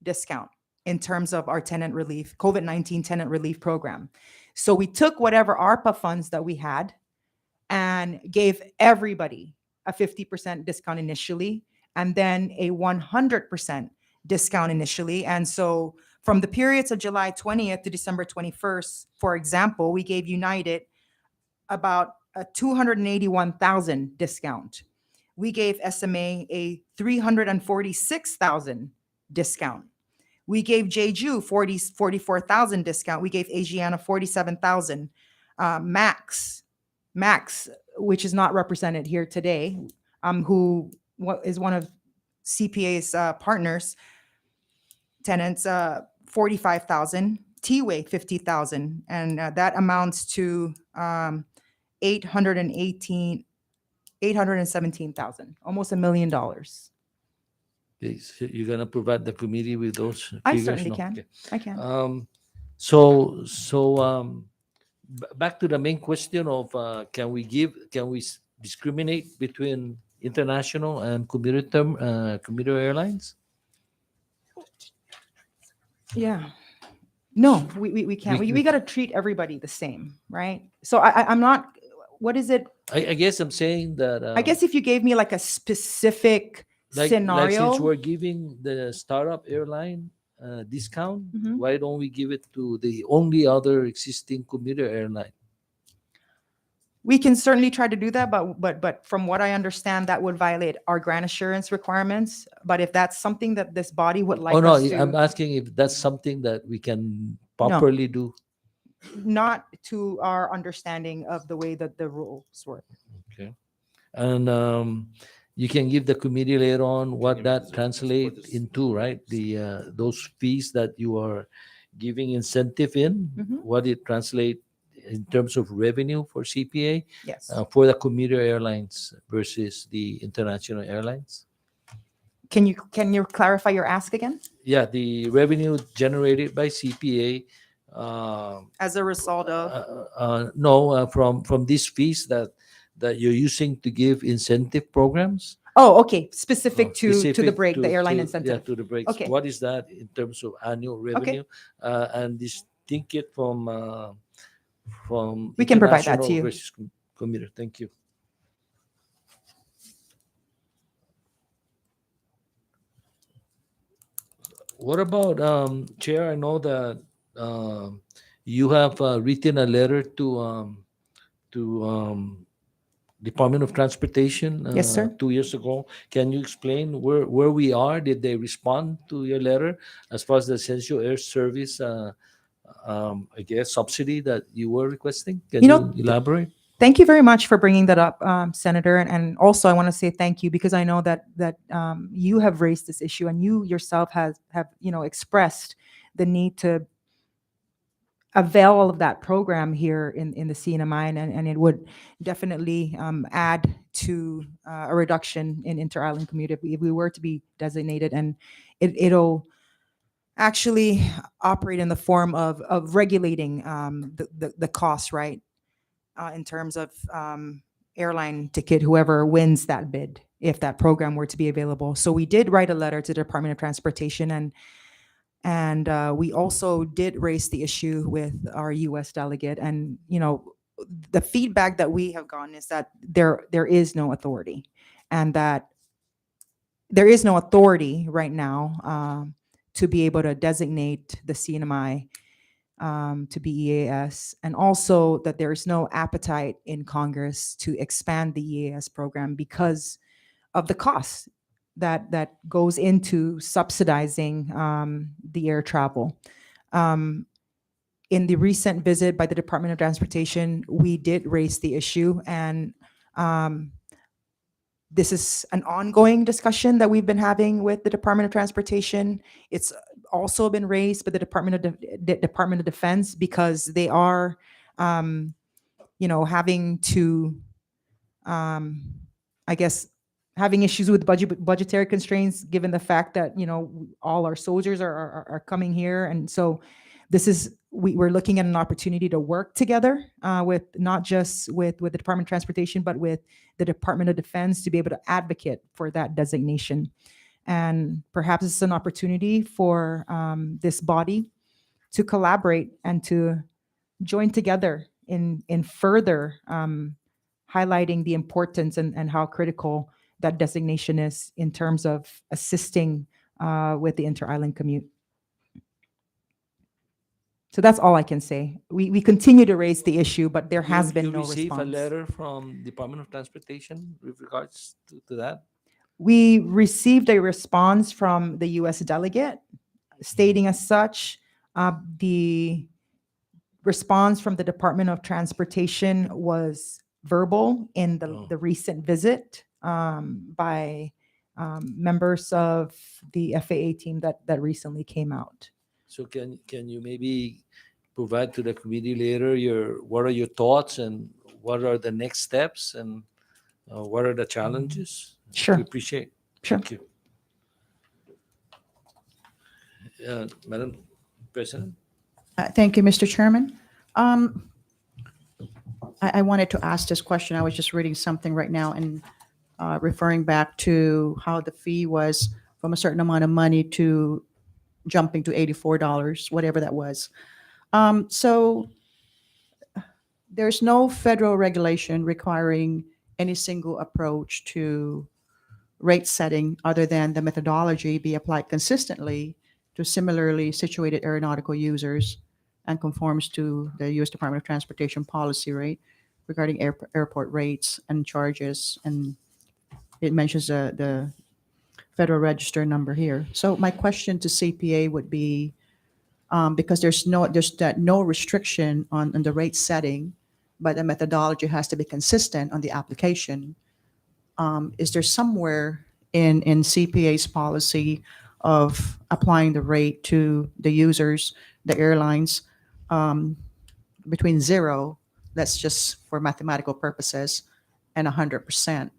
discount in terms of our tenant relief, COVID-19 tenant relief program. So we took whatever ARPA funds that we had and gave everybody a 50% discount initially, and then a 100% discount initially. And so from the periods of July 20th to December 21st, for example, we gave United about a 281,000 discount. We gave SMA a 346,000 discount. We gave Jeju 44,000 discount. We gave Asiana 47,000. Max, which is not represented here today, who is one of CPA's partners, tenants, 45,000. T-Way 50,000, and that amounts to 817,000, almost $1 million. Okay, so you're gonna provide the committee with those figures? I certainly No? can. Okay. I can. Back to the main question of can we discriminate between international and commuter airlines? Yeah. No, we can't. We got to treat everybody the same, right? So I'm not, what is it? I guess I'm saying that. I guess if you gave me like a specific like scenario. since we're giving the startup airline discount, why don't we give it to the only other existing commuter airline? We can certainly try to do that, but from what I understand, that would violate our grant assurance requirements. But if that's something that this body would like us to, I'm asking if that's something that we can properly do. not to our understanding of the way that the rules work. Okay, and you can give the committee later on what that translates into, right? The those fees that you are giving incentive in, what it translates in terms of revenue for CPA, Yes. For the commuter airlines versus the international airlines. Can you clarify your ask again? Yeah, the revenue generated by CPA As a result of? From these fees that you're using to give incentive programs. Oh, okay. Specific to the break, the airline incentive. Yeah, to the breaks. Okay. What is that in terms of annual revenue? And distinct it from We can provide that to international you. versus commuter. Thank you. What about Chair? I know that you have written a letter to Department of Transportation. Yes, sir. 2 years ago. Can you explain where we are? Did they respond to your letter as far as the essential air service? I guess subsidy that you were requesting. Can you elaborate? Thank you very much for bringing that up, Senator. And also, I want to say thank you because I know that you have raised this issue and you yourself have expressed the need to avail of that program here in the CNMI, and it would definitely add to a reduction in inter-island commute if we were to be designated, and it'll actually operate in the form of regulating the cost, right? In terms of airline ticket, whoever wins that bid, if that program were to be available. So we did write a letter to the Department of Transportation, and we also did raise the issue with our U.S. delegate. And the feedback that we have gotten is that there is no authority, and that there is no authority right now to be able to designate the CNMI to be EAS, and also that there is no appetite in Congress to expand the EAS program because of the cost that goes into subsidizing the air travel. In the recent visit by the Department of Transportation, we did raise the issue, and this is an ongoing discussion that we've been having with the Department of Transportation. It's also been raised by the Department of Defense because they are, having to, I guess, having issues with budgetary constraints, given the fact that all our soldiers are coming here, and so this is we're looking at an opportunity to work together with not just with the Department of Transportation, but with the Department of Defense to be able to advocate for that designation. And perhaps it's an opportunity for this body to collaborate and to join together in further highlighting the importance and how critical that designation is in terms of assisting with the inter-island commute. So that's all I can say. We continue to raise the issue, but there has been no receive a response. letter from Department of Transportation with regards to that? We received a response from the U.S. delegate stating as such. The response from the Department of Transportation was verbal in the recent visit by members of the FAA team that recently came out. So can you maybe provide to the committee later what are your thoughts and what are the next steps and what are the challenges? Sure. We appreciate. Sure. Thank you. Madam President? Thank you, Mr. Chairman. I wanted to ask this question. I was just reading something right now and referring back to how the fee was from a certain amount of money to jumping to $84, whatever that was. So there's no federal regulation requiring any single approach to rate setting other than the methodology be applied consistently to similarly situated aeronautical users and conforms to the U.S. Department of Transportation policy rate regarding airport rates and charges. And it mentions the Federal Register number here. So my question to CPA would be, because there's no restriction on the rate setting, but the methodology has to be consistent on the application. Is there somewhere in CPA's policy of applying the rate to the users, the airlines, between 0, that's just for mathematical purposes, and 100%?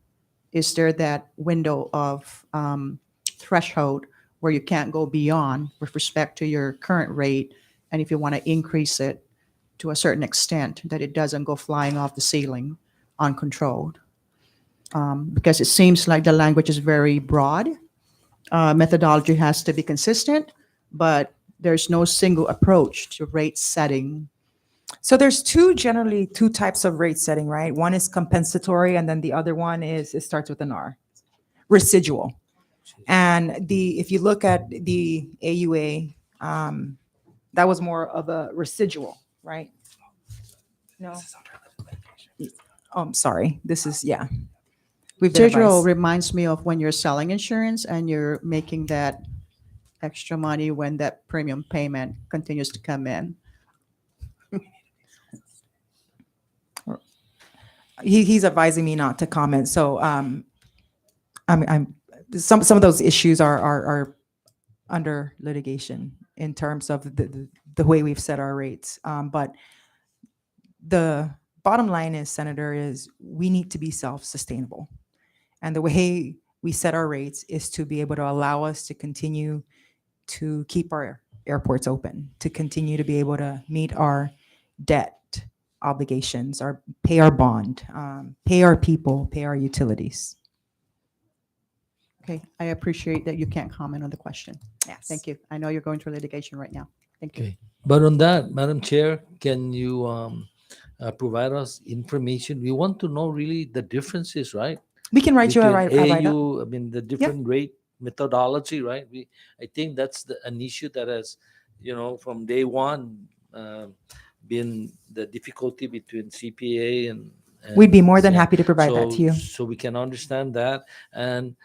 Is there that window of threshold where you can't go beyond with respect to your current rate, and if you want to increase it to a certain extent, that it doesn't go flying off the ceiling uncontrolled? Because it seems like the language is very broad. Methodology has to be consistent, but there's no single approach to rate setting. So there's generally two types of rate setting, right? One is compensatory, and then the other one it starts with an R, residual. And if you look at the AUA, that was more of a residual, right? No. Oh, I'm sorry. This is, yeah. Residual reminds me of when you're selling insurance and you're making that extra money when that premium payment continues to come in. He's advising me not to comment. So some of those issues are under litigation in terms of the way we've set our rates. But the bottom line is, Senator, is we need to be self-sustainable. And the way we set our rates is to be able to allow us to continue to keep our airports open, to continue to be able to meet our debt obligations, pay our bond, pay our people, pay our utilities. Okay, I appreciate that you can't comment on the question. Yes. Thank you. I know you're going through litigation right now. Thank you. Okay. But on that, Madam Chair, can you provide us information? We want to know really the differences, right? We can write you a Between write-up. AU, I mean, the different rate methodology, right? I think that's an issue that has, from day one, been the difficulty between CPA and We'd be more than happy to provide that to you. So we can understand that. And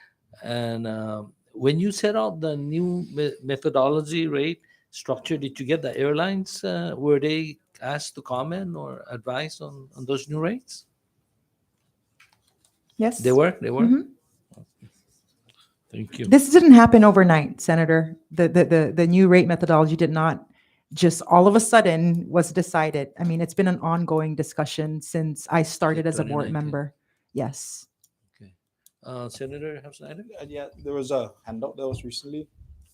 when you set out the new methodology rate structure, did you get the airlines? Were they asked to comment or advise on those new rates? Yes. They were? Mhm. Thank you. This didn't happen overnight, Senator. The new rate methodology did not just all of a sudden was decided. I mean, it's been an ongoing discussion since I started as a board 2019. member. Yes. Senator Hafsneider? Yeah, there was a handout that was recently.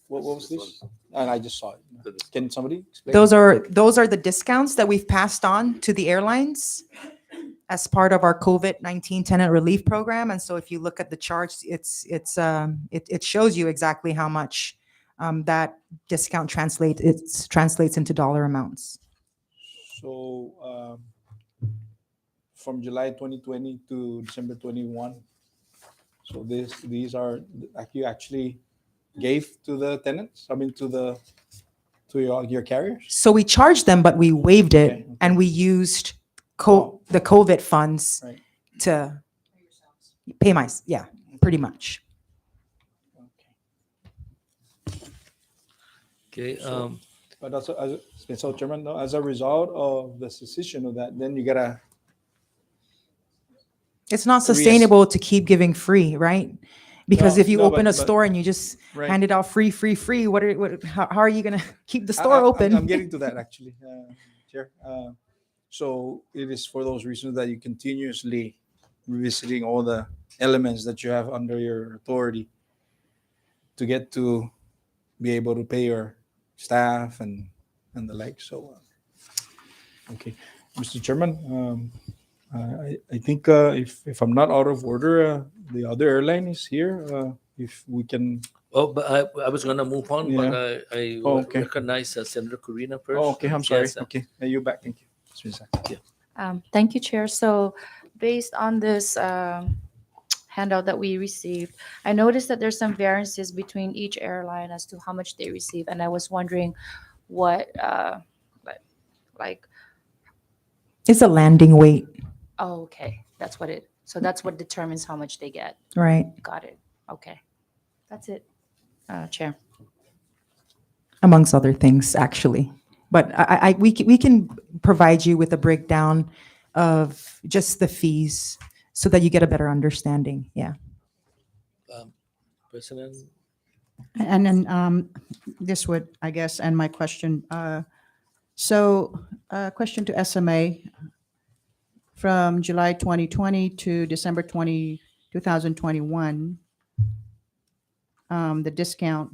What was this? And I just saw it. Can somebody explain? Those are the discounts that we've passed on to the airlines. as part of our COVID-19 tenant relief program. And so if you look at the charts, it shows you exactly how much that discount translates into dollar amounts. So from July 2020 to December 21. So these are like you actually gave to the tenants. I mean to your carriers. So we charged them, but we waived it, Okay. and we used Oh. the COVID funds Right. to pay yeah, pretty much. Okay. But also, so Chairman, as a result of the cessation of that, then you gotta. It's not sustainable to keep giving free, right? Because No, if you no, open a but- store and you just Right. hand it out free, how are you gonna keep the store open? I'm getting to that actually, Chair. So it is for those reasons that you continuously revisiting all the elements that you have under your authority to get to be able to pay your staff and the like. So, okay, Mr. Chairman, I think if I'm not out of order, the other airline is here. If we can. Oh, but I was gonna move on, but Yeah. I Oh, okay. recognize Senator Corina first. Oh, okay. I'm sorry. Yes, Okay, you're back. Thank you. Thank you, Chair. So based on this handout that we received, I noticed that there's some variances between each airline as to how much they receive. And I was wondering what, like, It's a landing weight, oh, okay, so that's what determines how much they get. right? Got it. Okay. That's it, Chair. Amongst other things, actually. But we can provide you with a breakdown of just the fees so that you get a better understanding. Yeah. President. And then this would, I guess, end my question. So question to SMA. From July 2020 to December 2021, the discount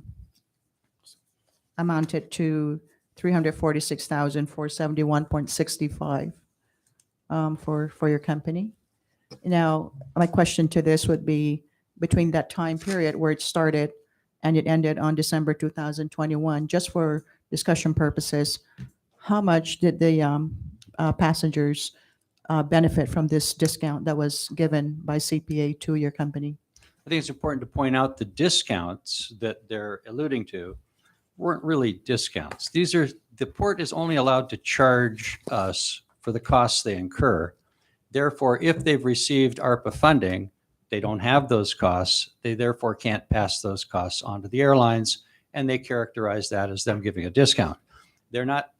amounted to 346,471.65 for your company. Now, my question to this would be, between that time period where it started and it ended on December 2021, just for discussion purposes, how much did the passengers benefit from this discount that was given by CPA to your company? I think it's important to point out the discounts that they're alluding to weren't really discounts. The port is only allowed to charge us for the costs they incur. Therefore, if they've received ARPA funding, they don't have those costs. They therefore can't pass those costs on to the airlines, and they characterize that as them giving a discount. They're not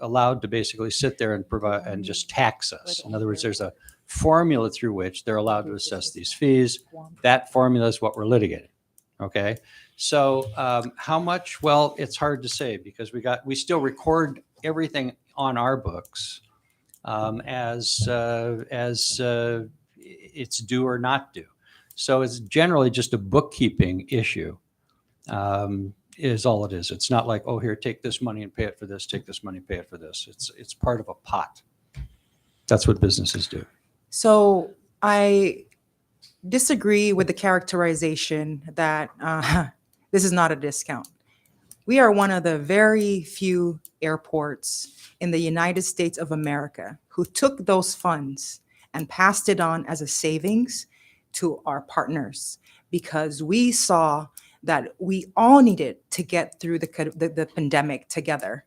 allowed to basically sit there and provide and just tax us. In other words, there's a formula through which they're allowed to assess these fees. That formula is what we're litigating. Okay. So how much? Well, it's hard to say because we still record everything on our books as it's due or not due. So it's generally just a bookkeeping issue. Is all it is. It's not like, oh, here, take this money and pay it for this, take this money and pay it for this. It's part of a pot. That's what businesses do. So I disagree with the characterization that this is not a discount. We are one of the very few airports in the United States of America who took those funds and passed it on as a savings to our partners because we saw that we all needed to get through the pandemic together.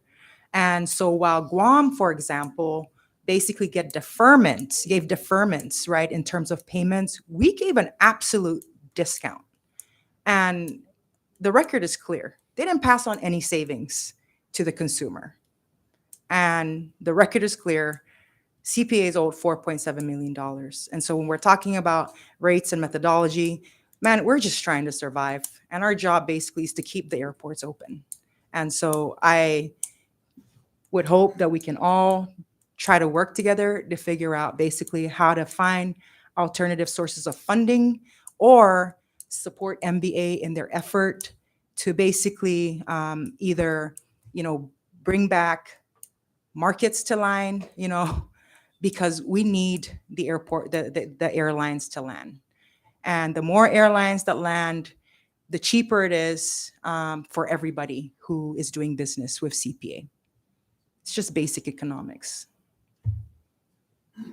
And so while Guam, for example, basically gave deferments, right, in terms of payments, we gave an absolute discount. And the record is clear. They didn't pass on any savings to the consumer. And the record is clear. CPA is owed $4.7 million. And so when we're talking about rates and methodology, man, we're just trying to survive. And our job basically is to keep the airports open. And so I would hope that we can all try to work together to figure out basically how to find alternative sources of funding or support MBA in their effort to basically either, bring back markets to line, because we need the airport, the airlines to land. And the more airlines that land, the cheaper it is for everybody who is doing business with CPA. It's just basic economics.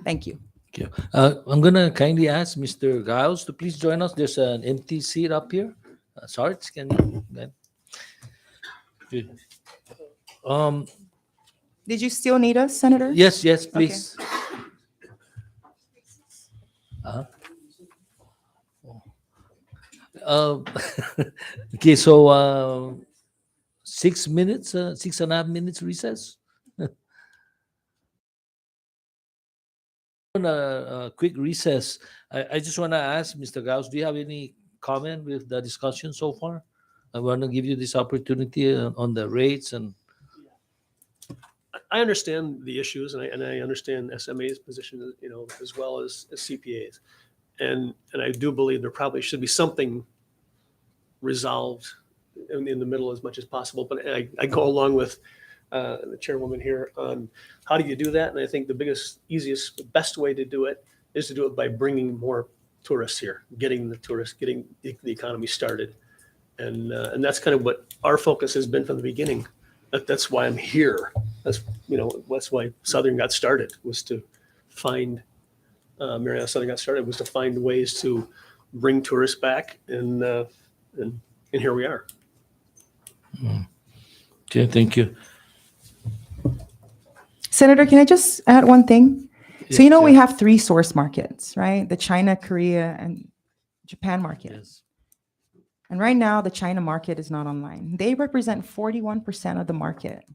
Thank you. Okay. I'm going to kindly ask Mr. Giles to please join us. There's an empty seat up here. Sarge, can you? Good. Did you still need us, Senator? Yes, please. Okay, so 6 minutes, 6.5 minutes recess. A quick recess. I just want to ask Mr. Gauss, do you have any comment with the discussion so far? I want to give you this opportunity on the rates and. I understand the issues, and I understand SMA's position, as well as CPA's, and I do believe there probably should be something resolved in the middle as much as possible. But I go along with the chairwoman here on how do you do that, and I think the biggest, easiest, best way to do it is to do it by bringing more tourists here, getting the economy started, and that's kind of what our focus has been from the beginning. That's why I'm here. That's why Southern got started, was to find Mariana Southern got started was to find ways to bring tourists back, and here we are. Okay, thank you. Senator, can I just add one thing? So Yeah, we have 3 source markets, right? The China, Korea, and Japan market. Yes. And right now, the China market is not online. They represent 41% of the market.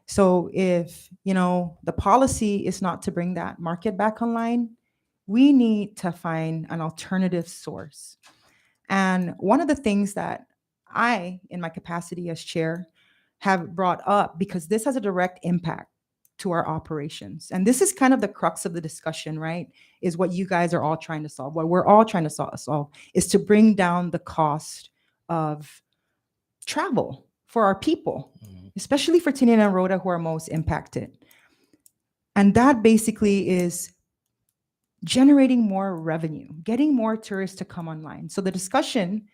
So if, the policy is not to bring that market back online, we need to find an alternative source. And one of the things that I, in my capacity as chair, have brought up, because this has a direct impact to our operations. And this is kind of the crux of the discussion, right? Is what you guys are all trying to solve. What we're all trying to solve is to bring down the cost of travel for our people, especially for Tinian and Rota, who are most impacted. And that basically is generating more revenue, getting more tourists to come online. So the discussion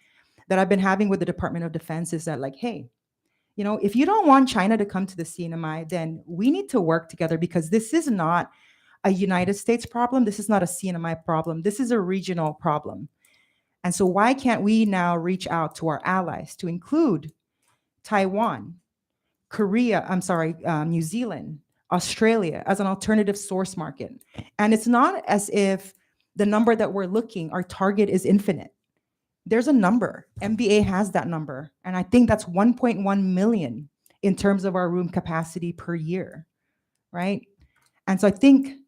that I've been having with the Department of Defense is that, hey, if you don't want China to come to the CNMI, then we need to work together, because this is not a United States problem. This is not a CNMI problem. This is a regional problem. And so why can't we now reach out to our allies to include Taiwan, New Zealand, Australia as an alternative source market? And it's not as if the number that we're looking, our target is infinite. There's a number. MBA has that number. And I think that's 1.1 million in terms of our room capacity per year, right? And so I think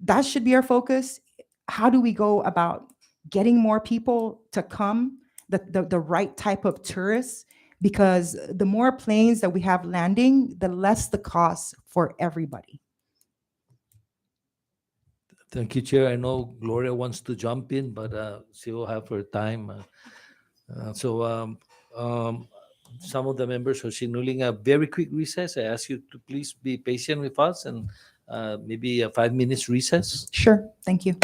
that should be our focus. How do we go about getting more people to come, the right type of tourists? Because the more planes that we have landing, the less the cost for everybody. Thank you, Chair. I know Gloria wants to jump in, but she will have her time. So some of the members are signaling a very quick recess. I ask you to please be patient with us, and maybe a 5 minutes recess. Sure. Thank you.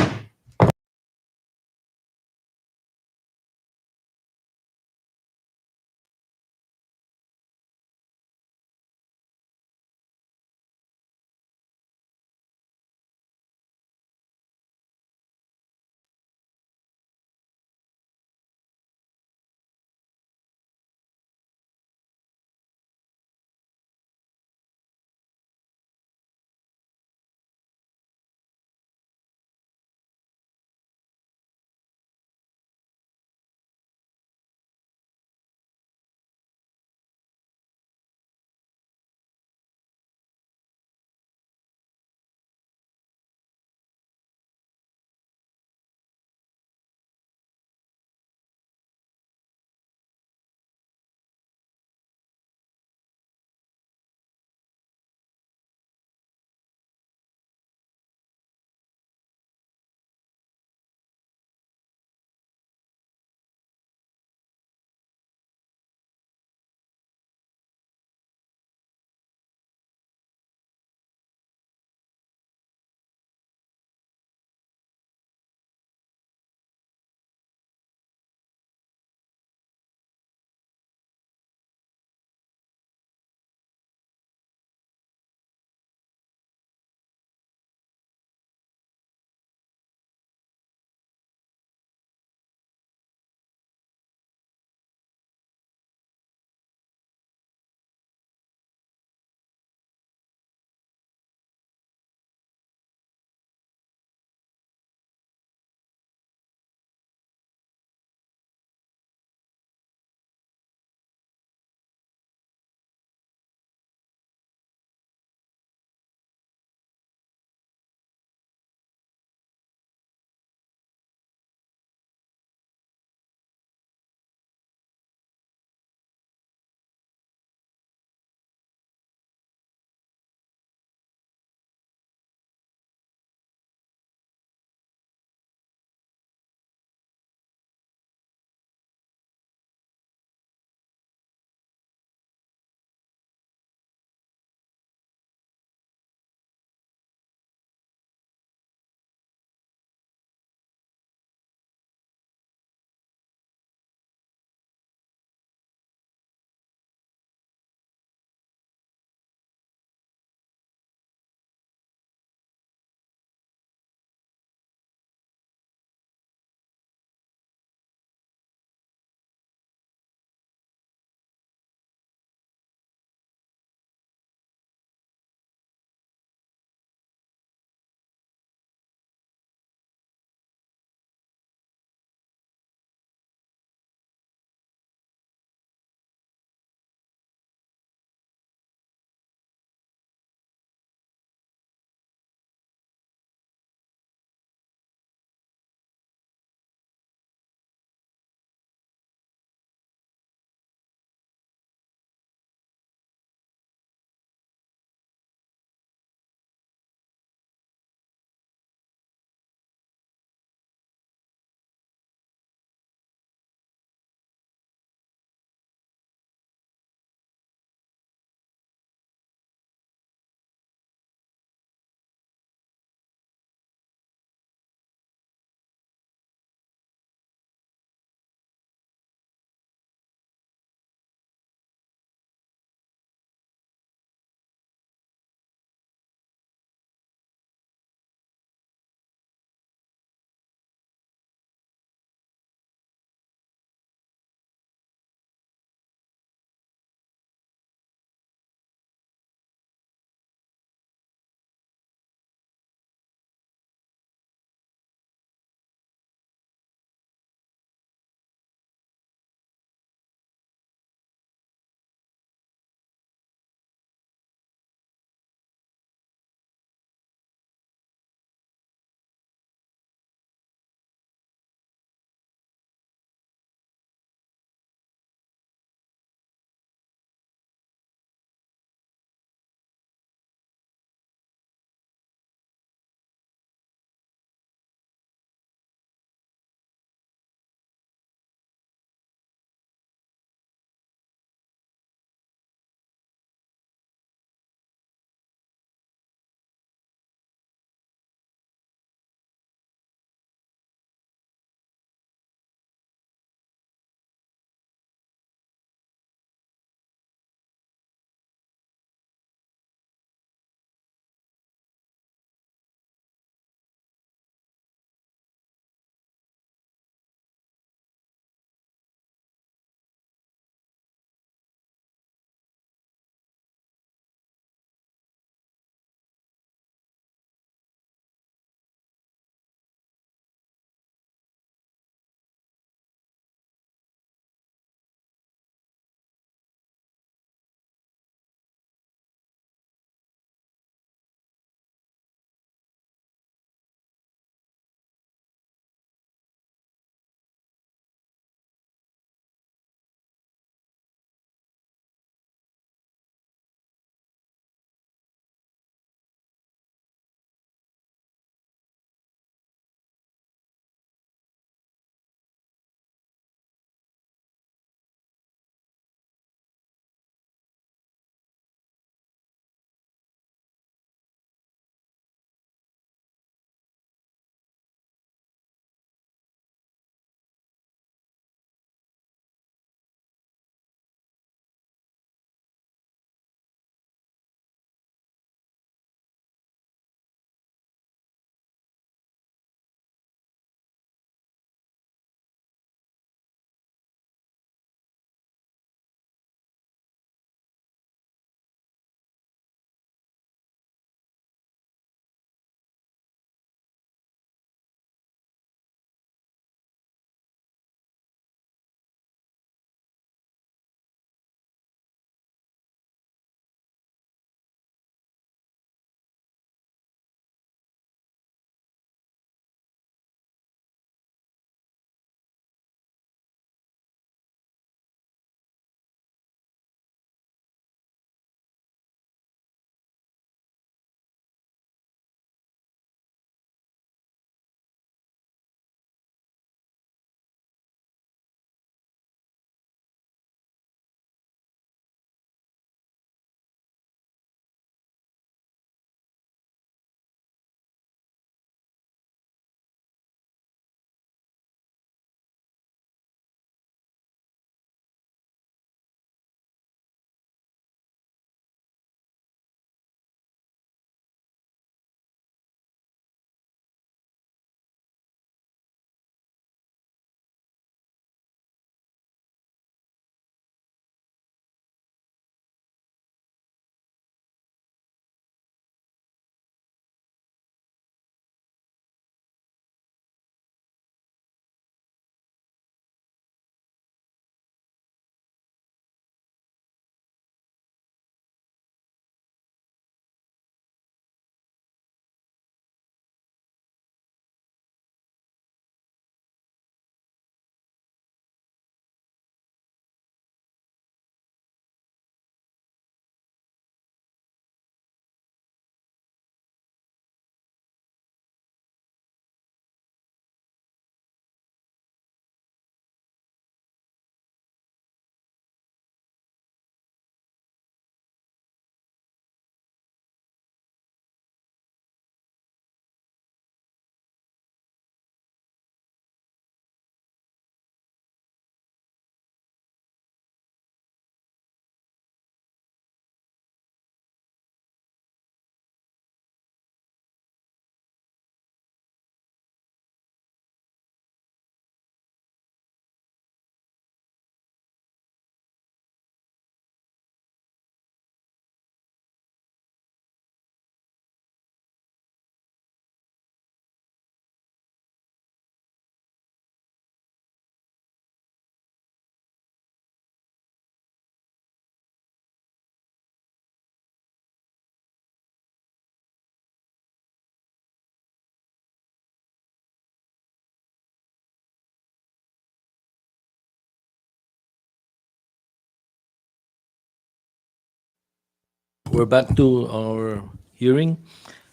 We're back to our hearing.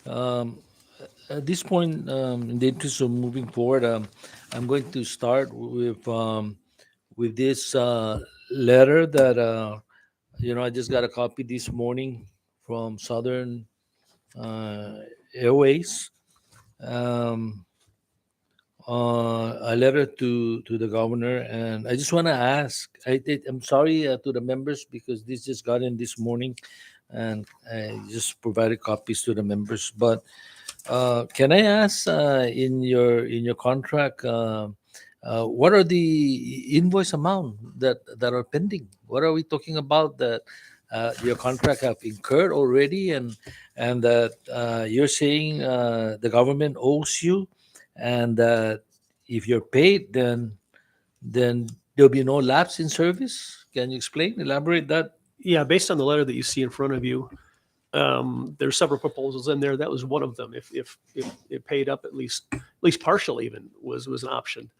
Um, at this point, in the interest of moving forward, I'm going to start with this letter that I just got a copy this morning from Southern Airways. A letter to the governor, and I just want to ask. I'm sorry to the members because this just got in this morning, and I just provided copies to the members. But can I ask in your contract, what are the invoice amount that are pending? What are we talking about that your contract have incurred already, and that you're saying the government owes you, and if you're paid, then there'll be no lapse in service. Can you explain, elaborate that? Yeah, based on the letter that you see in front of you, there's several proposals in there. That was one of them. If it paid up at least partial even was an option.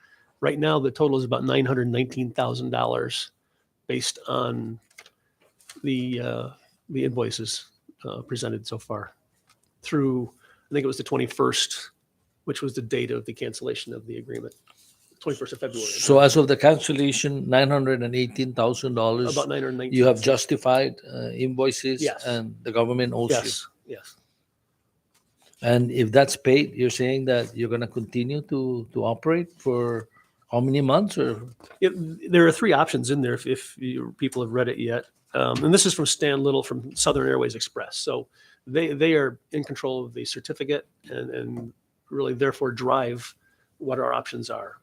Right now, the total is about $919,000 based on the invoices presented so far through, I think it was the 21st, which was the date of the cancellation of the agreement, 21st of February. So as of the cancellation, $918,000. About 919. You have justified invoices, Yes. and the government owes you. Yes. And if that's paid, you're saying that you're going to continue to operate for how many months? Or There are three options in there if people have read it yet. And this is from Stan Little from Southern Airways Express. So they are in control of the certificate and really therefore drive what our options are.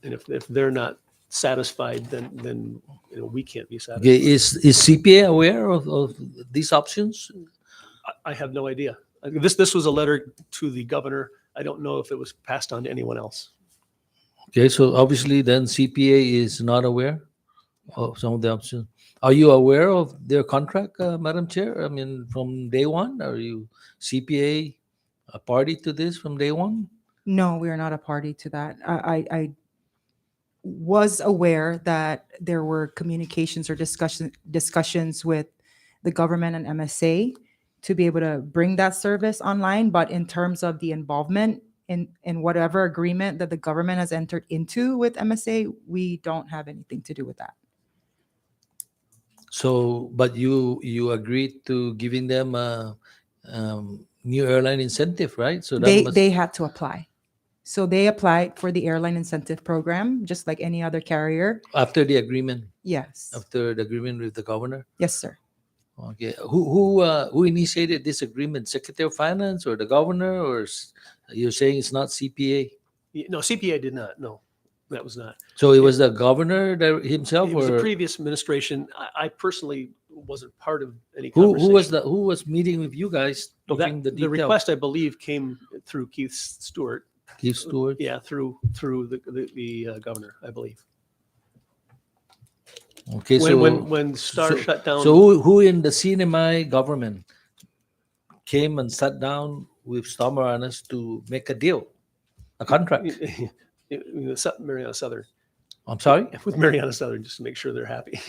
And if they're not satisfied, then we can't be satisfied. okay, is CPA aware of these options? I have no idea. This was a letter to the governor. I don't know if it was passed on to anyone else. Okay, so obviously then CPA is not aware of some of the options. Are you aware of their contract, Madam Chair? I mean, from day one, are you CPA a party to this from day one? No, we are not a party to that. I was aware that there were communications or discussions with the government and MSA to be able to bring that service online, but in terms of the involvement in whatever agreement that the government has entered into with MSA, we don't have anything to do with that. So, but you agreed to giving them a new airline incentive, right? So that They had to apply. So they applied for the airline incentive program, just like any other carrier. after the agreement, Yes. after the agreement with the governor. Yes, sir. Okay, who initiated this agreement? Secretary of Finance or the governor, or you're saying it's not CPA? No, CPA did not. No, that was not. So it was the governor himself, It was or the previous administration. I personally wasn't part of any who conversation. who was meeting with you guys talking the The detail? request, I believe, came through Keith Stewart. Keith Stewart. Yeah, through the governor, I believe. Okay, When Star shut down. So who in the CNMI government came and sat down with Star Marianas to make a deal, a contract? Mariana Southern. I'm sorry? With Mariana Southern, just to make sure they're happy.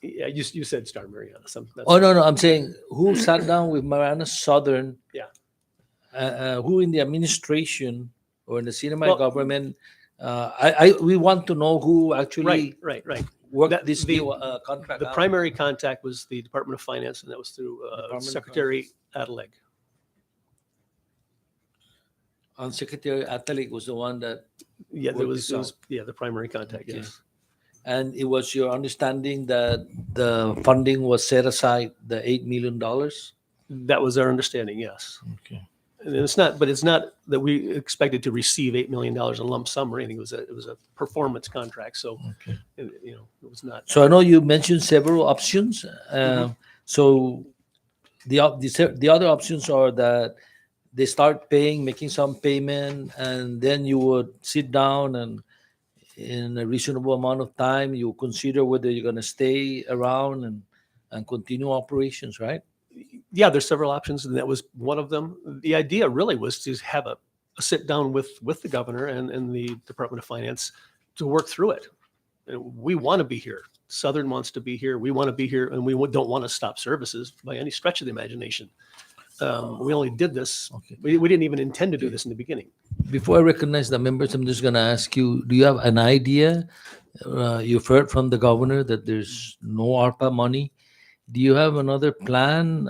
Yeah, you said Star Mariana. Oh, no, I'm saying who sat down with Marianas Southern? Yeah. Who in the administration or in the CNMI Well- government? We want to know who actually Right. worked this deal, contract The out. primary contact was the Department of Finance, and that was through Department of Secretary Adeleg. And Secretary Atalik was the one that. Yeah, there worked was, this out. the primary contact, Okay. yes. And it was your understanding that the funding was set aside, the $8 million? That was our understanding, yes. Okay. And it's not that we expected to receive $8 million in lump sum or anything. It was a performance contract, so Okay. it was not. So I know you mentioned several options. So the other options are that they start making some payment, and then you would sit down and in a reasonable amount of time, you consider whether you're going to stay around and continue operations, right? Yeah, there's several options, and that was one of them. The idea really was to have a sit down with the governor and the Department of Finance to work through it. And we want to be here Southern wants to be here. We want to be here, and we don't want to stop services by any stretch of the imagination. We only did this. Okay. We didn't even intend to do this in the beginning. Before I recognize the members, I'm just going to ask you, do you have an idea? You've heard from the governor that there's no ARPA money. Do you have another plan?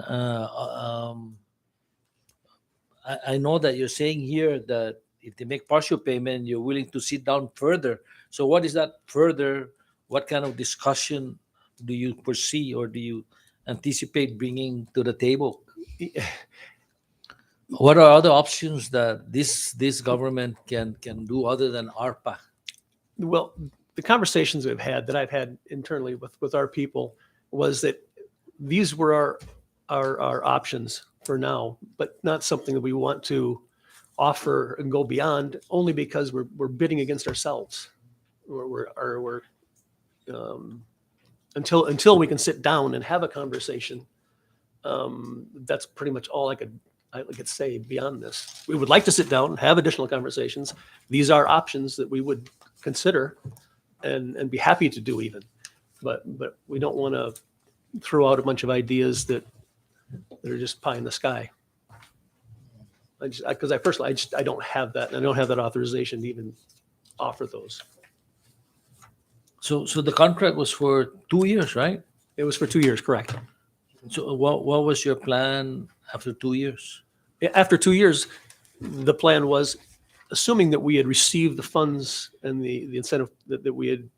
I know that you're saying here that if they make partial payment, you're willing to sit down further. So what is that further? What kind of discussion do you foresee or do you anticipate bringing to the table? What are other options that this government can do other than ARPA? Well, the conversations that I've had internally with our people was that these were our options for now, but not something that we want to offer and go beyond, only because we're bidding against ourselves. Until we can sit down and have a conversation. That's pretty much all I could say beyond this. We would like to sit down, have additional conversations. These are options that we would consider and be happy to do even, but we don't want to throw out a bunch of ideas that are just pie in the sky. I don't have that. And I don't have that authorization to even offer those. So the contract was for 2 years, right? It was for 2 years, correct. So what was your plan after 2 years? After 2 years, the plan was, assuming that we had received the funds and the incentive that we had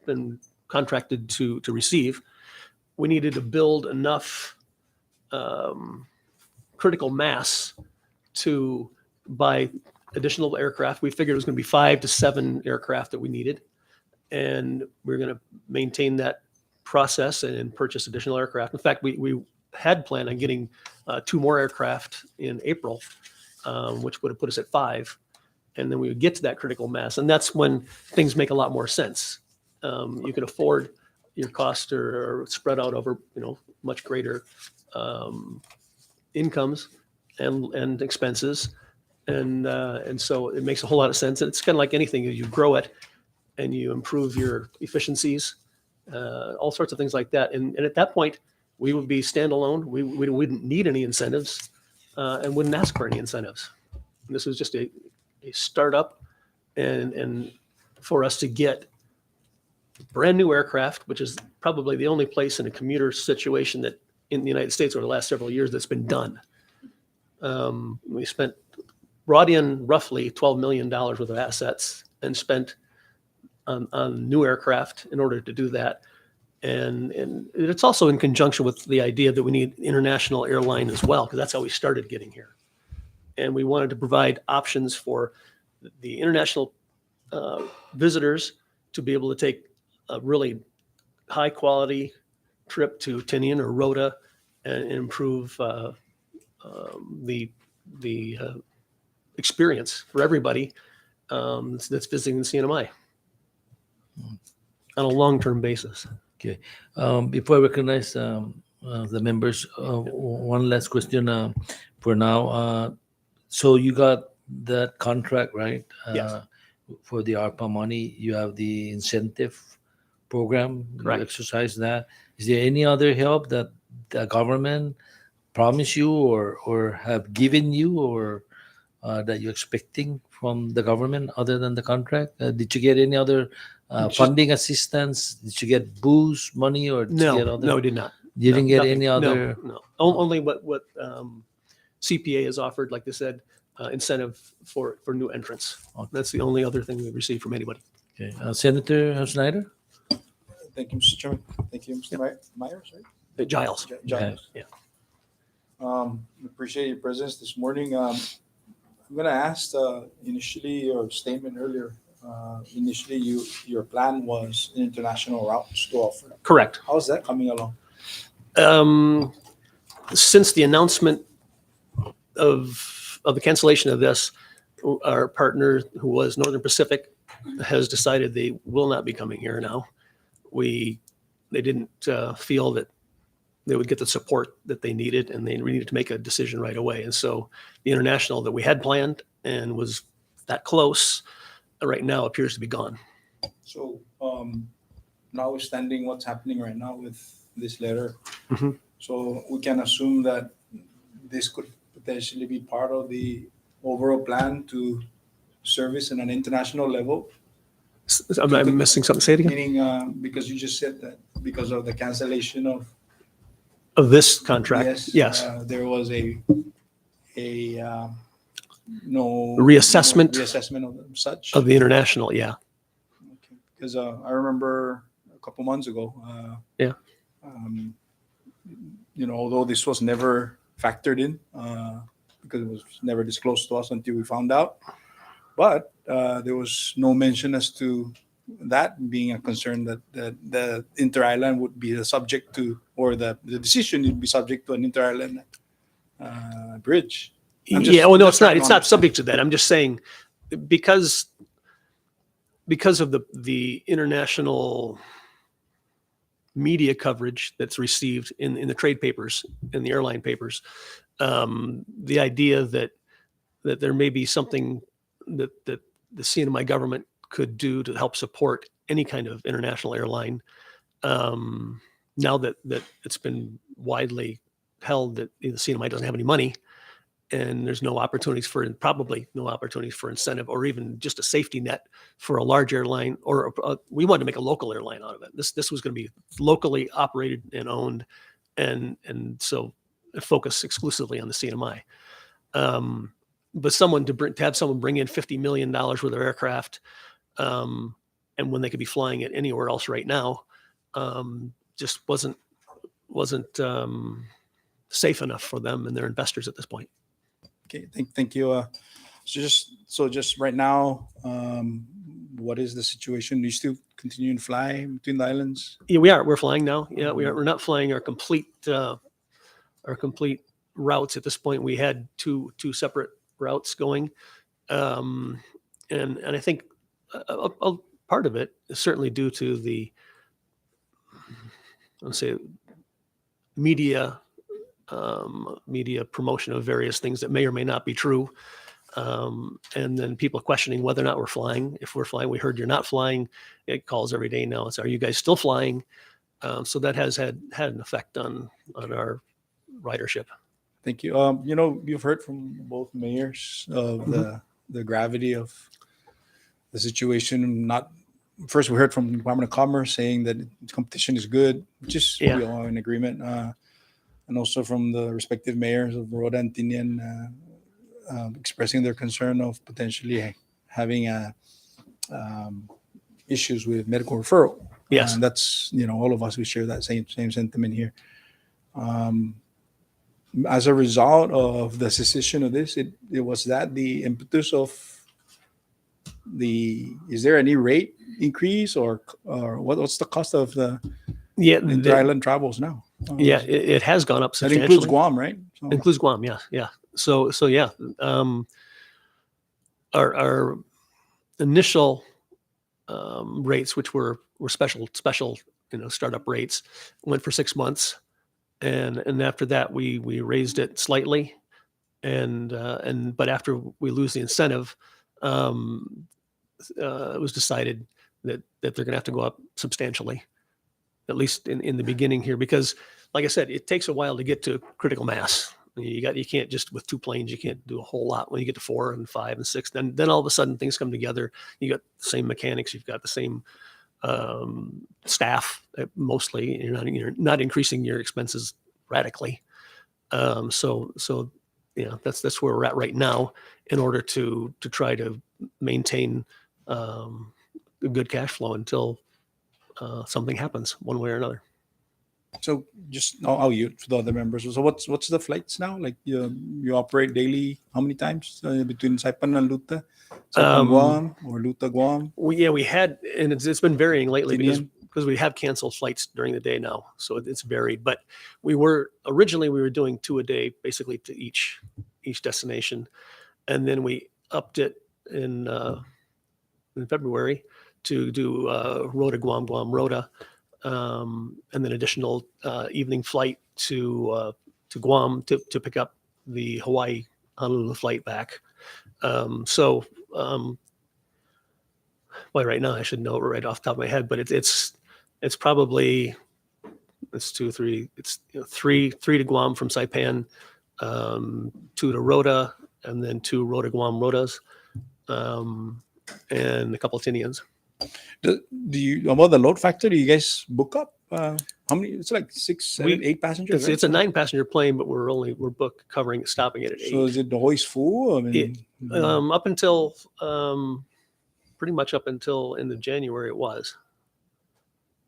been contracted to receive, we needed to build enough critical mass to buy additional aircraft. We figured it was going to be 5 to 7 aircraft that we needed, and we're going to maintain that process and purchase additional aircraft. In fact, we had planned on getting 2 more aircraft in April, which would have put us at 5, and then we would get to that critical mass, and that's when things make a lot more sense. You can afford your costs are spread out over much greater incomes and expenses, and so it makes a whole lot of sense. And it's kind of like anything: you grow it and you improve your efficiencies, all sorts of things like that. And at that point, we would be standalone. We wouldn't need any incentives and wouldn't ask for any incentives. And this was just a startup, and for us to get brand new aircraft, which is probably the only place in a commuter situation that in the United States over the last several years that's been done. We brought in roughly $12 million worth of assets and spent on new aircraft in order to do that. And it's also in conjunction with the idea that we need international airline as well, because that's how we started getting here. And we wanted to provide options for the international visitors to be able to take a really high quality trip to Tinian or Rota and improve the experience for everybody that's visiting the CNMI on a long-term basis. Okay. Before I recognize the members, one last question for now. So you got that contract, right? Yes. For the ARPA money, you have the incentive program. Correct. You exercise that. Is there any other help that the government promised you or have given you or that you're expecting from the government other than the contract? Did you get any other funding assistance? Did you get boost money or did you get other? No, we did not. You didn't get Nothing. any other? No. Only what CPA has offered, like they said, incentive for new entrants. Okay. That's the only other thing we've received from anybody. Okay. Senator Snyder? Thank you, Mr. Chairman. Thank you, Mr. Myers, right? Giles. Giles. Yeah. Appreciate your presence this morning. I'm going to ask initially your statement earlier. Initially, your plan was international routes to offer. Correct. How's that coming along? Since the announcement of the cancellation of this, our partner, who was Northern Pacific, has decided they will not be coming here now. They didn't feel that they would get the support that they needed, and they needed to make a decision right away. And so the international that we had planned and was that close right now appears to be gone. So notwithstanding what's happening right now with this letter. Mhm. So we can assume that this could potentially be part of the overall plan to service in an international level. I'm missing something. Say it again. Meaning, because you just said that because of the cancellation Of this contract, yes. there was a no Reassessment reassessment of such. Of the international, yeah. Because I remember a couple months ago. Yeah. Although this was never factored in because it was never disclosed to us until we found out, but there was no mention as to that being a concern that the Interisland would be the subject to, or the decision would be subject to an Interisland bridge. Yeah, well, no, it's not. It's not subject to that. I'm just saying because of the international media coverage that's received in the trade papers, in the airline papers, the idea that there may be something that the CNMI government could do to help support any kind of international airline. Now that it's been widely held that the CNMI doesn't have any money, and there's probably no opportunities for incentive or even just a safety net for a large airline, or we wanted to make a local airline out of it. This was going to be locally operated and owned, and so focus exclusively on the CNMI. But to have someone bring in $50 million worth of aircraft, and when they could be flying it anywhere else right now, just wasn't safe enough for them and their investors at this point. Okay, thank you. So just right now, what is the situation? Do you still continue to fly between the islands? Yeah, we are. We're flying now. Yeah, we are. We're not flying our complete routes at this point. We had two separate routes going, and I think a part of it is certainly due to the, let's say, media promotion of various things that may or may not be true. And then people questioning whether or not we're flying. If we're flying, we heard you're not flying. It calls every day now. It's, are you guys still flying? So that has had an effect on our ridership. Thank you. You've heard from both mayors of the gravity of the situation. First, we heard from the Department of Commerce saying that competition is good, which is we all are in agreement. And also from the respective mayors of Rota and Tinian expressing their concern of potentially having issues with medical referral. Yes. And that's, all of us, we share that same sentiment here. As a result of the cessation of this, it was that the impetus of is there any rate increase or what's the cost of the inter-island travels now? Yeah, it has gone up substantially. That includes Guam, right? So. Includes Guam, yeah. So yeah, our initial rates, which were special, startup rates, went for 6 months, and after that we raised it slightly, but after we lose the incentive, it was decided that they're going to have to go up substantially, at least in the beginning here, because like I said, it takes a while to get to critical mass. You can't just, with 2 planes, you can't do a whole lot. When you get to 4 and 5 and 6, then all of a sudden things come together. You got the same mechanics, you've got the same staff mostly. You're not increasing your expenses radically. So yeah, that's where we're at right now in order to try to maintain a good cash flow until something happens one way or another. So just you to the other members. So what's the flights now? Like you operate daily? How many times between Saipan and Luta? Saipan Guam or Luta Guam? We had, and it's been varying lately because we have canceled flights during the day now, so it's varied. But originally we were doing 2 a day, basically to each destination, and then we upped it in February to do Rota Guam, Guam Rota. And then additional evening flight to Guam to pick up the Hawaii Honolulu flight back. Right now I should know right off the top of my head, but it's It's probably, it's 2, 3, it's three to Guam from Saipan, 2 to Rota, and then 2 Rota Guam Rotas, and a couple of Tinians. Do you, about the load factor, do you guys book up? How many? It's like 6, 7, 8 passengers. It's a 9-passenger plane, but we're booked covering stopping it at 8. So is it always full? I mean, Up until pretty much up until end of January it was,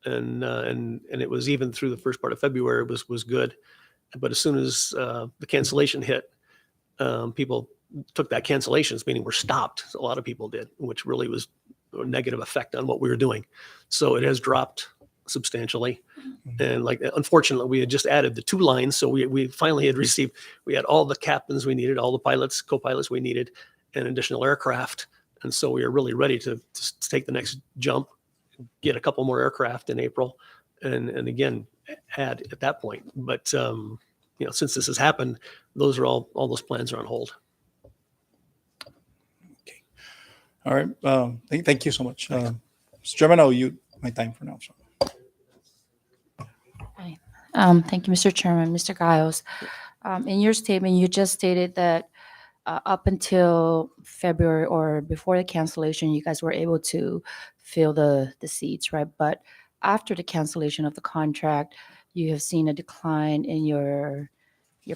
and it was even through the first part of February was good, but as soon as the cancellation hit, people took that cancellations, meaning we're stopped. A lot of people did, which really was a negative effect on what we were doing. So it has dropped substantially. And like, unfortunately, we had just added the 2 lines. So we finally had received, we had all the captains we needed, all the pilots, co-pilots we needed, and additional aircraft. And so we are really ready to take the next jump, get a couple more aircraft in April, and again, add at that point. But, since this has happened, those are all those plans are on hold. all right. Thank you so much. Mr. Chairman, I'll yield my time for now. So. Thank you, Mr. Chairman. Mr. Giles, in your statement, you just stated that up until February or before the cancellation, you guys were able to fill the seats, right? But after the cancellation of the contract, you have seen a decline in your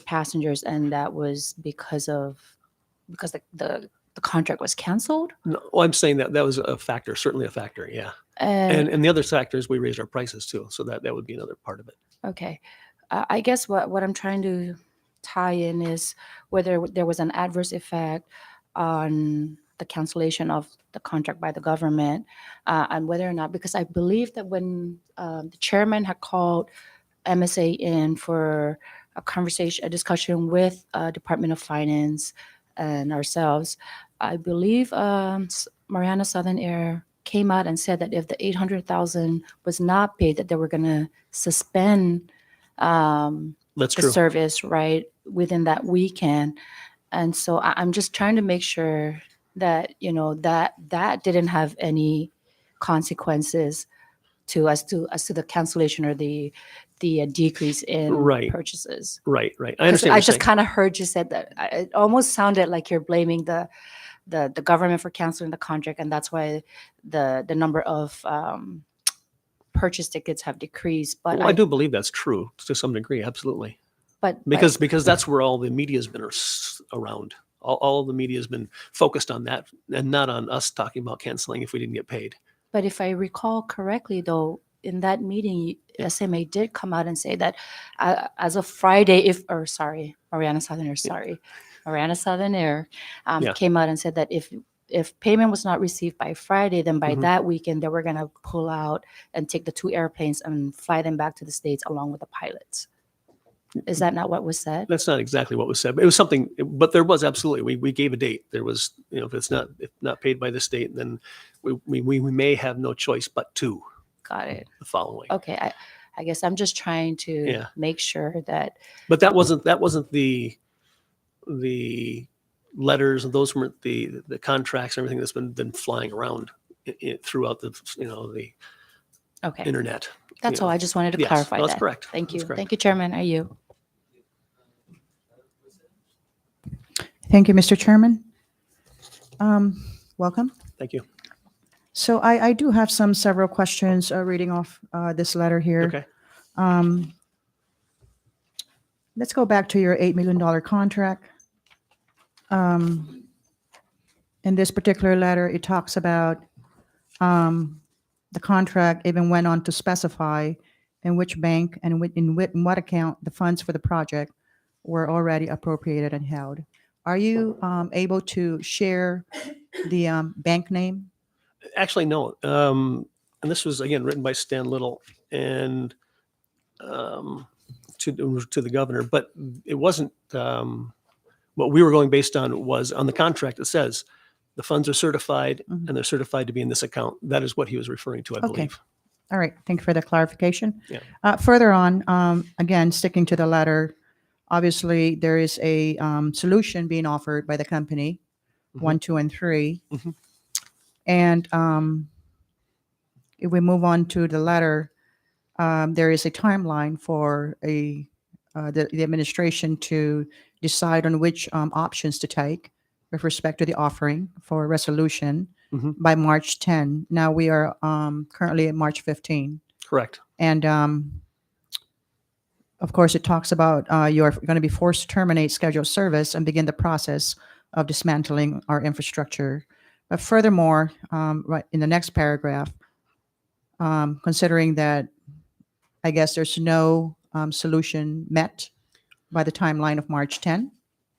passengers, and that was because the contract was canceled? No, well, I'm saying that was a factor, certainly a factor, yeah. And the other factor is we raised our prices too, so that would be another part of it. Okay. I guess what I'm trying to tie in is whether there was an adverse effect on the cancellation of the contract by the government, and whether or not, because I believe that when the chairman had called MSA in for a discussion with Department of Finance and ourselves, I believe Mariana Southern Air came out and said that if the $800,000 was not paid, that they were going to suspend That's the true. service right within that weekend. And so I'm just trying to make sure that that didn't have any consequences to the cancellation or the decrease in Right. purchases. Right. I 'Cause understand. I what you're just saying. kind of heard you said that. It almost sounded like you're blaming the government for canceling the contract, and that's why the number of purchase tickets have decreased. But Well, I do believe that's true to some degree, absolutely. But Because that's where all the media has been around. All the media has been focused on that, and not on us talking about canceling if we didn't get paid. But if I recall correctly, though, in that meeting, SMA did come out and say that as of Friday, Mariana Southern Air Yeah. came out and said that if payment was not received by Friday, then by Mhm. that weekend, they were going to pull out and take the 2 airplanes and fly them back to the States along with the pilots. Is that not what was said? That's not exactly what was said, but it was something. But there was absolutely. We gave a date. There was, if it's not paid by this date, then we may have no choice but to Got it. the following. Okay. I guess I'm just trying to Yeah. make sure that But that wasn't the letters, and those weren't the contracts and everything that's been flying around throughout the okay. internet. That's all. I just wanted to Yes, clarify that's that. correct. Thank you. That's correct. Thank you, Chairman. Are you? Thank you, Mr. Chairman. Welcome. Thank you. So I do have several questions reading off this letter here. Okay. Let's go back to your $8 million contract. In this particular letter, it talks about the contract even went on to specify in which bank and in what account the funds for the project were already appropriated and held. Are you able to share the bank name? Actually, no. And this was again written by Stan Little and to the governor, but it wasn't. What we were going based on was on the contract. It says the funds are certified and they're certified to be in this account. That is what he was referring to, I Okay. believe. All right. Thank you for the clarification. Yeah. Further on, again, sticking to the letter, obviously there is a solution being offered by the company, 1, 2, and 3. Mhm. And if we move on to the letter, there is a timeline for the administration to decide on which options to take with respect to the offering for resolution Mhm. by March 10. Now we are currently at March 15. Correct. And of course, it talks about you're going to be forced to terminate scheduled service and begin the process of dismantling our infrastructure. But furthermore, right in the next paragraph, considering that I guess there's no solution met by the timeline of March 10.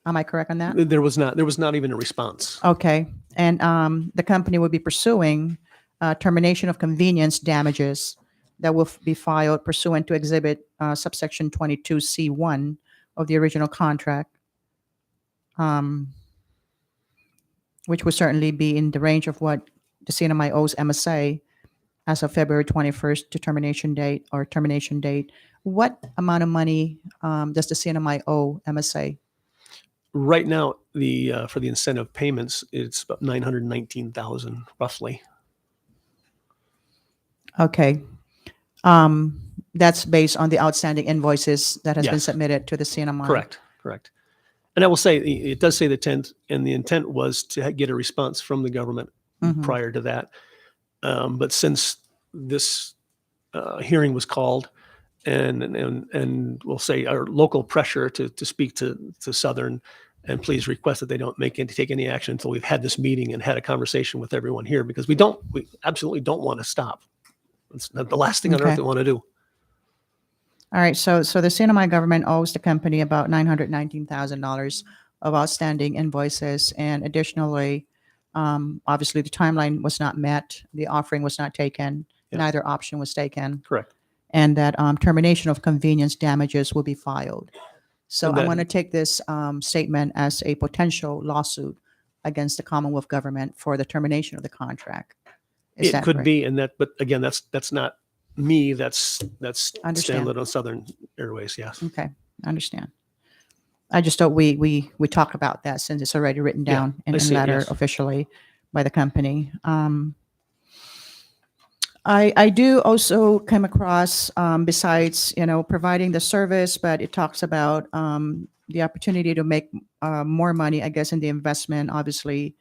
Am I correct on that? There was not even a response. Okay. And the company would be pursuing termination of convenience damages that will be filed pursuant to Exhibit subsection 22C1 of the original contract, which would certainly be in the range of what the CNMI owes MSA as of February 21st to termination date or termination date. What amount of money does the CNMI owe MSA? Right now, for the incentive payments, it's about 919,000 roughly. Okay. That's based on the outstanding invoices that has been Yes. submitted to the CNMI. Correct. And I will say, it does say the intent, and the intent was to get a response from the government prior to that. But since this hearing was called, and we'll say our local pressure to speak to Southern, and please request that they don't take any action until we've had this meeting and had a conversation with everyone here, because we absolutely don't want to stop. It's not the last thing on earth Okay. we want to do. All right. So the CNMI government owes the company about $919,000 of outstanding invoices. And additionally, obviously the timeline was not met. The offering was not taken. Yes. Neither option was taken. Correct. And that termination of convenience damages will be filed. So And I that- want to take this statement as a potential lawsuit against the Commonwealth government for the termination of the contract. Is It that could correct? be, but again, that's not me. That's Understand. Stan Little, Southern Airways. Yes. Okay, I understand. I just thought we talk about that since it's already written Yeah, down I in see it, letter yes. officially by the company. I do also come across, besides, providing the service, but it talks about the opportunity to make more money, I guess, in the investment, obviously,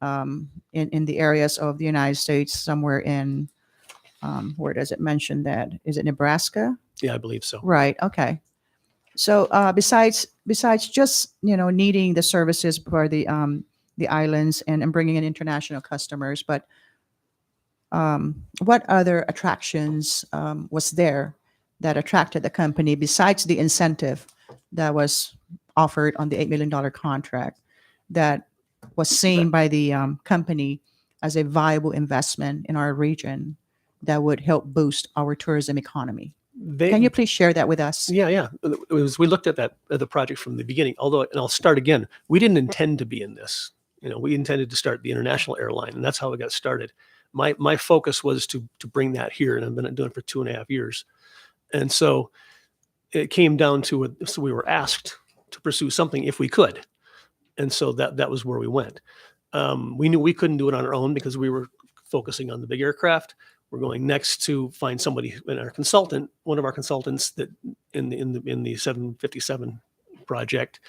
in the areas of the United States, somewhere in, where does it mention that? Is it Nebraska? Yeah, I believe so. Right. Okay. So besides just needing the services for the islands and bringing in international customers, but what other attractions was there that attracted the company besides the incentive that was offered on the $8 million contract that was seen by the company as a viable investment in our region that would help boost our tourism economy? Can you please share that with us? Yeah. We looked at the project from the beginning. Although, and I'll start again, we didn't intend to be in this. We intended to start the international airline, and that's how it got started. My focus was to bring that here, and I've been doing it for 2.5 years. And so it came down to it. So we were asked to pursue something if we could, and so that was where we went. We knew we couldn't do it on our own because we were focusing on the big aircraft. We're going next to find somebody, and our consultant, one of our consultants that in the 757 project,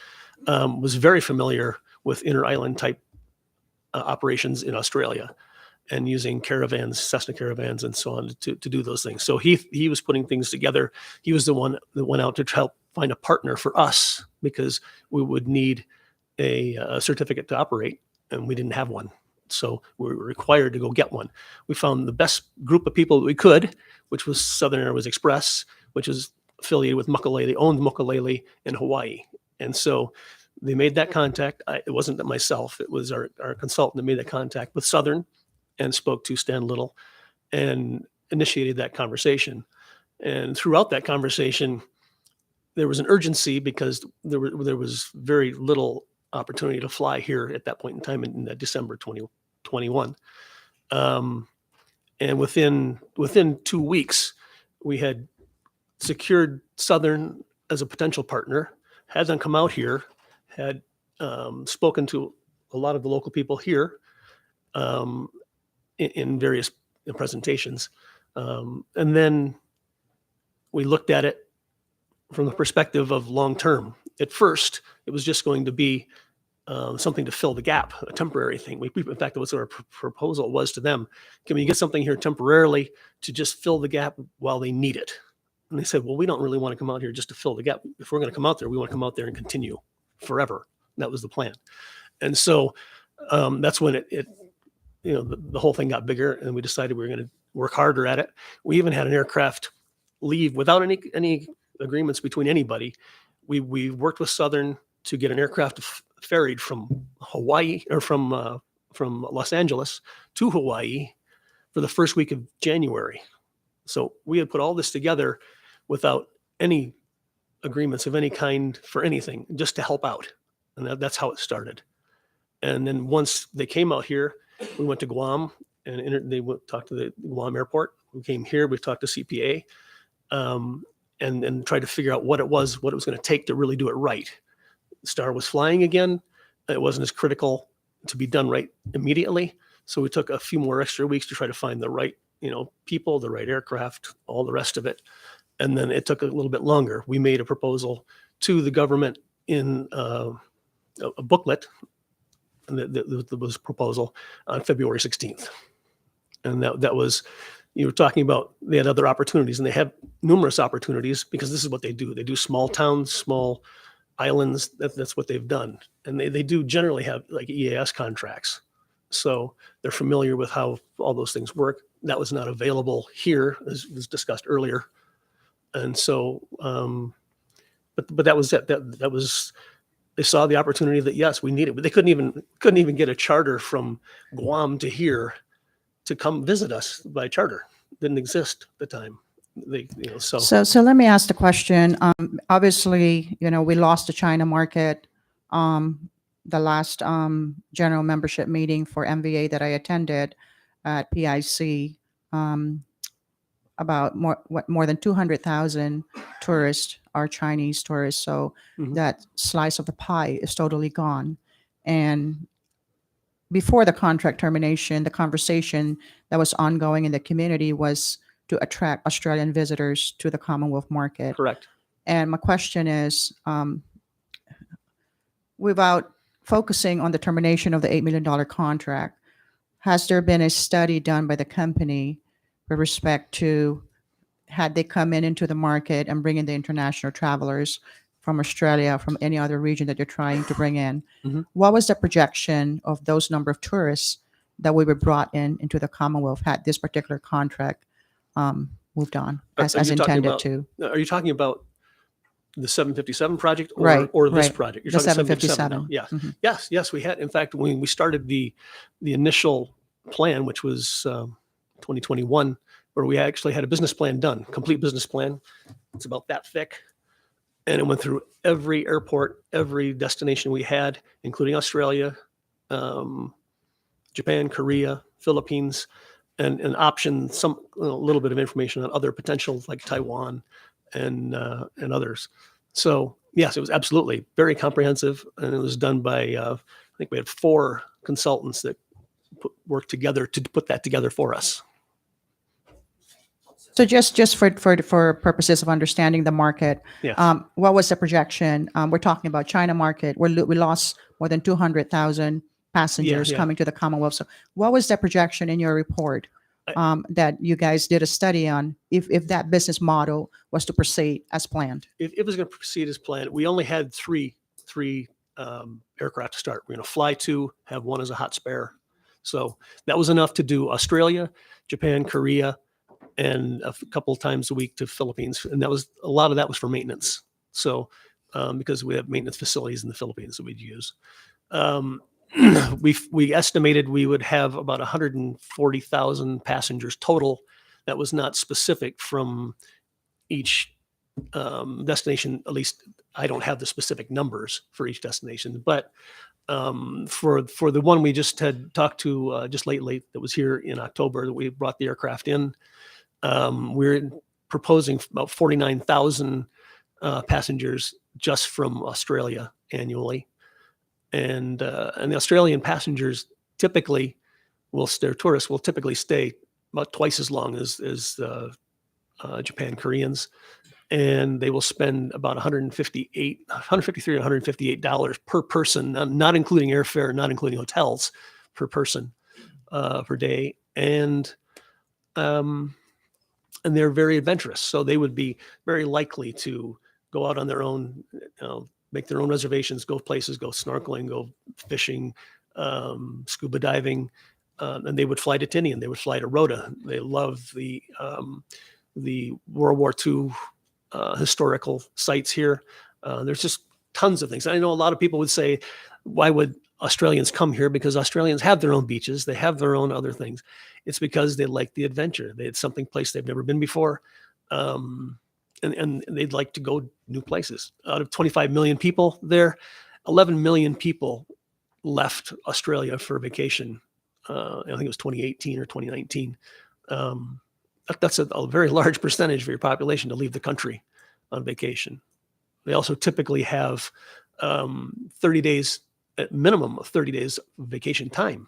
was very familiar with inter-island type operations in Australia, and using caravans, Cessna caravans, and so on to do those things. So he was putting things together. He was the one that went out to help find a partner for us, because we would need a certificate to operate, and we didn't have one. So we were required to go get one. We found the best group of people that we could, which was Southern Airways Express, which is affiliated with Mokulele, owned Mokulele in Hawaii. And so they made that contact. It wasn't myself. It was our consultant that made that contact with Southern and spoke to Stan Little and initiated that conversation. And throughout that conversation, there was an urgency because there was very little opportunity to fly here at that point in time in December 2021. And within 2 weeks, we had secured Southern as a potential partner, had them come out here, had spoken to a lot of the local people here in various presentations. And then we looked at it from the perspective of long-term. At first, it was just going to be something to fill the gap, a temporary thing. In fact, that was our proposal was to them. Can we get something here temporarily to just fill the gap while they need it? And they said, well, we don't really want to come out here just to fill the gap. If we're going to come out there, we want to come out there and continue forever. And that was the plan. And so that's when the whole thing got bigger, and we decided we were going to work harder at it. We even had an aircraft leave without any agreements between anybody. We worked with Southern to get an aircraft ferried from Hawaii or from Los Angeles to Hawaii for the first week of January. So we had put all this together without any agreements of any kind for anything, just to help out. And that's how it started. And then once they came out here, we went to Guam and they talked to the Guam airport. We came here, we talked to CPA, and tried to figure out what it was going to take to really do it right. Star was flying again. It wasn't as critical to be done right immediately. So we took a few more extra weeks to try to find the right, people, the right aircraft, all the rest of it. And then it took a little bit longer. We made a proposal to the government in a booklet that was a proposal on February 16th. And that was, you were talking about, they had other opportunities, and they have numerous opportunities because this is what they do. They do small towns, small islands. That's what they've done. And they do generally have like EAS contracts. So they're familiar with how all those things work. That was not available here, as was discussed earlier. And so, but that was it. That was, they saw the opportunity that, yes, we need it, but they couldn't even get a charter from Guam to here to come visit us by charter. Didn't exist at the time. So let me ask the question. Obviously, we lost the China market. The last general membership meeting for MVA that I attended at PIC, about more than 200,000 tourists are Chinese tourists. So that slice of the pie is totally gone. And before the contract termination, the conversation that was ongoing in the community was to attract Australian visitors to the Commonwealth market. Correct. And my question is, without focusing on the termination of the $8 million contract, has there been a study done by the company with respect to, had they come into the market and bring in the international travelers from Australia, from any other region that you're trying to bring in, what was the projection of those number of tourists that we were brought into the Commonwealth had this particular contract moved on as intended to? Are you talking about the 757 project Right, or this right. project? You're The talking 757. now. Yes. Yes, we had. In fact, when we started the initial plan, which was 2021, where we actually had a business plan done, complete business plan. It's about that thick. And it went through every airport, every destination we had, including Australia, Japan, Korea, Philippines, and optioned a little bit of information on other potentials like Taiwan and others. So yes, it was absolutely very comprehensive, and it was done by I think we had 4 consultants that worked together to put that together for us. So just for purposes of understanding the market, Yes. What was the projection? We're talking about China market. We lost more than 200,000 passengers Yeah. coming to the Commonwealth. So what was the projection in your report that you guys did a study on if that business model was to proceed as planned? If it was going to proceed as planned, we only had three aircraft to start. We're going to fly 2, have 1 as a hot spare. So that was enough to do Australia, Japan, Korea, and a couple of times a week to Philippines. And a lot of that was for maintenance. So because we have maintenance facilities in the Philippines that we'd use. We estimated we would have about 140,000 passengers total. That was not specific from each destination. At least I don't have the specific numbers for each destination, but for the one we just had talked to just lately that was here in October, that we brought the aircraft in, we're proposing about 49,000 passengers just from Australia annually. And the Australian passengers typically their tourists will typically stay about twice as long as Japan Koreans. and they will spend about $153 to $158 per person, not including airfare, not including hotels, per person per day. And they're very adventurous. So they would be very likely to go out on their own, make their own reservations, go places, go snorkeling, go fishing, scuba diving, and they would fly to Tinian. They would fly to Rota. They love the World War II historical sites here. There's just tons of things. I know a lot of people would say, why would Australians come here? Because Australians have their own beaches. They have their own other things. It's because they like the adventure. It's something place they've never been before. And they'd like to go new places. Out of 25 million people there, 11 million people left Australia for vacation. I think it was 2018 or 2019. That's a very large percentage of your population to leave the country on vacation. They also typically have 30 days, at minimum of 30 days of vacation time.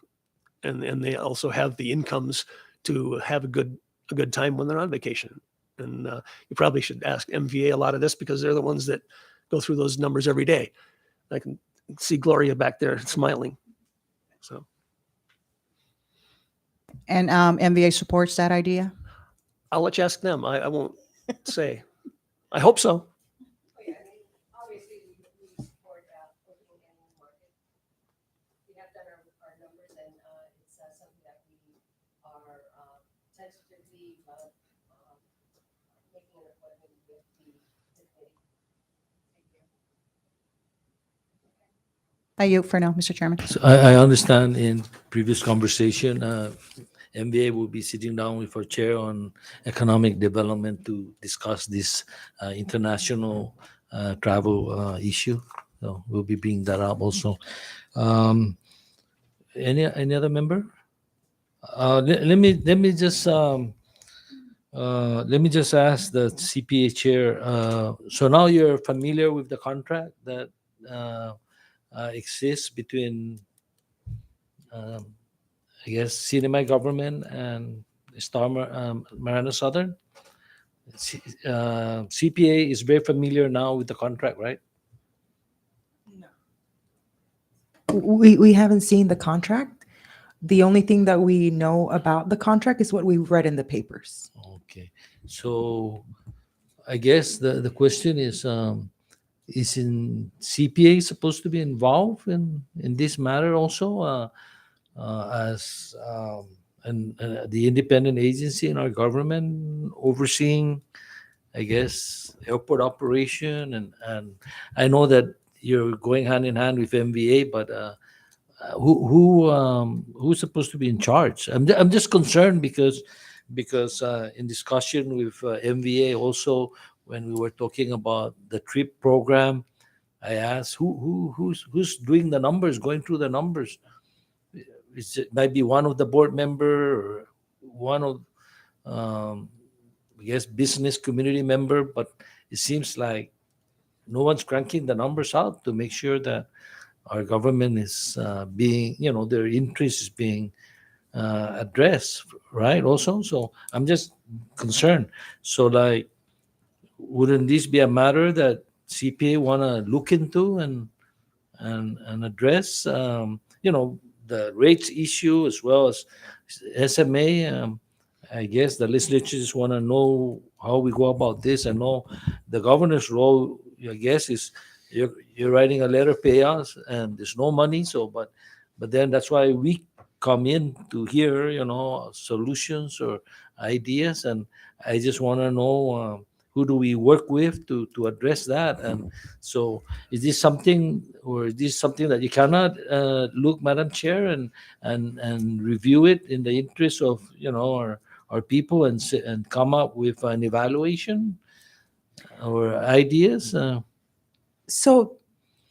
And they also have the incomes to have a good time when they're on vacation. And you probably should ask MVA a lot of this because they're the ones that go through those numbers every day. I can see Gloria back there smiling. So. And MVA supports that idea? I'll let you ask them. I won't say. I hope so. I yield for now, Mr. Chairman. So I understand in previous conversation, MBA will be sitting down with our chair on economic development to discuss this international travel issue. So we'll be bringing that up also. Any other member? Let me just ask the CPA chair. So now you're familiar with the contract that exists between, I guess, CNMI government and Marianas Southern. CPA is very familiar now with the contract, right? We haven't seen the contract. The only thing that we know about the contract is what we've read in the papers. Okay. So I guess the question is in CPA supposed to be involved in this matter also as the independent agency in our government overseeing, I guess, airport operation and I know that you're going hand in hand with MVA, but who's supposed to be in charge? I'm just concerned because in discussion with MVA also when we were talking about the trip program, I asked who's doing the numbers, going through the numbers. It might be one of the board member or one of I guess business community member, but it seems like no one's cranking the numbers out to make sure that our government is being, their interest is being addressed, right? Also, so I'm just concerned. So, like, wouldn't this be a matter that CPA want to look into and address? The rates issue as well as SMA. I guess the legislatures want to know how we go about this. I know the governor's role, I guess, is you're writing a letter, pay us, and there's no money. So, but then that's why we come in to hear, solutions or ideas. And I just want to know who do we work with to address that. And so, is this something that you cannot look, Madam Chair, and review it in the interest of our people and come up with an evaluation or ideas? So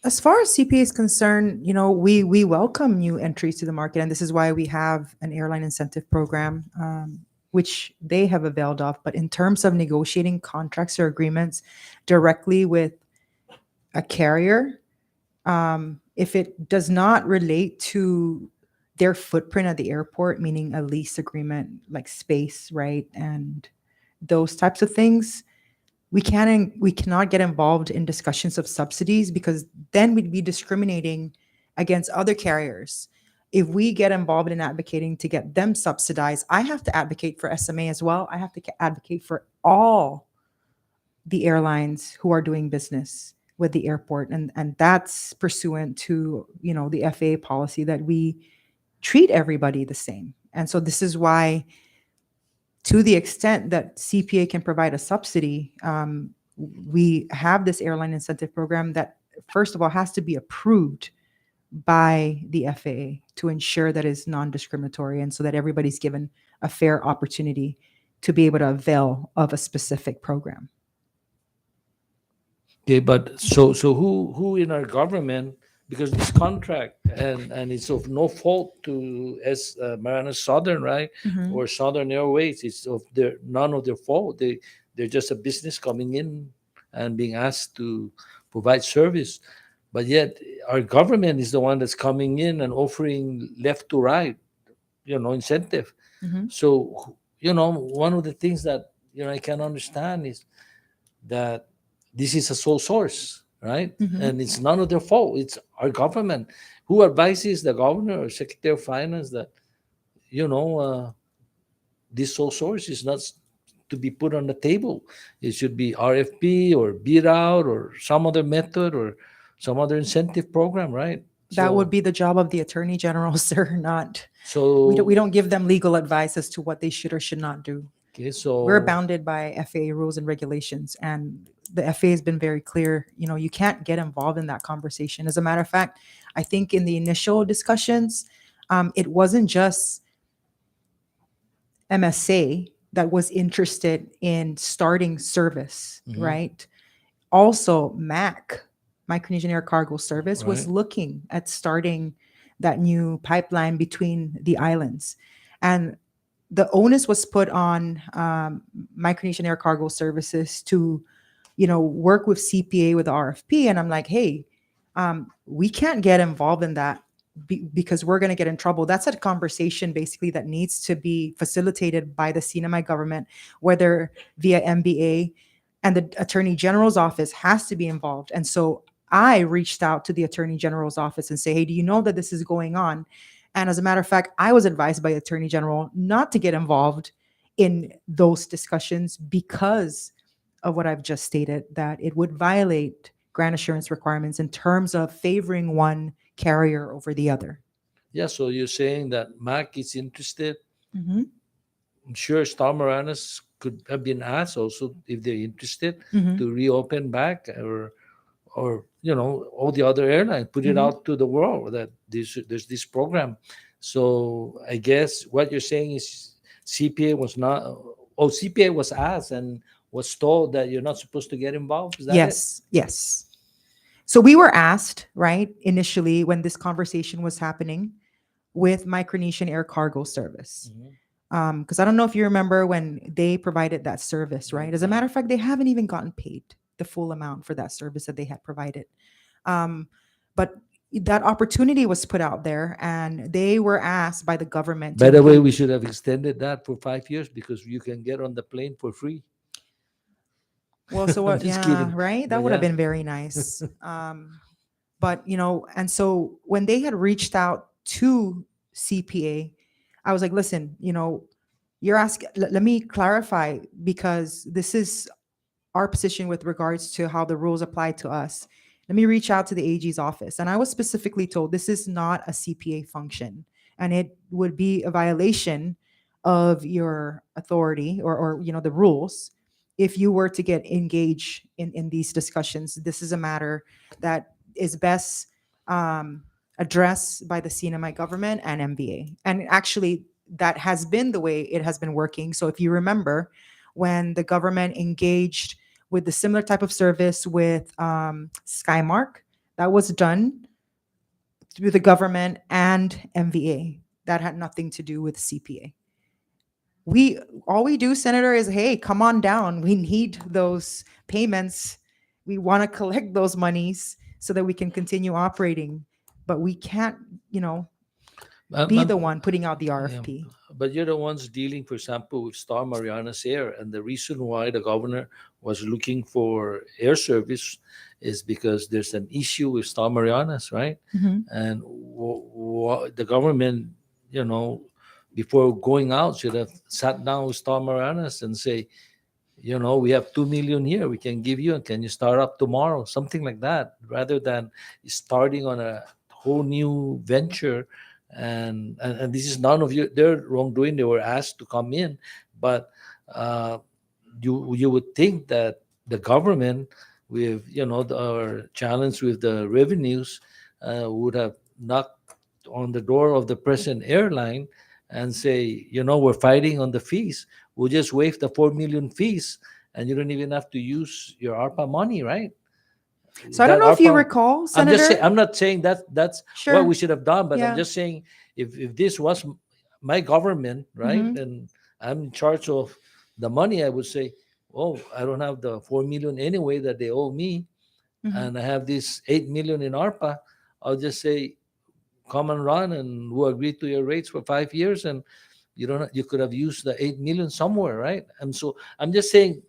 as far as CPA is concerned, we welcome new entries to the market. And this is why we have an airline incentive program, which they have availed of. But in terms of negotiating contracts or agreements directly with a carrier, if it does not relate to their footprint at the airport, meaning a lease agreement like space, right? And those types of things, we cannot get involved in discussions of subsidies, because then we'd be discriminating against other carriers. If we get involved in advocating to get them subsidized, I have to advocate for SMA as well. I have to advocate for all the airlines who are doing business with the airport. And that's pursuant to, the FAA policy that we treat everybody the same. And so this is why, to the extent that CPA can provide a subsidy, we have this airline incentive program that, first of all, has to be approved by the FAA to ensure that it's non-discriminatory, and so that everybody's given a fair opportunity to be able to avail of a specific program. Okay, but so who in our government, because this contract and it's of no fault to Marianas Southern, right? Mhm. Or Southern Airways, it's of none of their fault. They're just a business coming in and being asked to provide service. But yet our government is the one that's coming in and offering left to right, incentive. Mhm. So, one of the things that, I can understand is that this is a sole source, right? Mhm. And it's none of their fault. It's our government who advises the governor or secretary of finance that, this sole source is not to be put on the table. It should be RFP or bid out or some other method or some other incentive program, right? That would be the job of the attorney general, sir, not. So We don't give them legal advice as to what they should or should not do. Okay, so We're bounded by FAA rules and regulations, and the FAA has been very clear. You can't get involved in that conversation. As a matter of fact, I think in the initial discussions, it wasn't just MSA that was interested in starting service, Mhm. right? Also, MAC, Micronesian Air Cargo Service, was Right. looking at starting that new pipeline between the islands. And the onus was put on Micronesian Air Cargo Services to, work with CPA with the RFP. And I'm like, hey, we can't get involved in that because we're going to get in trouble. That's a conversation basically that needs to be facilitated by the CNMI government, whether via MBA, and the Attorney General's office has to be involved. And so I reached out to the Attorney General's office and say, hey, do you know that this is going on? And as a matter of fact, I was advised by the Attorney General not to get involved in those discussions because of what I've just stated, that it would violate grant assurance requirements in terms of favoring one carrier over the other. Yeah, so you're saying that MAC is interested. Mhm. I'm sure Star Marianas could have been asked also if they're interested Mhm. to reopen back, or all the other airlines put it Mhm. out to the world that there's this program. So I guess what you're saying is CPA was asked and was told that you're not supposed to get involved. Is that Yes, yes. So we were asked, right, initially when this conversation was happening with Micronesian Air Cargo Service. Because I don't know if you remember when they provided that service, right? As a matter of fact, they haven't even gotten paid the full amount for that service that they had provided. But that opportunity was put out there, and they were asked by the government. By the way, we should have extended that for 5 years because you can get on the plane for free. Well, so what? Just Yeah, kidding. right. That But would have yeah. been very nice. But and so when they had reached out to CPA, I was like, listen, you're asking. Let me clarify, because this is our position with regards to how the rules apply to us. Let me reach out to the AG's office, and I was specifically told this is not a CPA function, and it would be a violation of your authority or the rules if you were to get engaged in these discussions. This is a matter that is best addressed by the CNMI government and MBA. And actually, that has been the way it has been working. So if you remember, when the government engaged with the similar type of service with Skymark, that was done through the government and MVA. That had nothing to do with CPA. All we do, Senator, is, hey, come on down. We need those payments. We want to collect those monies so that we can continue operating. But we can't, be the one putting out the RFP. but you're the ones dealing, for example, with Star Marianas Air, and the reason why the governor was looking for air service is because there's an issue with Star Marianas, right? Mhm. And the government, before going out, should have sat down with Star Marianas and say, we have 2 million here we can give you, and can you start up tomorrow, something like that, rather than starting on a whole new venture. And this is none of their wrongdoing. They were asked to come in, but you would think that the government, with our challenge with the revenues, would have knocked on the door of the present airline and say, we're fighting on the fees. We'll just waive the 4 million fees, and you don't even have to use your ARPA money, right? So I don't That know if you ARPA recall, Senator. I'm not saying that's Sure. what we should have done, but Yeah. I'm just saying if this was my government, right, Mhm. and I'm in charge of the money, I would say, oh, I don't have the 4 million anyway that they owe me, Mhm. and I have this 8 million in ARPA. I'll just say, come and run, and we'll agree to your rates for 5 years, and you could have used the 8 million somewhere, right? And so I'm just saying,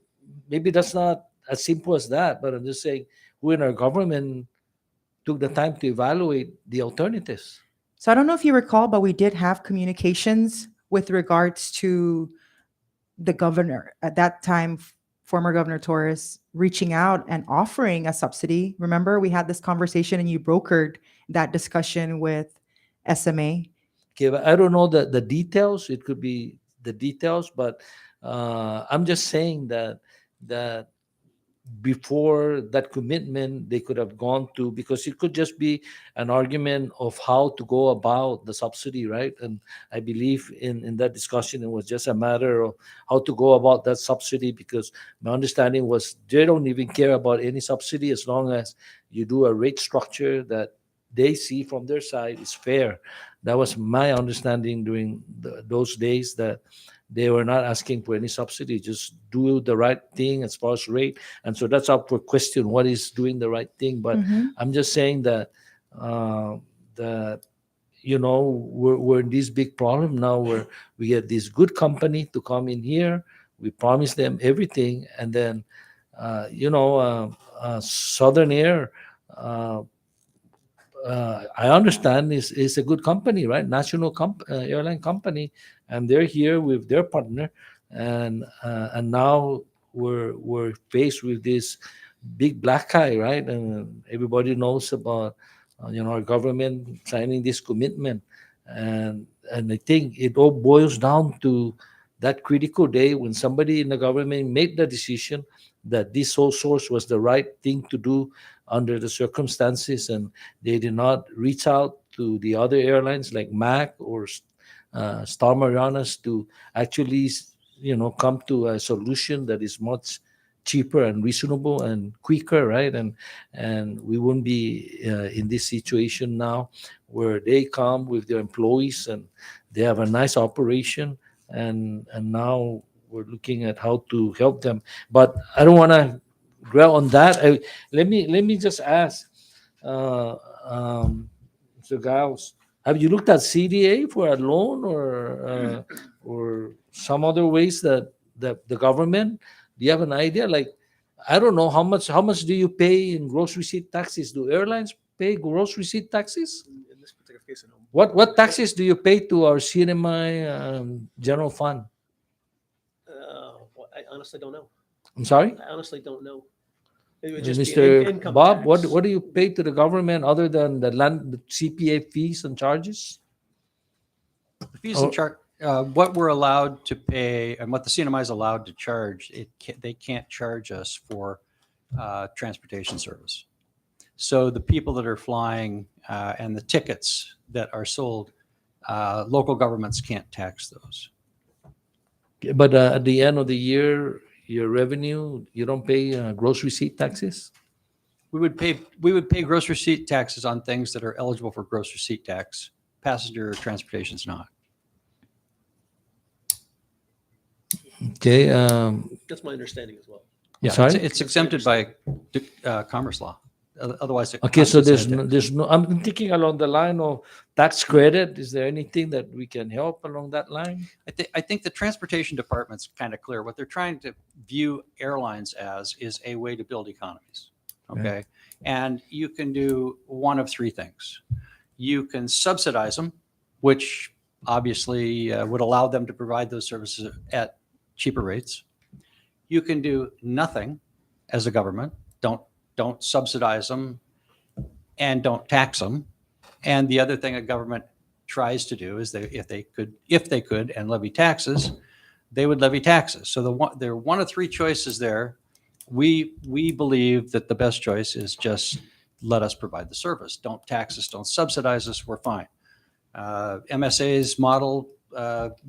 maybe that's not as simple as that, but I'm just saying, who in our government took the time to evaluate the alternatives? So I don't know if you recall, but we did have communications with regards to the governor at that time, former Governor Torres, reaching out and offering a subsidy. Remember, we had this conversation and you brokered that discussion with SMA. Okay, but I don't know the details. It could be the details, but I'm just saying that before that commitment, they could have gone to, because it could just be an argument of how to go about the subsidy, right? And I believe in that discussion, it was just a matter of how to go about that subsidy, because my understanding was they don't even care about any subsidy as long as you do a rate structure that they see from their side is fair. That was my understanding during those days, that they were not asking for any subsidy, just do the right thing as far as rate. And so that's up for question, what is doing the right thing. But Mhm. I'm just saying that we're in this big problem now, where we get this good company to come in here, we promise them everything, and then Southern Air, I understand is a good company, right? National airline company, and they're here with their partner, and now we're faced with this big black eye, right? And everybody knows about our government signing this commitment, and I think it all boils down to that critical day when somebody in the government made the decision that this sole source was the right thing to do under the circumstances, and they did not reach out to the other airlines like MAC or Star Marianas to actually, come to a solution that is much cheaper and reasonable and quicker, right? And we wouldn't be in this situation now, where they come with their employees and they have a nice operation, and now we're looking at how to help them. But I don't want to dwell on that. Let me just ask, Mr. Giles, have you looked at CDA for a loan, or some other ways that the government? Do you have an idea? Like, I don't know, how much do you pay in gross receipt taxes? Do airlines pay gross receipt taxes? In this particular case, no. What taxes do you pay to our CNMI general fund? I honestly don't know. I'm sorry? I honestly don't know. It would just be Mr. income Bob, tax. what do you pay to the government other than the CPA fees and charges? The fees and charge, what we're allowed to pay and what the CNMI is allowed to charge, they can't charge us for transportation service. So the people that are flying and the tickets that are sold, local governments can't tax those. But at the end of the year, your revenue, you don't pay gross receipt taxes? We would pay gross receipt taxes on things that are eligible for gross receipt tax. Passenger transportation is not. Okay. That's my understanding as well. Yeah, Sorry? it's exempted by commerce law. Otherwise, it Okay, so constitutes there's no. I'm thinking along the line of tax credit? Is there anything that we can help along that line? I think the transportation department's kind of clear. What they're trying to view airlines as is a way to build economies. Okay. And you can do one of three things. You can subsidize them, which obviously would allow them to provide those services at cheaper rates. You can do nothing as a government. Don't subsidize them and don't tax them. And the other thing a government tries to do is if they could and levy taxes, they would levy taxes. So there are one of three choices there. We believe that the best choice is just let us provide the service. Don't tax us, don't subsidize us, we're fine. MSA's model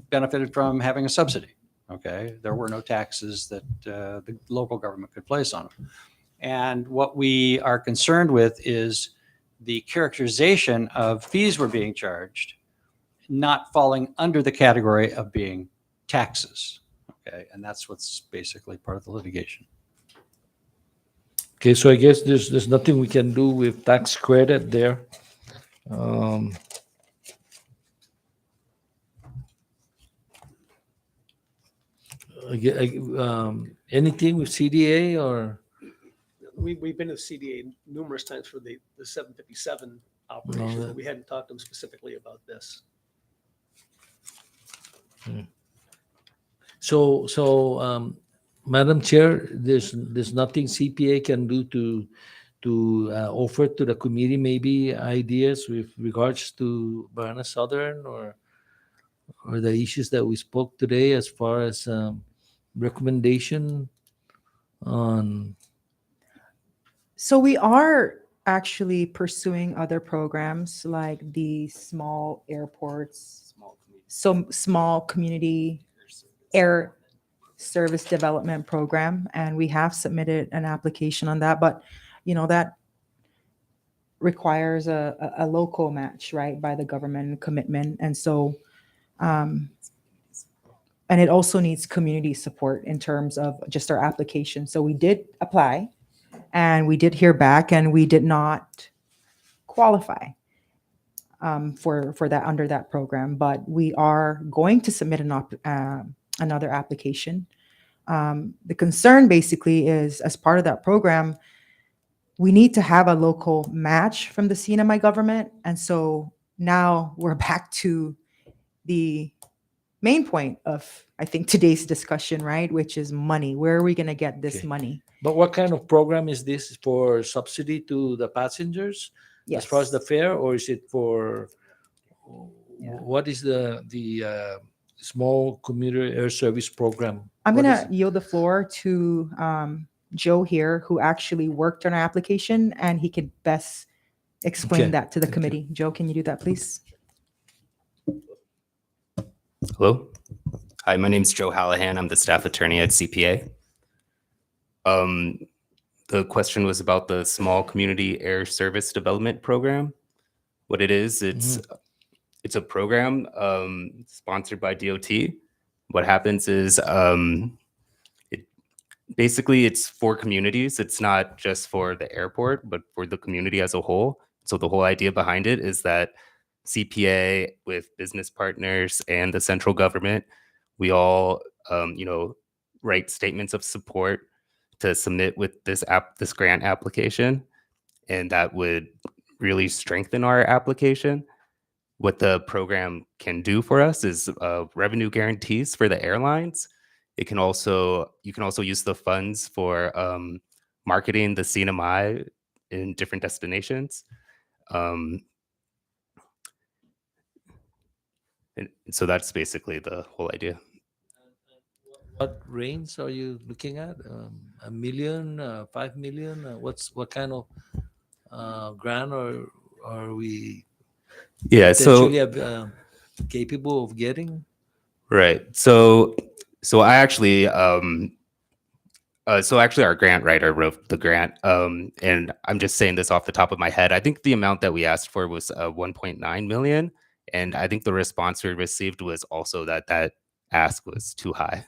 benefited from having a subsidy. Okay, there were no taxes that the local government could place on them. And what we are concerned with is the characterization of fees we're being charged not falling under the category of being taxes. Okay, and that's what's basically part of the litigation. Okay, so I guess there's nothing we can do with tax credit there. Anything with CDA or? We've been to CDA numerous times for the 757 operation, but we hadn't talked to them specifically about this. So, Madam Chair, there's nothing CPA can do to offer to the committee maybe ideas with regards to Mariana Southern or the issues that we spoke today as far as recommendation on. So we are actually pursuing other programs like the small airports, small community air service development program, and we have submitted an application on that. But that requires a local match, right, by the government commitment, and so and it also needs community support in terms of just our application. So we did apply. And we did hear back, and we did not qualify for that under that program. But we are going to submit another application. The concern basically is, as part of that program, we need to have a local match from the CNMI government. And so now we're back to the main point of, I think, today's discussion, right? Which is money. Where are we going to get this money? But what kind of program is this? For subsidy to the passengers as far as the fare, or is it for what is the small commuter air service program? I'm going to yield the floor to Joe here, who actually worked on our application, and he could best explain that to the committee. Joe, can you do that, please? Hello. Hi, my name is Joe Hallahan. I'm the staff attorney at CPA. The question was about the Small Community Air Service Development Program. What it is, it's a program sponsored by DOT. What happens is it's for communities. It's not just for the airport, but for the community as a whole. So the whole idea behind it is that CPA with business partners and the central government, we all, write statements of support to submit with this grant application, and that would really strengthen our application. What the program can do for us is revenue guarantees for the airlines. You can also use the funds for marketing the CNMI in different destinations. And so that's basically the whole idea. What range are you looking at? $1 million, 5 million? What kind of grant are we potentially capable of getting? Right. So I actually our grant writer wrote the grant, and I'm just saying this off the top of my head. I think the amount that we asked for was 1.9 million, and I think the response we received was also that ask was too high.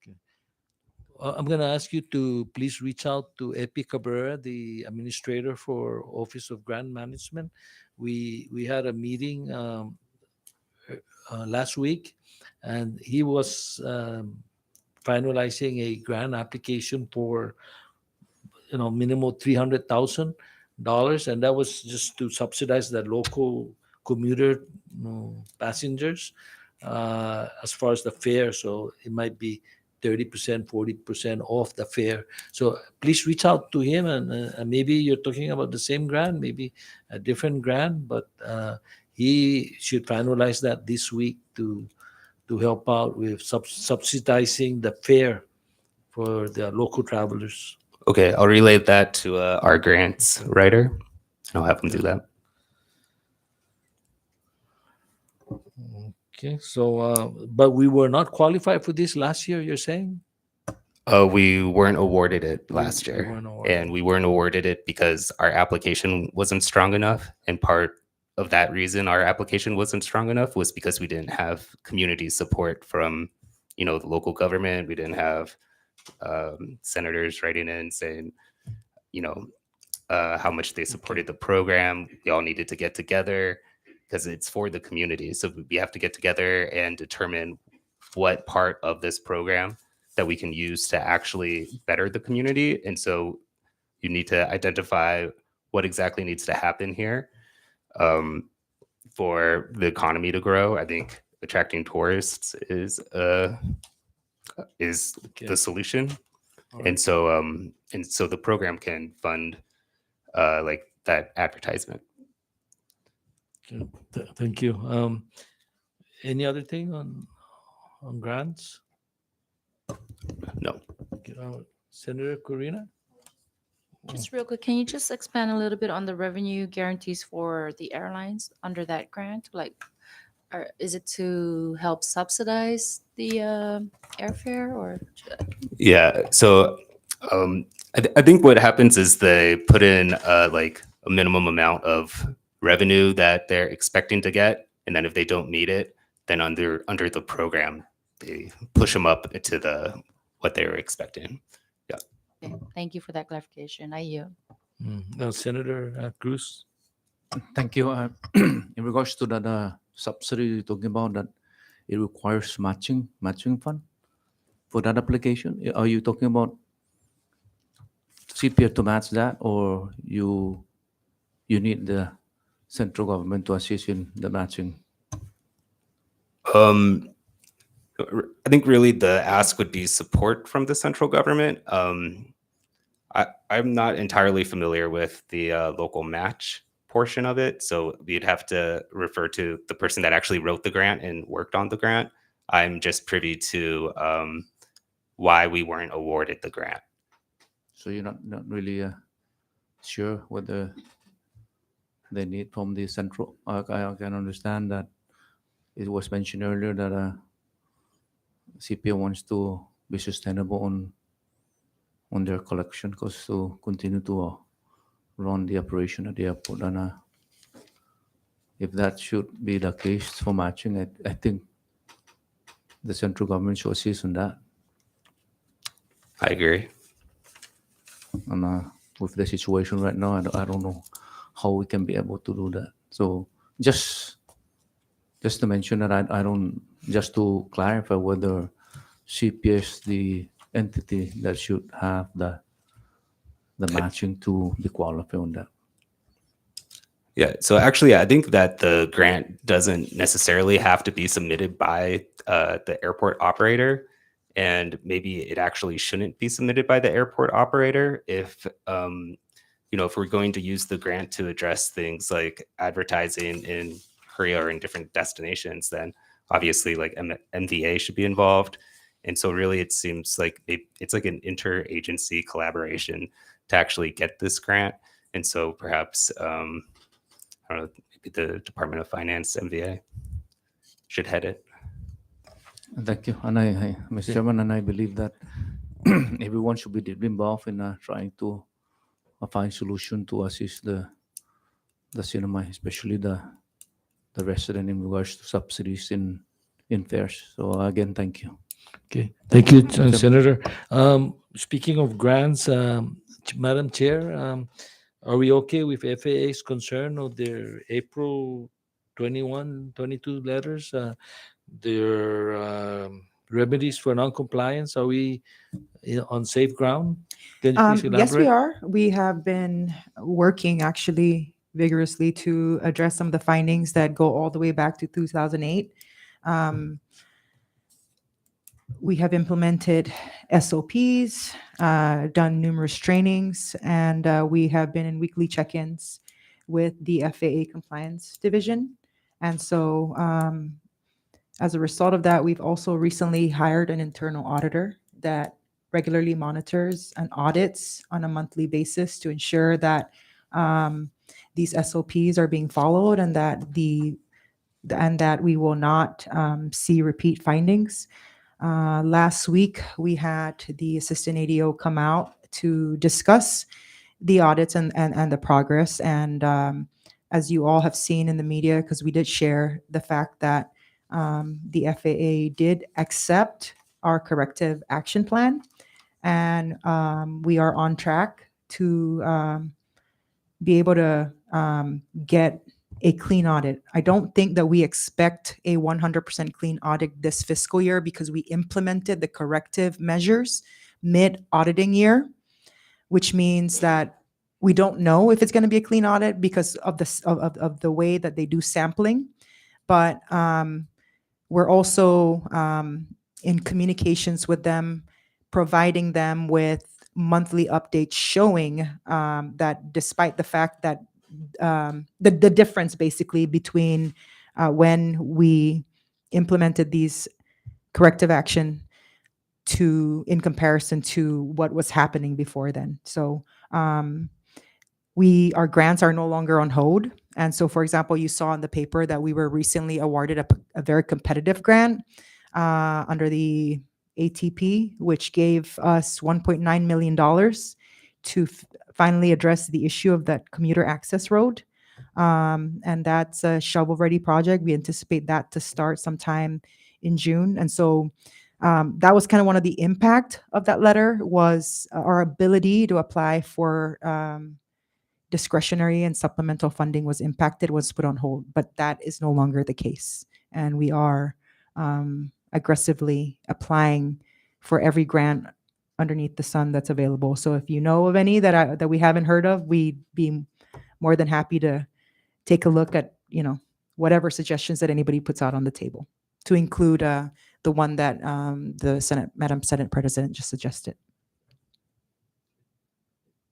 Okay. I'm going to ask you to please reach out to Epi Cabrera, the administrator for Office of Grant Management. we had a meeting last week, and he was finalizing a grant application for minimum $300,000, and that was just to subsidize the local commuter passengers as far as the fare. So it might be 30%, 40% off the fare. So please reach out to him, and maybe you're talking about the same grant, maybe a different grant, but he should finalize that this week to help out with subsidizing the fare for the local travelers. Okay, I'll relay that to our grants writer. I'll have them do that. Okay, so but we were not qualified for this last year, you're saying? We weren't awarded it last We year, weren't awarded. and we weren't awarded it because our application wasn't strong enough. And part of that reason our application wasn't strong enough was because we didn't have community support from, the local government. We didn't have senators writing in saying, how much they supported the program. We all needed to get together because it's for the community. So we have to get together and determine what part of this program that we can use to actually better the community. And so you need to identify what exactly needs to happen here for the economy to grow. I think attracting tourists is the solution. And so the program can fund like that advertisement. Thank you. Any other thing on grants? No. Senator Corina? Just real quick, can you just expand a little bit on the revenue guarantees for the airlines under that grant? Like, is it to help subsidize the airfare or? Yeah. So I think what happens is they put in like a minimum amount of revenue that they're expecting to get, and then if they don't meet it, then under the program they push them up to what they were expecting. Yeah. Okay, thank you for that clarification. I yield. Now, Senator Cruz. Thank you. In regards to that subsidy you're talking about, that it requires matching fund for that application. Are you talking about CPF to match that, or you need the central government to assist in the matching? I think really the ask would be support from the central government. I'm not entirely familiar with the local match portion of it, so we'd have to refer to the person that actually wrote the grant and worked on the grant. I'm just privy to why we weren't awarded the grant. So you're not really sure whether they need from the central. I can understand that it was mentioned earlier that CPA wants to be sustainable on their collection costs to continue to run the operation at the airport. And if that should be the case for matching, I think the central government should assist on that. I agree. And with the situation right now, I don't know how we can be able to do that. So just to mention that I don't, just to clarify whether CPS the entity that should have the matching to be qualified on that. Yeah, so actually, I think that the grant doesn't necessarily have to be submitted by the airport operator, and maybe it actually shouldn't be submitted by the airport operator if, if we're going to use the grant to address things like advertising in Korea or in different destinations, then obviously like MVA should be involved. And so really it seems like it's like an interagency collaboration to actually get this grant. And so perhaps, I don't know, maybe the Department of Finance, MVA, should head it. Thank you. And Mr. Chairman, and I believe that everyone should be deeply involved in trying to find solution to assist the CNMI, especially the resident in regards to subsidies in fares. So again, thank you. Okay, thank you, Senator. Speaking of grants, Madam Chair, Are we okay with FAA's concern of their April 21, 22 letters? Their remedies for non-compliance, are we on safe ground? Can you please Yes, we elaborate? are. We have been working actually vigorously to address some of the findings that go all the way back to 2008. We have implemented SOPs, done numerous trainings, and we have been in weekly check-ins with the FAA Compliance Division. And so as a result of that, we've also recently hired an internal auditor that regularly monitors and audits on a monthly basis to ensure that these SOPs are being followed and that we will not see repeat findings. Last week, we had the assistant ADO come out to discuss the audits and the progress. And as you all have seen in the media, because we did share the fact that the FAA did accept our corrective action plan, and we are on track to be able to get a clean audit. I don't think that we expect a 100% clean audit this fiscal year because we implemented the corrective measures mid-auditing year, which means that we don't know if it's going to be a clean audit because of the way that they do sampling. But we're also in communications with them, providing them with monthly updates showing that despite the fact that the difference basically between when we implemented these corrective action in comparison to what was happening before then. So our grants are no longer on hold. And so, for example, you saw in the paper that we were recently awarded a very competitive grant under the ATP, which gave us $1.9 million to finally address the issue of that commuter access road. And that's a shovel-ready project. We anticipate that to start sometime in June. And so that was kind of one of the impact of that letter was our ability to apply for discretionary and supplemental funding was impacted, was put on hold, but that is no longer the case. And we are aggressively applying for every grant underneath the sun that's available. So if you know of any that we haven't heard of, we'd be more than happy to take a look at, whatever suggestions that anybody puts out on the table, to include the one that Madam Senate President just suggested.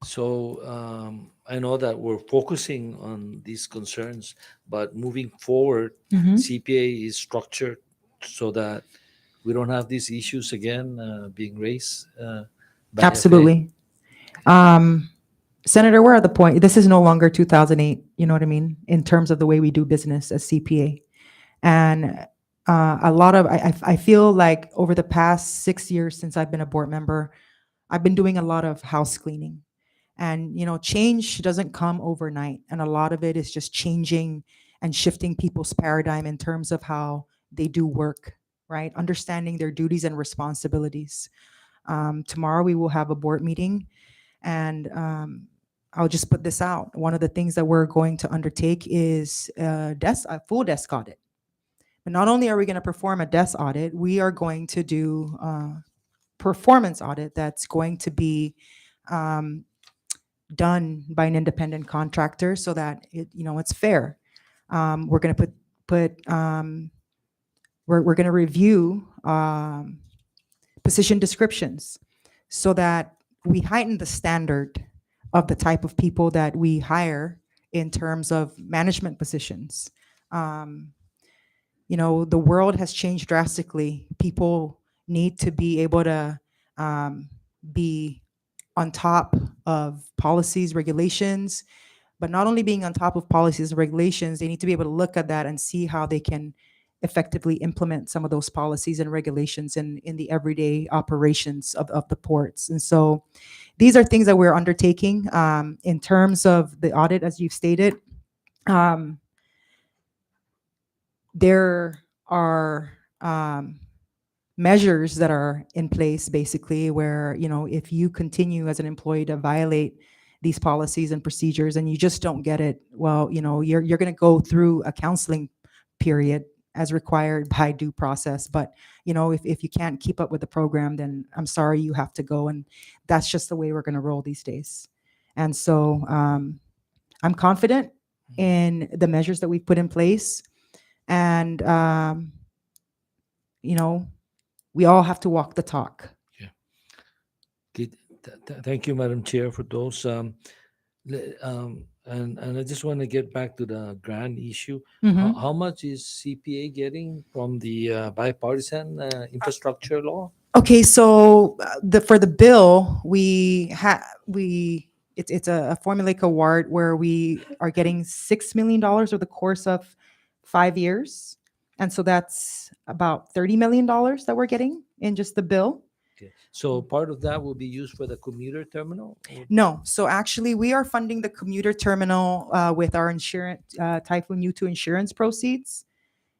So I know that we're focusing on these concerns, but moving forward, CPA is structured so that we don't have these issues again being raised. By Absolutely. Senator, we're at the point, this is no longer 2008, you know what I mean, in terms of the way we do business as CPA. And I feel like over the past 6 years since I've been a board member, I've been doing a lot of house cleaning. And, change doesn't come overnight. And a lot of it is just changing and shifting people's paradigm in terms of how they do work, right? Understanding their duties and responsibilities. Tomorrow we will have a board meeting, and I'll just put this out. One of the things that we're going to undertake is a full desk audit. But not only are we going to perform a desk audit, we are going to do a performance audit that's going to be done by an independent contractor so that it's fair. We're going to we're going to review position descriptions so that we heighten the standard of the type of people that we hire in terms of management positions. The world has changed drastically. People need to be able to be on top of policies, regulations, but not only being on top of policies and regulations, they need to be able to look at that and see how they can effectively implement some of those policies and regulations in the everyday operations of the ports. And so these are things that we're undertaking in terms of the audit, as you've stated. There are measures that are in place basically where, if you continue as an employee to violate these policies and procedures, and you just don't get it. Well, you're going to go through a counseling period as required by due process. But, if you can't keep up with the program, then I'm sorry, you have to go. And that's just the way we're going to roll these days. And so I'm confident in the measures that we've put in place. And, we all have to walk the talk. Okay. Thank you, Madam Chair, for those. And I just want to get back to the grant issue. Mhm. How much is CPA getting from the bipartisan infrastructure law? Okay, so for the bill, it's a formulaic award where we are getting $6 million over the course of 5 years. And so that's about $30 million that we're getting in just the bill. Okay. So part of that will be used for the commuter terminal? No, so actually we are funding the commuter terminal with our insurance, Typhoon U2 insurance proceeds.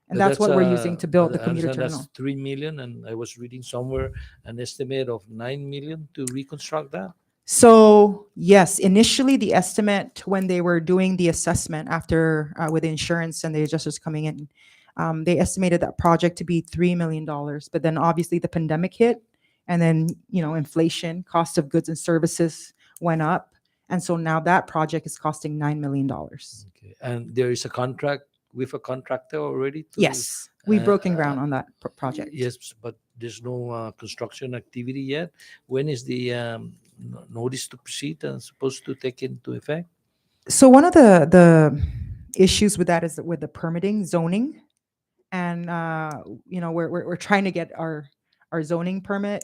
And that's what we're using to build the I commuter understand terminal. That's $3 million, and I was reading somewhere an estimate of $9 million to reconstruct that. So yes, initially the estimate when they were doing the assessment after with the insurance and the adjusters coming in, they estimated that project to be $3 million. But then obviously the pandemic hit, and then inflation, cost of goods and services went up, and so now that project is costing $9 million. Okay. And there is a contract with a contractor already? Yes, we've broken ground on that project. Yes, but there's no construction activity yet. When is the notice to proceed supposed to take into effect? So one of the issues with that is that with the permitting zoning, and we're trying to get our zoning permit,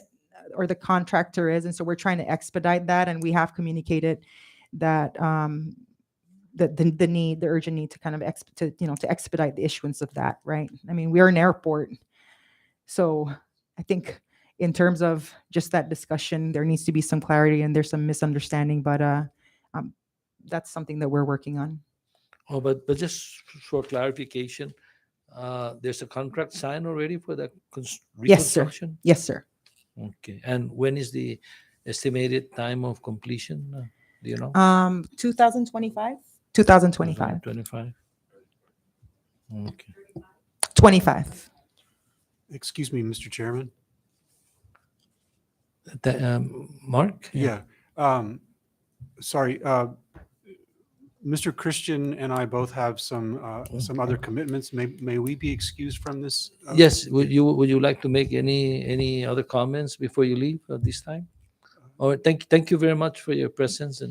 or the contractor is, and so we're trying to expedite that, and we have communicated that the urgent need to kind of to expedite the issuance of that, right? I mean, we're an airport, so I think in terms of just that discussion, there needs to be some clarity, and there's some misunderstanding, but that's something that we're working on. Oh, but just for clarification, there's a contract signed already for the Yes, sir. reconstruction? Yes, sir. Okay. And when is the estimated time of completion? Do you know? 2025. 2025. 25. Okay. 25. Excuse me, Mr. Chairman. Mark? Yeah. Sorry. Mr. Christian and I both have some other commitments. May we be excused from this? Yes. Would you like to make any other comments before you leave at this time? Or thank you very much for your presence,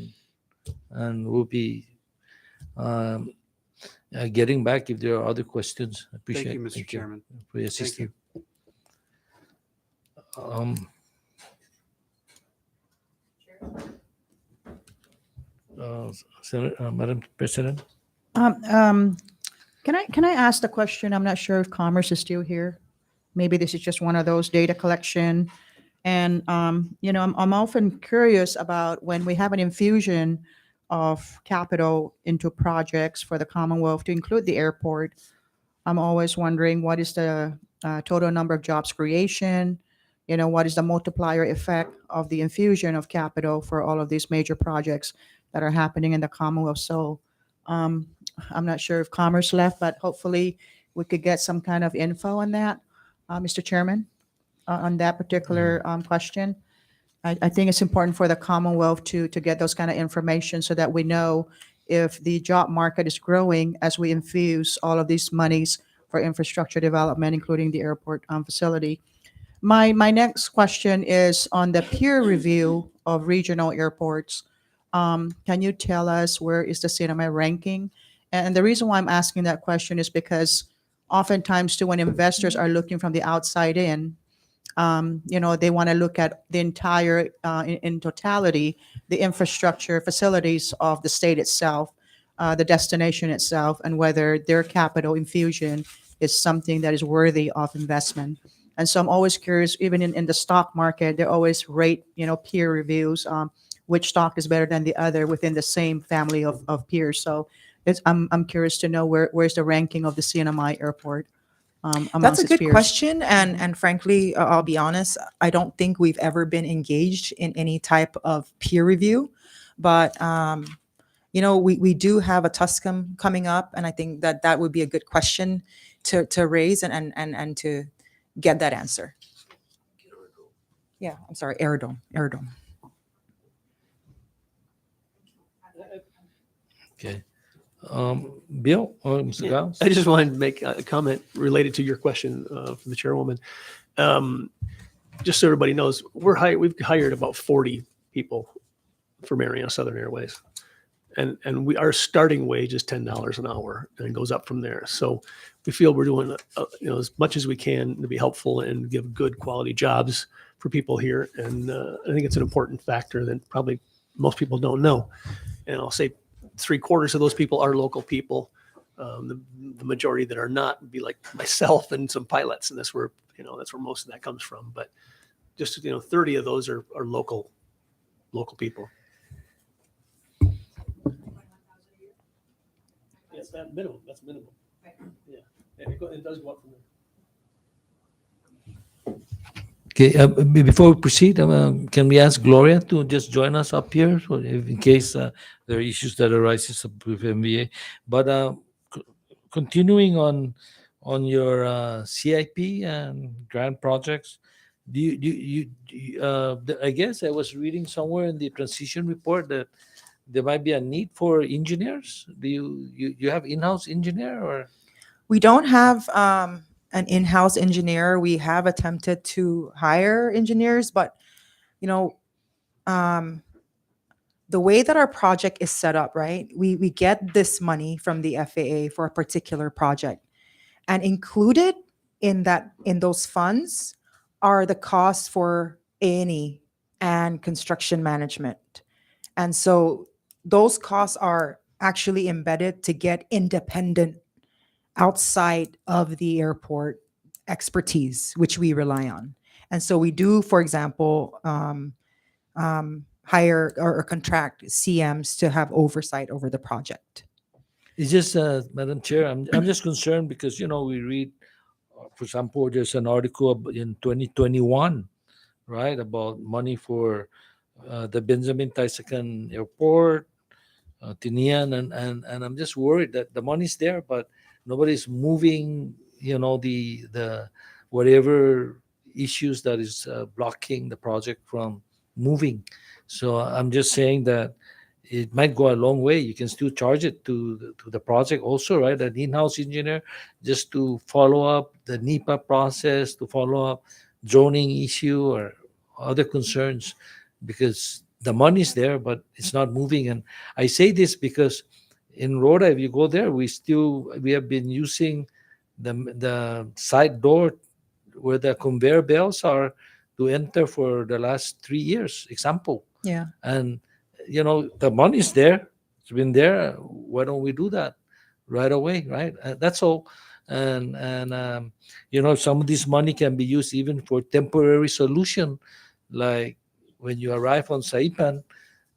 and we'll be getting back if there are other questions. I appreciate Thank you, it. Mr. Chairman. For your Thank you. assistance. Madam President. Can I ask the question? I'm not sure if Commerce is still here. Maybe this is just one of those data collection. And, I'm often curious about when we have an infusion of capital into projects for the Commonwealth to include the airport. I'm always wondering what is the total number of jobs creation? What is the multiplier effect of the infusion of capital for all of these major projects that are happening in the Commonwealth? So I'm not sure if Commerce left, but hopefully we could get some kind of info on that, Mr. Chairman, on that particular question. I think it's important for the Commonwealth to get those kind of information so that we know if the job market is growing as we infuse all of these monies for infrastructure development, including the airport facility. My next question is on the peer review of regional airports. Can you tell us where is the CNMI ranking? And the reason why I'm asking that question is because oftentimes too, when investors are looking from the outside in, they want to look at the entire, in totality, the infrastructure facilities of the state itself, the destination itself, and whether their capital infusion is something that is worthy of investment. And so I'm always curious, even in the stock market, they always rate, peer reviews, which stock is better than the other within the same family of peers. So I'm curious to know where's the ranking of the CNMI airport. That's a its good peers. question. And frankly, I'll be honest, I don't think we've ever been engaged in any type of peer review. But we do have a TUSCM coming up, and I think that would be a good question to raise and to get that answer. Yeah, I'm sorry, Aerodome. Okay. Bill or Mr. Gauss? I just wanted to make a comment related to your question from the chairwoman. Just so everybody knows, we've hired about 40 people for Mariana Southern Airways. And our starting wage is $10 an hour, and it goes up from there. So we feel we're doing as much as we can to be helpful and give good quality jobs for people here. And I think it's an important factor that probably most people don't know. And I'll say 3/4 of those people are local people. The majority that are not would be like myself and some pilots, and that's where most of that comes from. But just 30 of those are local people. Yes, that's minimum. Yeah, it does go up from there. Okay, before we proceed, can we ask Gloria to just join us up here, so in case there are issues that arises with MVA? But continuing on your CIP and grant projects, I guess I was reading somewhere in the transition report that there might be a need for engineers. Do you have in-house engineer or? We don't have an in-house engineer. We have attempted to hire engineers, but the way that our project is set up, right? We get this money from the FAA for a particular project, and included in those funds are the costs for A&E and construction management. And so those costs are actually embedded to get independent outside of the airport expertise, which we rely on. And so we do, for example, hire or contract CMs to have oversight over the project. It's just, Madam Chair, I'm just concerned because, we read, for example, there's an article in 2021, right, about money for the Benjamin Taisakan Airport, Tinian, and I'm just worried that the money's there, but nobody's moving, the whatever issues that is blocking the project from moving. So I'm just saying that it might go a long way. You can still charge it to the project also, right? An in-house engineer just to follow up the NEPA process, to follow up zoning issue or other concerns, because the money's there, but it's not moving. And I say this because in Rota, if you go there, we have been using the side door where the conveyor belts are to enter for the last 3 years, example. Yeah. And, the money's there. It's been there. Why don't we do that right away, right? That's all. And some of this money can be used even for temporary solution, like when you arrive on Saipan,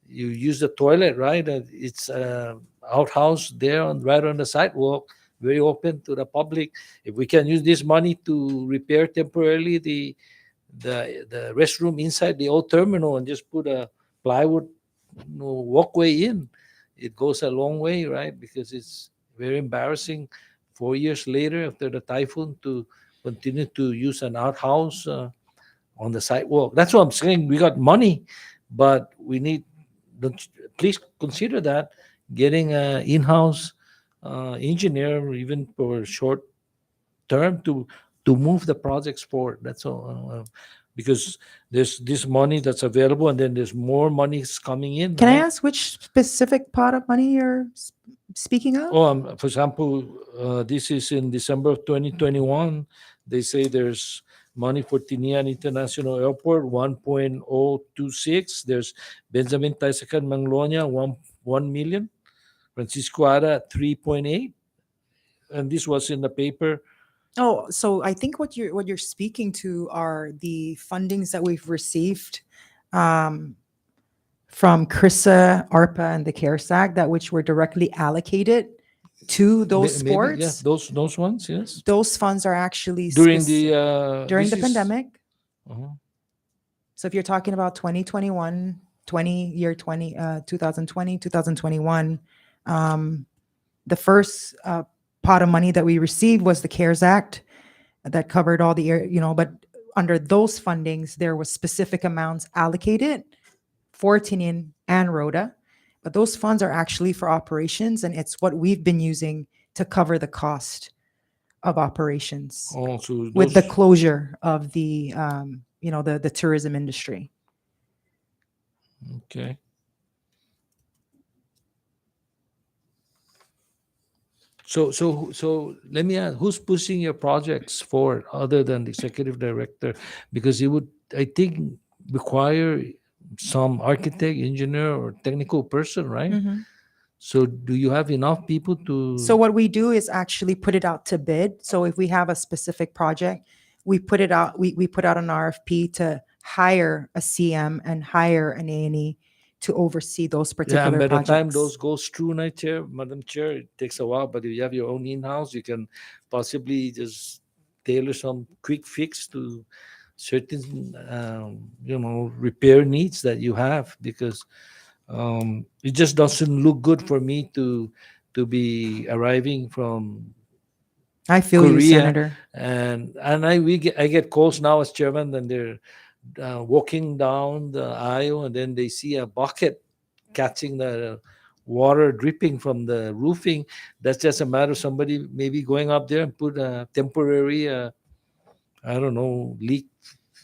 you use the toilet, right? It's outhouse there right on the sidewalk, very open to the public. If we can use this money to repair temporarily the restroom inside the old terminal and just put a plywood walkway in, it goes a long way, right? Because it's very embarrassing 4 years later after the typhoon to continue to use an outhouse on the sidewalk. That's what I'm saying. We got money, but we need, please consider that, getting an in-house engineer, even for short term, to move the projects forward. That's all. Because there's this money that's available, and then there's more money coming in. Can I right? ask which specific pot of money you're speaking of? Oh, for example, this is in December of 2021. They say there's money for Tinian International Airport, 1.026. There's Benjamin Taisakan Manglonia, 1 million. Francisco Ara, 3.8. And this was in the paper. Oh, so I think what you're speaking to are the fundings that we've received from CRISA, ARPA, and the CARES Act, that which were directly allocated to those Maybe, sports. yeah, those ones, yes. Those funds are actually During during this the is- pandemic. Uh-huh. So if you're talking about 2021 2020, 2021. The first pot of money that we received was the CARES Act that covered all the air, but under those fundings, there was specific amounts allocated for Tinian and Rota. But those funds are actually for operations, and it's what we've been using to cover the cost of operations Oh, so with the those- closure of the the tourism industry. Okay. So let me ask, who's pushing your projects forward other than the executive director? Because it would, I think, require some architect, engineer, or technical person, right? Mhm. So do you have enough people to? So what we do is actually put it out to bid. So if we have a specific project, we put it out, we put out an RFP to hire a CM and hire an A&E to oversee those Yeah, particular and by the projects. time those goes through, Madam Chair, it takes a while. But if you have your own in-house, you can possibly just tailor some quick fix to certain, repair needs that you have, because it just doesn't look good for me to be arriving from I feel you, Korea, Senator. and I get calls now as chairman, and they're walking down the aisle, and then they see a bucket catching the water dripping from the roofing. That's just a matter of somebody maybe going up there and put a temporary, I don't know, leak.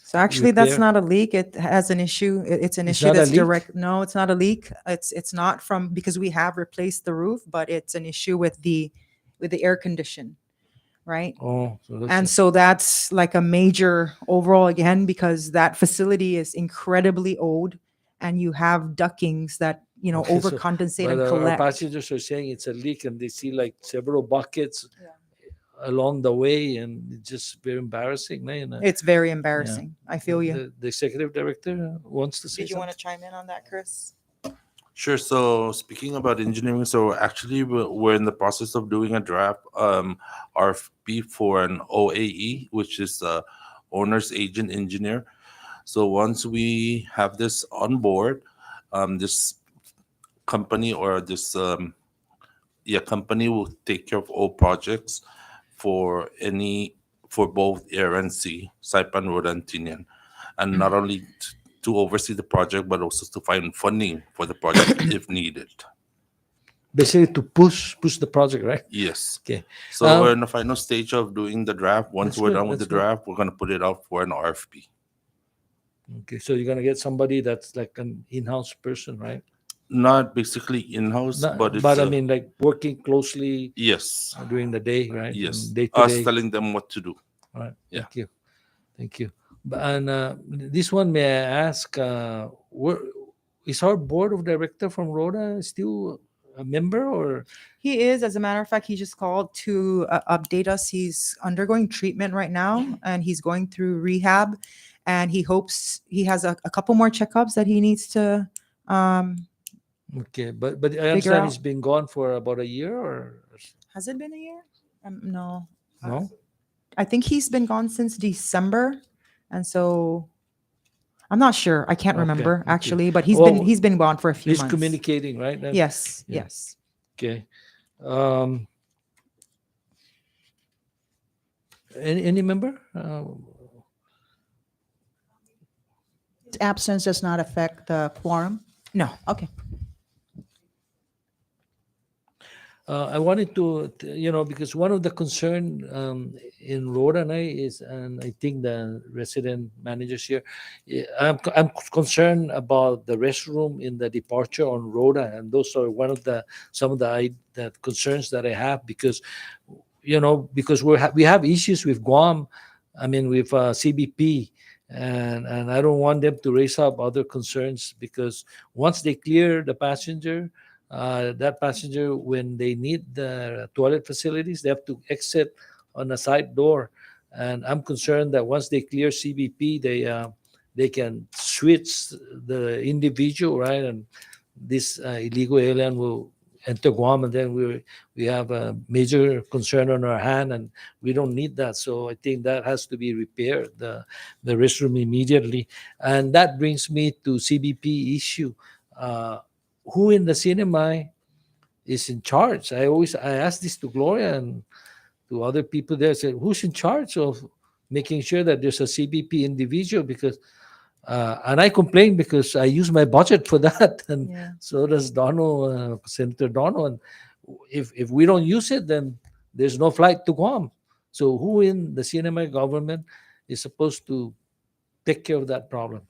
So actually, that's repair. not a leak. It has an issue. It's an It's issue not a that's leak? direct. No, it's not a leak. It's not from, because we have replaced the roof, but it's an issue with the air condition, right? Oh, so that's And so that's like a major overall, again, because that facility is incredibly old, and you have ductings that Okay, so- overcompensate but and our collect. passengers are saying it's a leak, and they see like several buckets along the way, and it's just very embarrassing. It's very embarrassing. I feel you. The executive director wants to say Did you want to something. chime in on that, Chris? Sure. So speaking about engineering, so actually we're in the process of doing a draft RFP for an OAE, which is owner's agent engineer. So once we have this on board, this company or this company will take care of all projects for both Air and Sea, Saipan, Rota, and Tinian, and not only to oversee the project, but also to find funding for the project if needed. Basically, to push the project, right? Yes. Okay. So we're in the final stage of doing the draft. Once That's we're good, done with the that's good. draft, we're going to put it out for an RFP. Okay, so you're gonna get somebody that's like an in-house person, right? Not basically in-house, but it's I mean, like working closely. Yes. During the day, right? Yes. Day to Us day. telling them what to do. All right. Yeah. Thank you. And this one, may I ask, is our board of director from Rota still a member, or? He is, as a matter of fact, he just called to update us. He's undergoing treatment right now, and he's going through rehab, and he hopes he has a couple more checkups that he needs to. Okay, but I Figure understand out. he's been gone for about a year, or Has it been a year? No. no? I think he's been gone since December, and so I'm not sure. I can't Okay, remember okay. actually, but Well, he's been gone for a few He's months. communicating, right? Then? Yes, Yeah. yes. Okay. Any member? Absence does not affect the quorum? No. Okay. I wanted to, because one of the concern in Rota and I think the resident managers here, I'm concerned about the restroom in the departure on Rota, and those are some of the concerns that I have, because because we have issues with Guam, I mean with CBP, and I don't want them to raise up other concerns, because once they clear the passenger. That passenger, when they need the toilet facilities, they have to exit on a side door, and I'm concerned that once they clear CBP, they can switch the individual, right, and this illegal alien will enter Guam, and then we have a major concern on our hand, and we don't need that. So I think that has to be repaired, the restroom immediately. And that brings me to CBP issue. Who in the CNMI is in charge? I ask this to Gloria and to other people there. Say, who's in charge of making sure that there's a CBP individual? Because and I complain because I use my budget for that, and so does Dono, Senator Dono. And if we don't use it, then there's no flight to Guam. So who in the CNMI government is supposed to take care of that problem?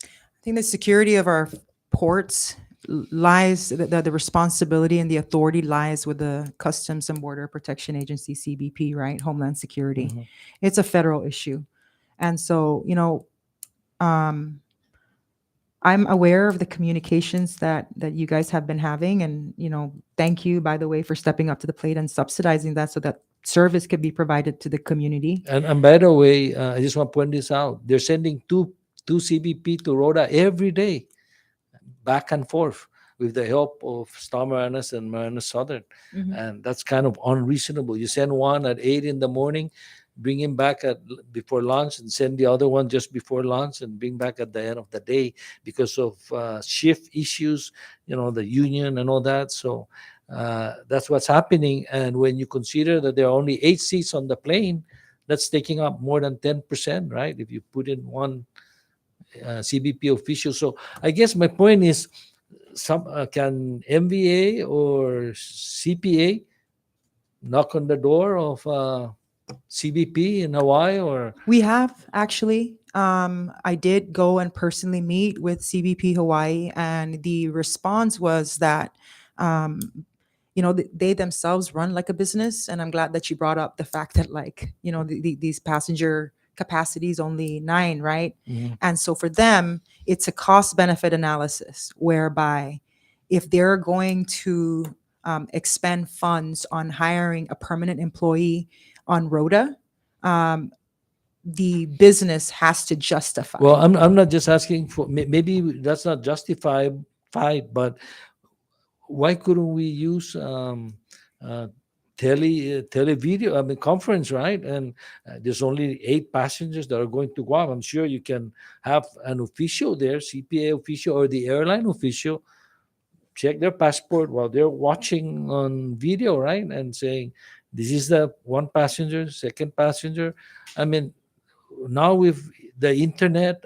I think the security of our ports lies, the responsibility and the authority lies with the Customs and Border Protection Agency, CBP, right? Homeland Security. Mhm. It's a federal issue. And so, I'm aware of the communications that you guys have been having, and thank you, by the way, for stepping up to the plate and subsidizing that so that service could be provided to the community. And by the way, I just want to point this out. They're sending two CBP to Rota every day, back and forth, with the help of Star Marianas and Marianas Southern. Mhm. And that's kind of unreasonable. You send one at 8 in the morning, bring him back before lunch, and send the other one just before lunch, and bring back at the end of the day because of shift issues, the union and all that. So that's what's happening. And when you consider that there are only 8 seats on the plane, that's taking up more than 10%, right? If you put in one CBP official. So I guess my point is, can MVA or CPA knock on the door of CBP in Hawaii? Or We have actually. I did go and personally meet with CBP Hawaii, and the response was that, they themselves run like a business. And I'm glad that you brought up the fact that, these passenger capacity is only 9, right? Mhm. And so for them, it's a cost benefit analysis, whereby if they're going to expend funds on hiring a permanent employee on Rota, the business has to justify. well, I'm not just asking for, maybe that's not justified, but why couldn't we use tele video, conference, right? And there's only 8 passengers that are going to Guam. I'm sure you can have an official there, CPA official or the airline official, check their passport while they're watching on video, right? And saying, this is the one passenger, second passenger. Now with the internet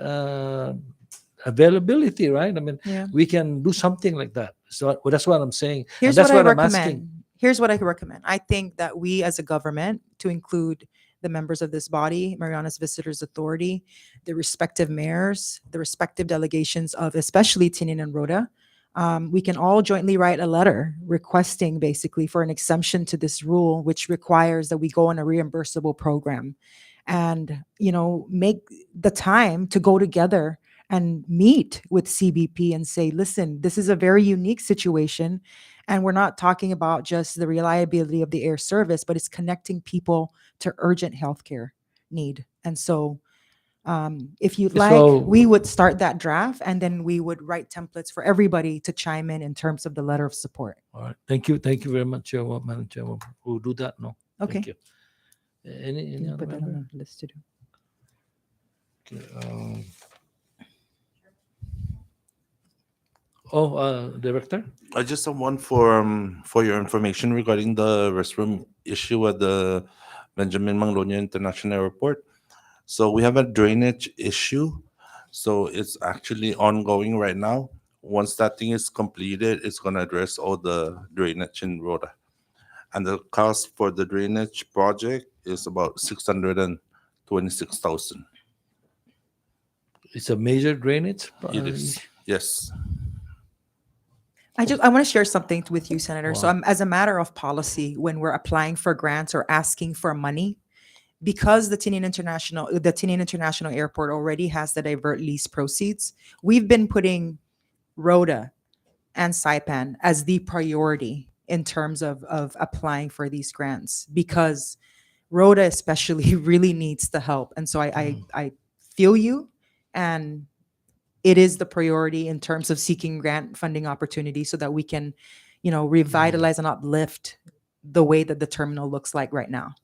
availability, right? Yeah. We can do something like that. So that's what I'm saying. And Here's that's what I I'm recommend. asking. Here's what I recommend. I think that we as a government, to include the members of this body, Marianas Visitors Authority, the respective mayors, the respective delegations of especially Tinian and Rota, we can all jointly write a letter requesting basically for an exemption to this rule, which requires that we go on a reimbursable program and, make the time to go together and meet with CBP and say, listen, this is a very unique situation. And we're not talking about just the reliability of the air service, but it's connecting people to urgent healthcare need. And so if you'd like, So- we would start that draft, and then we would write templates for everybody to chime in terms of the letter of support. All right. Thank you very much, Chairwoman, Madam Chairwoman. We'll do that now. Okay. Thank you. Any other Put that member? on the list to do. Okay, Director? I just have one for your information regarding the restroom issue at the Benjamin Manglonia International Airport. So we have a drainage issue. So it's actually ongoing right now. Once that thing is completed, it's going to address all the drainage in Rota. And the cost for the drainage project is about 626,000. It's a major drainage? It is, yes. I want to share something with you, Senator. So Wow. as a matter of policy, when we're applying for grants or asking for money, because the Tinian International Airport already has the divert lease proceeds, we've been putting Rota and Saipan as the priority in terms of applying for these grants, because Rota especially really needs the help. And so I feel you, and it is the priority in terms of seeking grant funding opportunities so that we can, revitalize and uplift the way that the terminal looks like right now.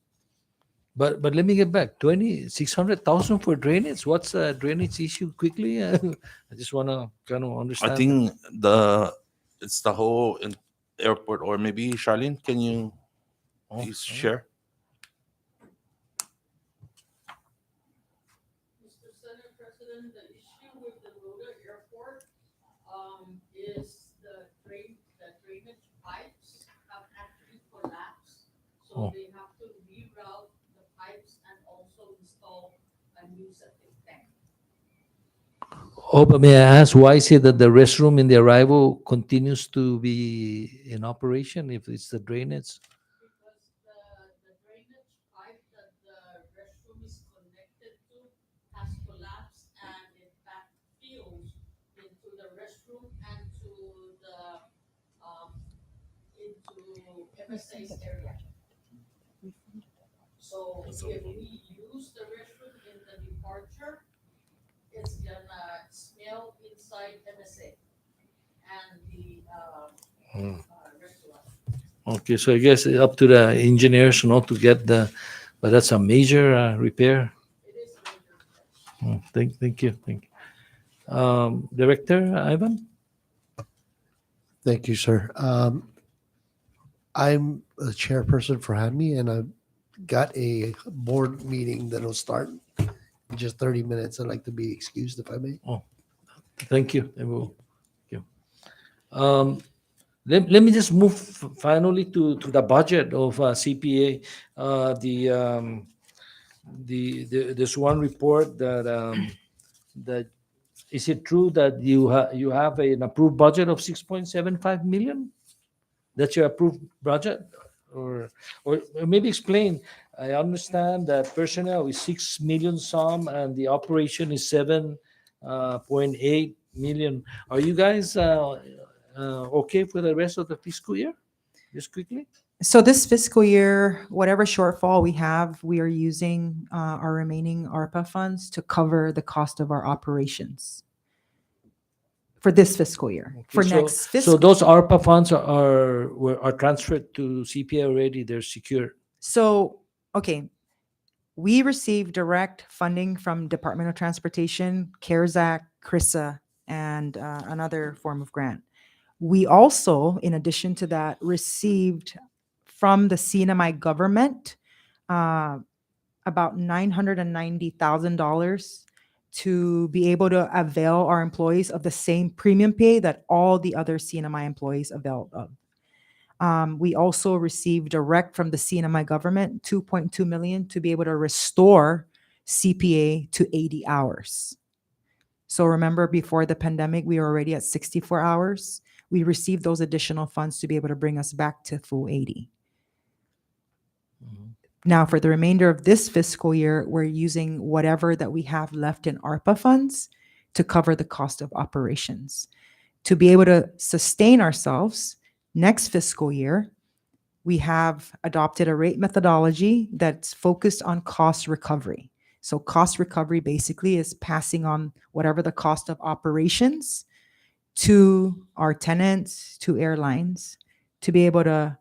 But let me get back. 600,000 for drainage. What's the drainage issue quickly? I just want to kind of understand. I think it's the whole airport, or maybe Charlene, can you please share? Mr. Senate President, the issue with the Rota Airport is the drainage pipes have actually collapsed. So they have to reroute the pipes and also install a new septic tank. Oh, but may I ask, why is it that the restroom in the arrival continues to be in operation if it's the drainage? Because the drainage pipe that the restroom is connected to has collapsed and it backfills into the restroom and to the into MSA's area. So if we use the restroom in the departure, it's gonna smell inside MSA and the restaurant. Okay, so I guess it's up to the engineers not to get but that's a major repair. It is a major repair. Thank you. Director Ivan? Thank you, sir. I'm a chairperson for HANMI, and I've got a board meeting that'll start in just 30 minutes. I'd like to be excused if I may. Oh, thank you. Let me just move finally to the budget of CPA. There's one report that is it true that you have an approved budget of 6.75 million? That's your approved budget, or maybe explain. I understand that personnel is 6 million some, and the operation is 7.8 million. Are you guys okay for the rest of the fiscal year? Just quickly. So this fiscal year, whatever shortfall we have, we are using our remaining ARPA funds to cover the cost of our operations for this fiscal year. Okay, For so- next fiscal. So those ARPA funds are transferred to CPA already. They're secure. So, okay, we receive direct funding from Department of Transportation, CARES Act, CRISA, and another form of grant. We also, in addition to that, received from the CNMI government about $990,000 to be able to avail our employees of the same premium pay that all the other CNMI employees availed of. We also received direct from the CNMI government, 2.2 million to be able to restore CPA to 80 hours. So remember, before the pandemic, we were already at 64 hours. We received those additional funds to be able to bring us back to full 80. Now, for the remainder of this fiscal year, we're using whatever that we have left in ARPA funds to cover the cost of operations. To be able to sustain ourselves next fiscal year, we have adopted a rate methodology that's focused on cost recovery. So cost recovery basically is passing on whatever the cost of operations to our tenants, to airlines, to be able to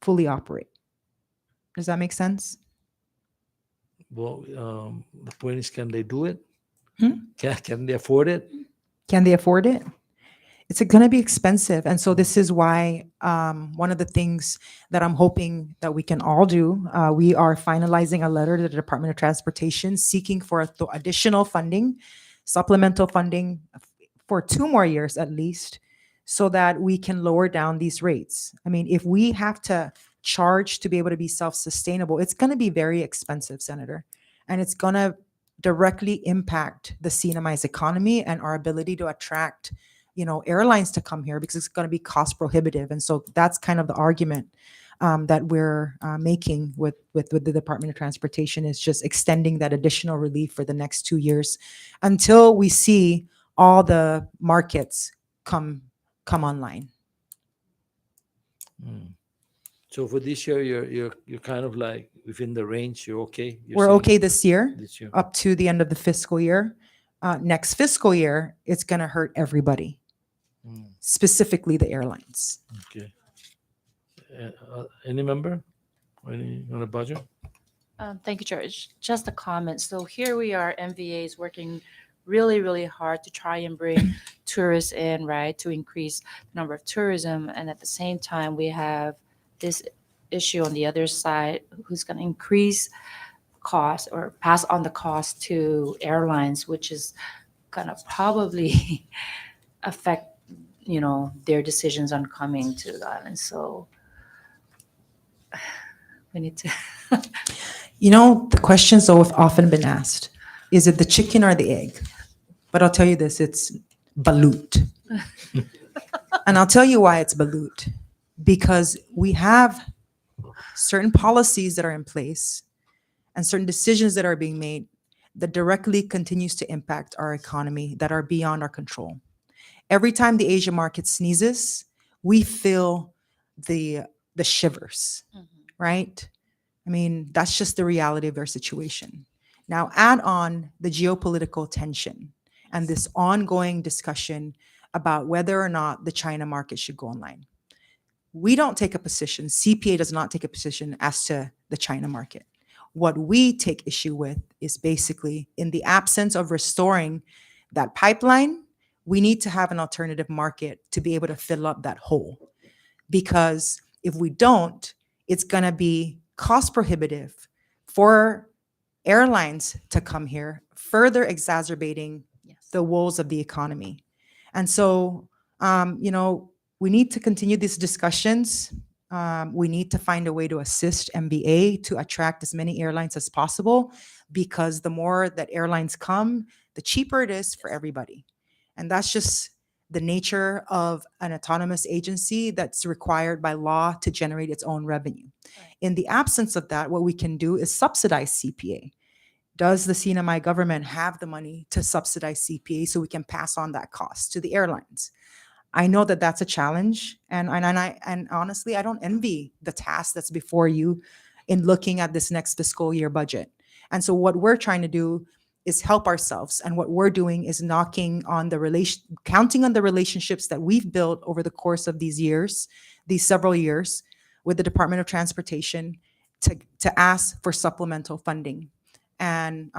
fully operate. Does that make sense? Well, the point is, can they do it? Hmm? Can they afford it? Can they afford it? It's going to be expensive. And so this is why one of the things that I'm hoping that we can all do, we are finalizing a letter to the Department of Transportation seeking for additional funding, supplemental funding for 2 more years at least, so that we can lower down these rates. I mean, if we have to charge to be able to be self-sustainable, it's going to be very expensive, Senator. And it's going to directly impact the CNMI's economy and our ability to attract, airlines to come here, because it's going to be cost prohibitive. And so that's kind of the argument that we're making with the Department of Transportation, is just extending that additional relief for the next 2 years until we see all the markets come online. So for this year, you're kind of like within the range. You're okay. We're okay this year, This year. up to the end of the fiscal year. Next fiscal year, it's going to hurt everybody. specifically the airlines. Okay. Any member? Any on the budget? Thank you, George. Just a comment. So here we are, MVA is working really, really hard to try and bring tourists in, right, to increase the number of tourism. And at the same time, we have this issue on the other side who's going to increase cost or pass on the cost to airlines, which is going to probably affect, their decisions on coming to the island. So we need to... The questions have often been asked, is it the chicken or the egg? But I'll tell you this, it's balut. And I'll tell you why it's balut. Because we have certain policies that are in place and certain decisions that are being made that directly continues to impact our economy that are beyond our control. Every time the Asia market sneezes, we feel the shivers, right? I mean, that's just the reality of our situation. Now, add on the geopolitical tension and this ongoing discussion about whether or not the China market should go online. We don't take a position, CPA does not take a position as to the China market. What we take issue with is basically in the absence of restoring that pipeline, we need to have an alternative market to be able to fill up that hole. Because if we don't, it's going to be cost prohibitive for airlines to come here, further exacerbating the woes of the economy. And so, we need to continue these discussions. We need to find a way to assist MBA to attract as many airlines as possible, because the more that airlines come, the cheaper it is for everybody. And that's just the nature of an autonomous agency that's required by law to generate its own revenue. In the absence of that, what we can do is subsidize CPA. Does the CNMI government have the money to subsidize CPA so we can pass on that cost to the airlines? I know that that's a challenge, and honestly, I don't envy the task that's before you in looking at this next fiscal year budget. And so what we're trying to do is help ourselves, and what we're doing is counting on the relationships that we've built over the course of these several years, with the Department of Transportation to ask for supplemental funding. And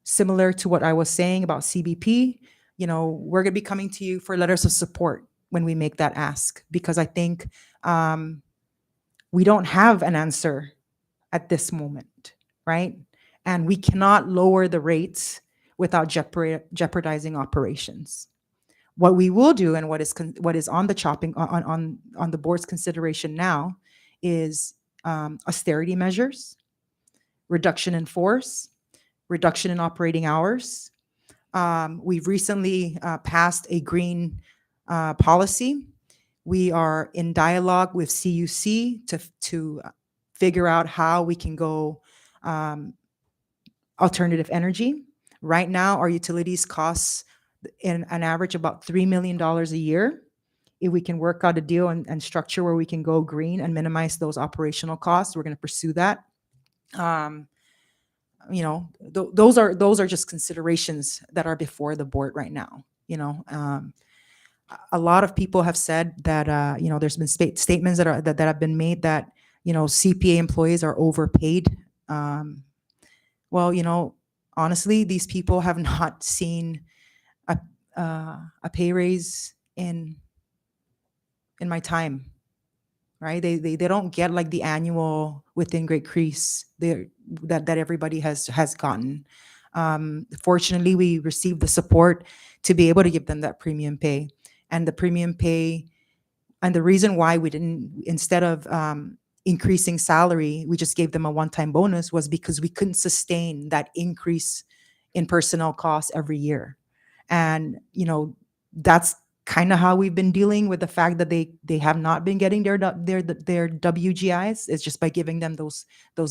similar to what I was saying about CBP, we're going to be coming to you for letters of support when we make that ask, because I think we don't have an answer at this moment, right? And we cannot lower the rates without jeopardizing operations. What we will do, and what is on the board's consideration now, is austerity measures, reduction in force, reduction in operating hours. We've recently passed a green policy. We are in dialogue with CUC to figure out how we can go alternative energy. Right now, our utilities cost in an average about $3 million a year. If we can work out a deal and structure where we can go green and minimize those operational costs, we're going to pursue that. Those are just considerations that are before the board right now. A lot of people have said that there's been statements that have been made that CPA employees are overpaid. Honestly, these people have not seen a pay raise in my time, right? They don't get like the annual within great crease that everybody has gotten. Fortunately, we received the support to be able to give them that premium pay. And the premium pay, and the reason why we didn't, instead of increasing salary, we just gave them a one-time bonus, was because we couldn't sustain that increase in personnel costs every year. And, that's kind of how we've been dealing with the fact that they have not been getting their WGIs. It's just by giving them those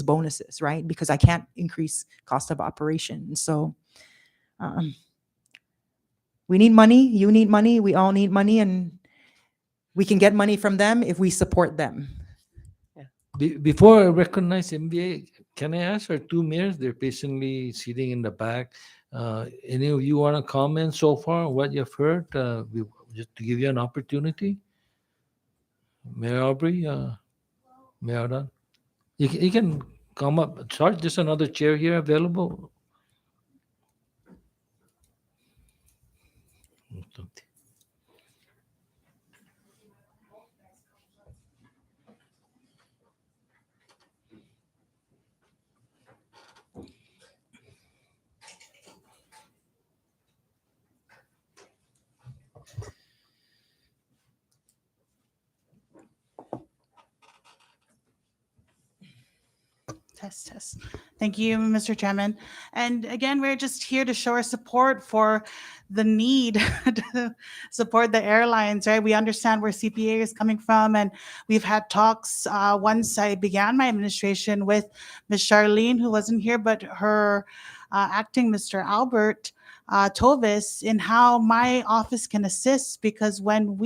bonuses, right? Because I can't increase cost of operation. And so we need money, you need money, we all need money, and we can get money from them if we support them. Before I recognize MBA, can I ask our two mayors? They're patiently sitting in the back. Any of you want to comment so far on what you've heard? just to give you an opportunity. Mayor Aubrey, Mayor Adan, you can come up. Sorry, there's another chair here available. Test, test. Thank you, Mr. Chairman. And again, we're just here to show our support for the need to support the airlines, right? We understand where CPA is coming from, and we've had talks once I began my administration with Ms. Charlene, who wasn't here, but her acting Mr. Albert Tovis, in how my office can assist, because when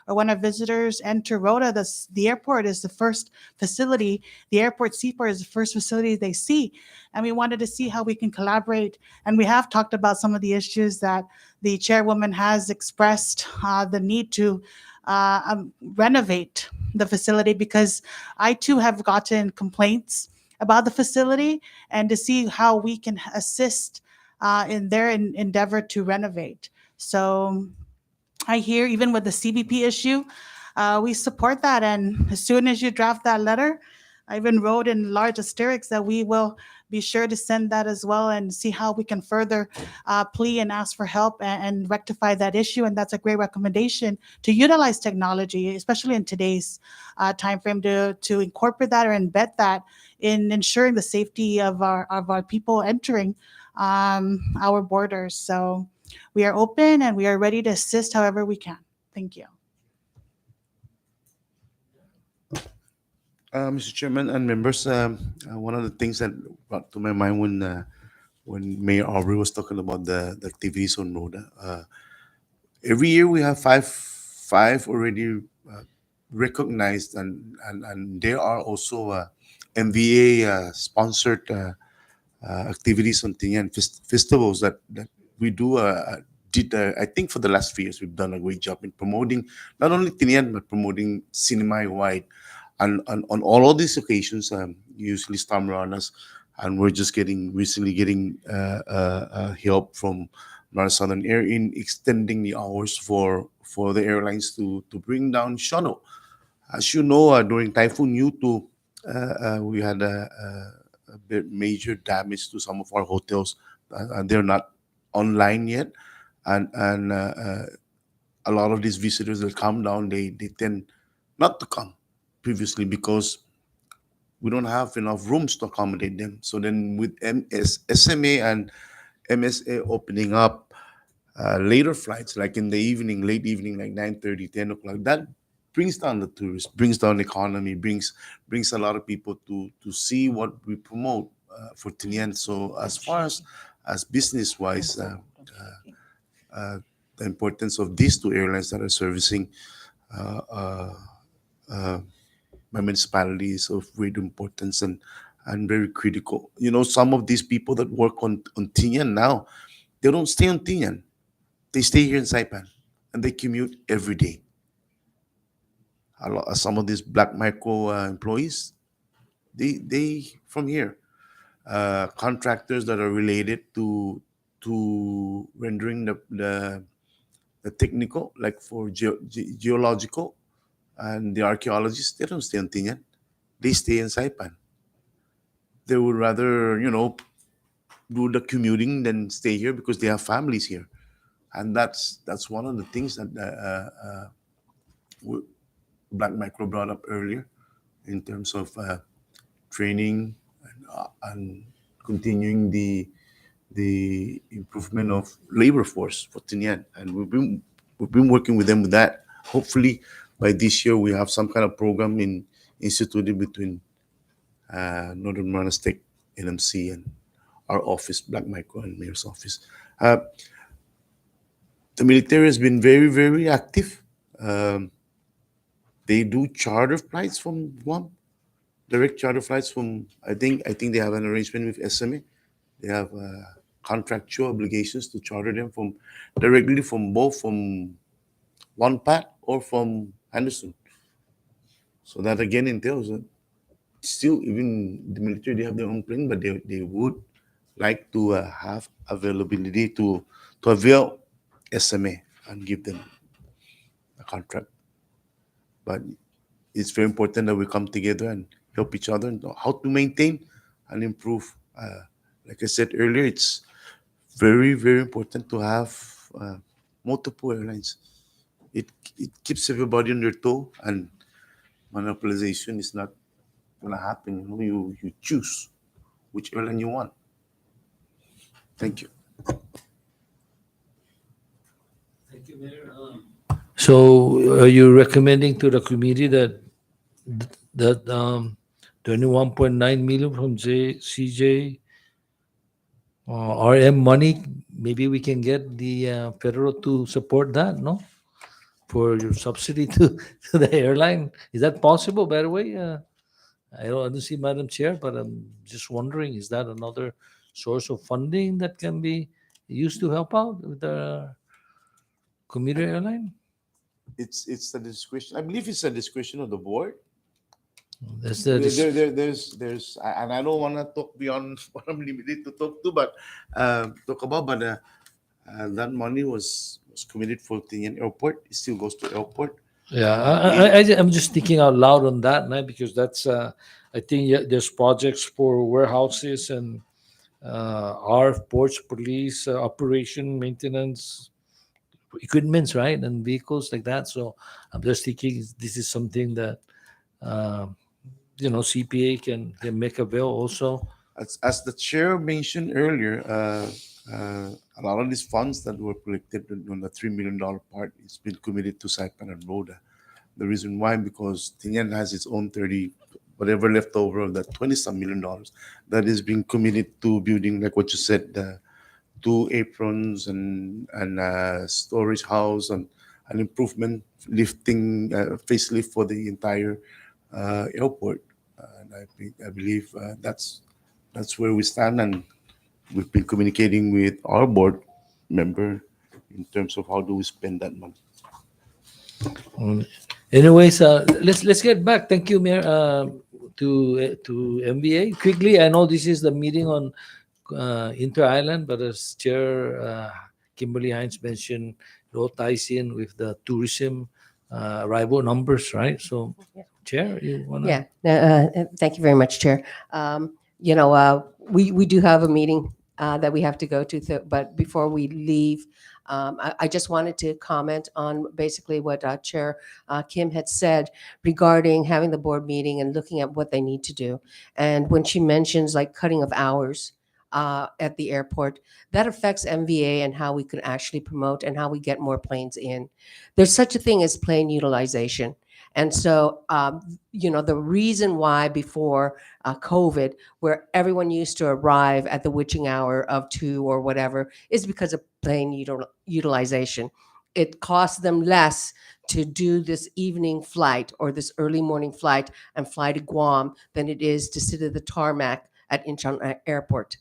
our visitors enter Rota, the airport is the first facility, the airport seaport is the first facility they see. And we wanted to see how we can collaborate. And we have talked about some of the issues that the chairwoman has expressed, the need to renovate the facility, because I too have gotten complaints about the facility, and to see how we can assist in their endeavor to renovate. So I hear even with the CBP issue, we support that. And as soon as you draft that letter, I even wrote in large asterisks that we will be sure to send that as well, and see how we can further plea and ask for help and rectify that issue. And that's a great recommendation, to utilize technology, especially in today's timeframe, to incorporate that or embed that in ensuring the safety of our people entering our borders. So we are open and we are ready to assist however we can. Thank you. Mr. Chairman and members, one of the things that brought to my mind when Mayor Aubrey was talking about the activities on Rota, every year we have five already recognized, and there are also MVA sponsored activities on Tinian festivals that we do. I think for the last 3 years we've done a great job in promoting not only Tinian but promoting CNMI wide. And on all of these occasions, usually star Marianas, and we're just recently getting help from Marianas Air in extending the hours for the airlines to bring down shuttle. As you know, during Typhoon Yutu, we had a bit major damage to some of our hotels, and they're not online yet. And a lot of these visitors that come down, they tend not to come previously because we don't have enough rooms to accommodate them. So then with SMA and MSA opening up later flights, like in the evening, late evening, like 9:30, 10 o'clock, that brings down the tourists, brings down the economy, brings a lot of people to see what we promote for Tinian. So as far as business-wise, the importance of these two airlines that are servicing my municipality is of great importance and very critical. You know, some of these people that work on Tinian now, they don't stay on Tinian. They stay here in Saipan, and they commute every day. Some of these black micro employees, they from here. Contractors that are related to rendering the technical, like for geological, and the archaeologists, they don't stay on Tinian. They stay in Saipan. They would rather, do the commuting than stay here because they have families here. And that's one of the things that Black Micro brought up earlier in terms of training and continuing the improvement of labor force for Tinian. And we've been working with them with that. Hopefully, by this year, we have some kind of program instituted between Northern Marianas Tech, NMC, and our office, Black Micro, and Mayor's office. The military has been very, very active. They do charter flights from Guam, direct charter flights from. I think they have an arrangement with SMA. They have contractual obligations to charter them directly from One Pat or from Henderson. So that again entails that still, even the military, they have their own plane, but they would like to have availability to avail SMA and give them a contract. But it's very important that we come together and help each other and know how to maintain and improve. Like I said earlier, it's very, very important to have multiple airlines. It keeps everybody on their toe, and monopolization is not going to happen. You choose which airline you want. Thank you. Thank you, Mayor. So are you recommending to the committee that 21.9 million from CJ RM money, maybe we can get the federal to support that, no? For your subsidy to the airline. Is that possible, by the way? I don't see Madam Chair, but I'm just wondering, is that another source of funding that can be used to help out with the commuter airline? It's the discretion. I believe it's a discretion of the board. That's There's and I don't want to talk beyond what I'm limited to talk to, but talk about. But that money was committed for Tinian Airport. It still goes to airport. Yeah, I'm just thinking out loud on that, right? Because that's I think there's projects for warehouses and our ports, police, operation, maintenance, equipments, right, and vehicles like that. So I'm just thinking this is something that CPA can make avail also. As the chair mentioned earlier, a lot of these funds that were collected on the $3 million part has been committed to Saipan and Rota. The reason why, because Tinian has its own 30, whatever left over of that $20-some million that is being committed to building, like what you said, the 2 aprons and storage house and an improvement, lifting, facelift for the entire airport. And I believe that's where we stand, and we've been communicating with our board member in terms of how do we spend that money. Anyways, let's get back. Thank you, Mayor, to MVA. Quickly, I know this is the meeting on Inter-Island, but as Chair Kimberly Hines mentioned, it all ties in with the tourism arrival numbers, right? So, Chair, you want to? Yeah, thank you very much, Chair. We do have a meeting that we have to go to, but before we leave, I just wanted to comment on basically what Chair Kim had said regarding having the board meeting and looking at what they need to do. And when she mentions like cutting of hours at the airport, that affects MVA and how we could actually promote and how we get more planes in. There's such a thing as plane utilization. And so, the reason why before COVID, where everyone used to arrive at the witching hour of 2 or whatever, is because of plane utilization. It costs them less to do this evening flight or this early morning flight and fly to Guam than it is to sit at the tarmac at Incheon Airport.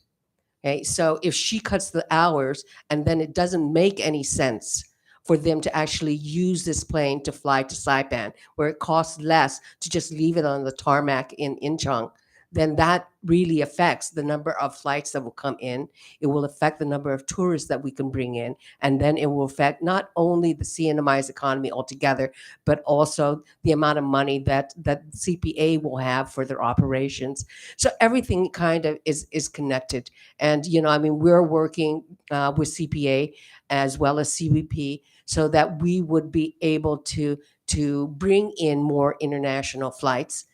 Okay, so if she cuts the hours and then it doesn't make any sense for them to actually use this plane to fly to Saipan, where it costs less to just leave it on the tarmac in Incheon, then that really affects the number of flights that will come in. It will affect the number of tourists that we can bring in. And then it will affect not only the CNMI's economy altogether, but also the amount of money that CPA will have for their operations. So everything kind of is connected. And, we're working with CPA as well as CBP so that we would be able to bring in more international flights.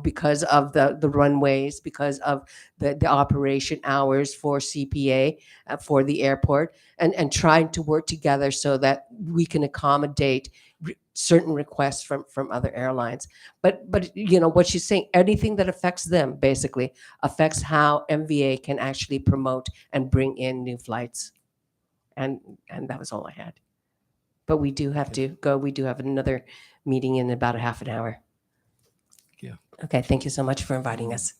Because of the runways, because of the operation hours for CPA, for the airport, and trying to work together so that we can accommodate certain requests from other airlines. But what she's saying, anything that affects them basically affects how MVA can actually promote and bring in new flights. And that was all I had. But we do have to go. We do have another meeting in about a half an hour. Okay, thank you so much for inviting us.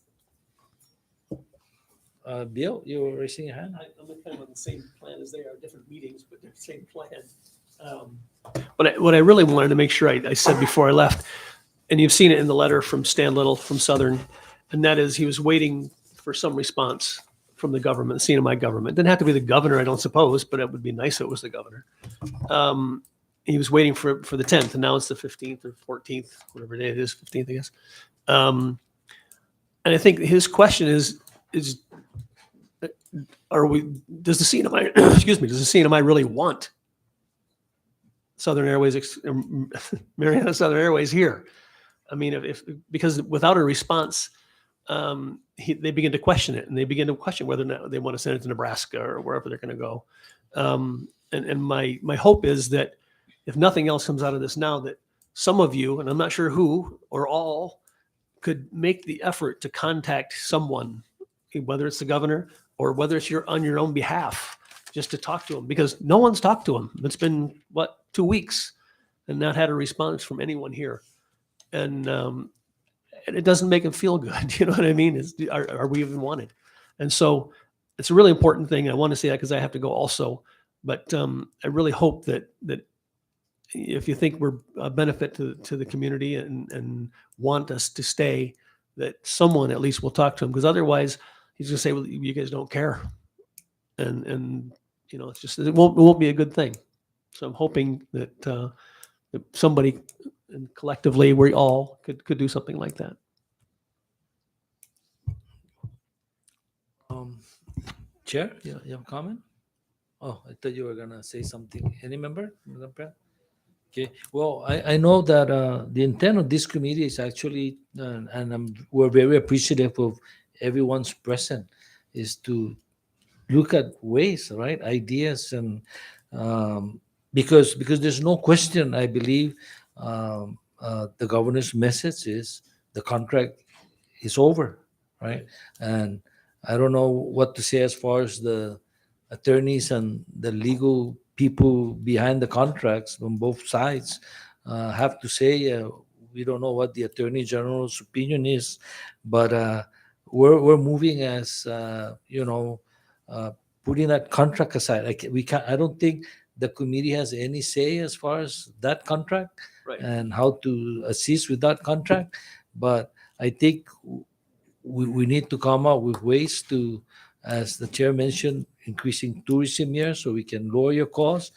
Bill, you were raising your hand? I'm kind of on the same plan as they are, different meetings, but they're the same plan. But what I really wanted to make sure I said before I left, and you've seen it in the letter from Stan Little from Southern, and that is he was waiting for some response from the government, the CNMI government. Didn't have to be the governor, I don't suppose, but it would be nice if it was the governor. He was waiting for the 10th, and now it's the 15th or 14th, whatever day it is, 15th, I guess. And I think his question is does the CNMI, excuse me, does the CNMI really want Southern Airways, Mariana Southern Airways here? I mean, because without a response, they begin to question it, and they begin to question whether or not they want to send it to Nebraska or wherever they're going to go. And my hope is that if nothing else comes out of this now, that some of you, and I'm not sure who or all, could make the effort to contact someone, whether it's the governor or whether it's on your own behalf, just to talk to him, because no one's talked to him. It's been, 2 weeks, and not had a response from anyone here. And it doesn't make him feel good. You know what I mean? Are we even wanted? And so it's a really important thing. I want to say that because I have to go also. But I really hope that if you think we're a benefit to the community and want us to stay, that someone at least will talk to him, because otherwise he's going to say, well, you guys don't care. And it's just, it won't be a good thing. So I'm hoping that somebody, and collectively we all could do something like that. Chair, you have a comment? Oh, I thought you were gonna say something. Any member? Okay. Well, I know that the intent of this committee is actually, and we're very appreciative of everyone's present, is to look at ways, right, ideas, and because there's no question, I believe, the governor's message is the contract is over, right? And I don't know what to say as far as the attorneys and the legal people behind the contracts on both sides have to say. We don't know what the Attorney General's opinion is, but we're moving as putting that contract aside. I don't think the committee has any say as far as that contract, right, and how to assist with that contract. But I think we need to come up with ways to, as the chair mentioned, increasing tourism here so we can lower your costs.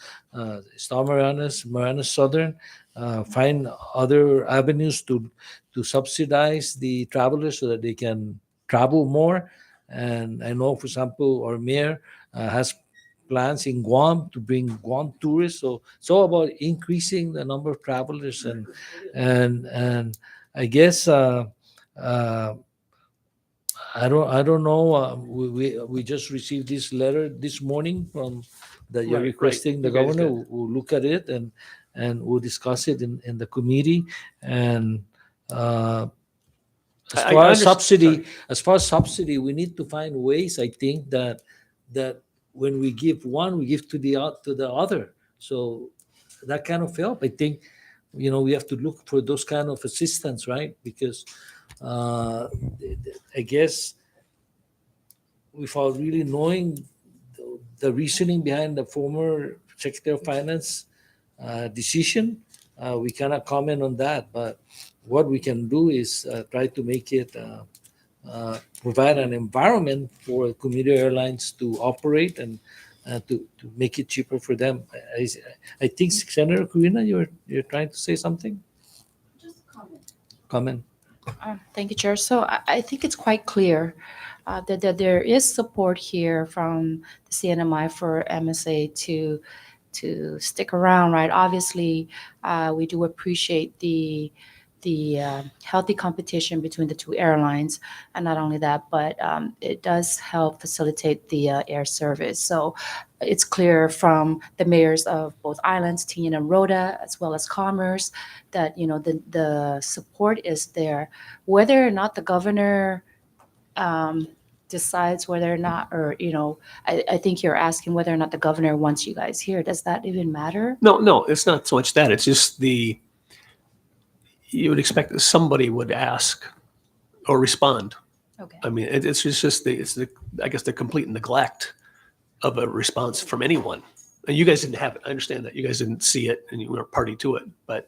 Star Marianas Southern, find other avenues to subsidize the travelers so that they can travel more. And I know, for example, our mayor has plans in Guam to bring Guam tourists. So it's all about increasing the number of travelers, and I guess I don't know. We just received this letter this morning from that you're Right, requesting the you guys governor. did. We'll look at it and we'll discuss it in the committee. And as I far as understand- subsidy, we need to find ways. I think that when we give one, we give to the other. So that kind of help. I think we have to look for those kind of assistance, right? Because I guess without really knowing the reasoning behind the former Secretary of Finance decision, we cannot comment on that. But what we can do is try to make it provide an environment for commuter airlines to operate and to make it cheaper for them. I think Senator Corina, you're trying to say something? Just Comment. Thank you, Chair. So I think it's quite clear that there is support here from the CNMI for MSA to stick around, right? Obviously, we do appreciate the healthy competition between the two airlines, and not only that, but it does help facilitate the air service. So it's clear from the mayors of both islands, Tinian and Rota, as well as Commerce, that the support is there. Whether or not the governor decides whether or not, or I think you're asking whether or not the governor wants you guys here. Does that even matter? No, it's not so much that. It's just you would expect that somebody would ask or respond. Okay. I mean, it's just I guess the complete neglect of a response from anyone. And you guys didn't have it. I understand that. You guys didn't see it and you weren't party to it. But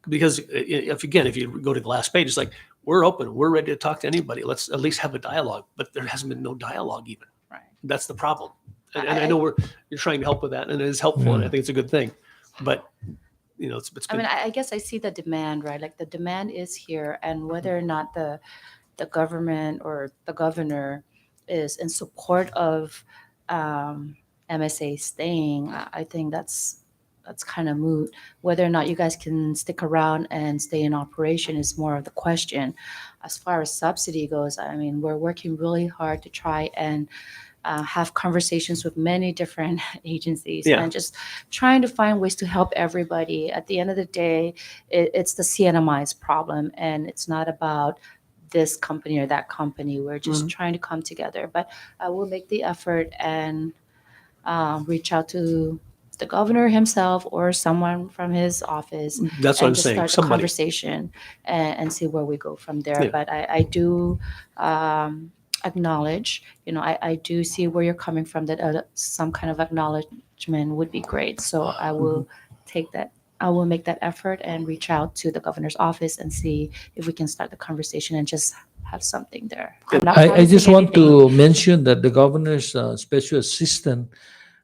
because if you go to the last page, it's like, we're open. We're ready to talk to anybody. Let's at least have a dialogue. But there hasn't been no dialogue even. Right. That's the problem. And I know you're trying to help with that, and it is helpful, and I think it's a good thing. But it's I been, mean, I guess I see the demand, right? Like the demand is here, and whether or not the government or the governor is in support of MSA staying, I think that's kind of moot. Whether or not you guys can stick around and stay in operation is more of the question. As far as subsidy goes, I mean, we're working really hard to try and have conversations with many different agencies and just trying to find ways to help everybody. At the end of the day, it's the CNMI's problem, and it's not about this company or that company. We're just trying to come together. But I will make the effort and reach out to the governor himself or someone from his office. That's what I'm and just saying, start the somebody. conversation and see where we go from there. Yeah. But I do acknowledge, I do see where you're coming from, that some kind of acknowledgement would be great. So I will take that. I will make that effort and reach out to the governor's office and see if we can start the conversation and just have something there. I'm not I just promising want to anything. mention that the governor's special assistant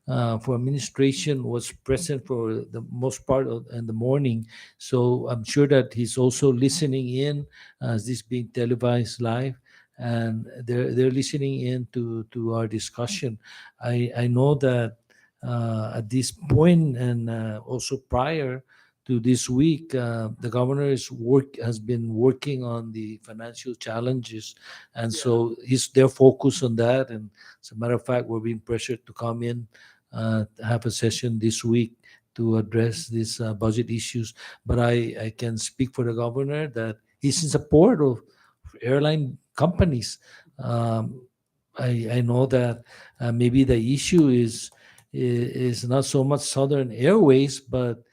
for administration was present for the most part in the morning. So I'm sure that he's also listening in as this being televised live. And they're listening in to our discussion. I know that at this point and also prior to this week, the governor's has been working on the financial challenges, and so they're focused on that. And as a matter of fact, we're being pressured to come in have a session this week to address these budget issues. But I can speak for the governor that he's in support of airline companies. I know that maybe the issue is not so much Southern Airways, but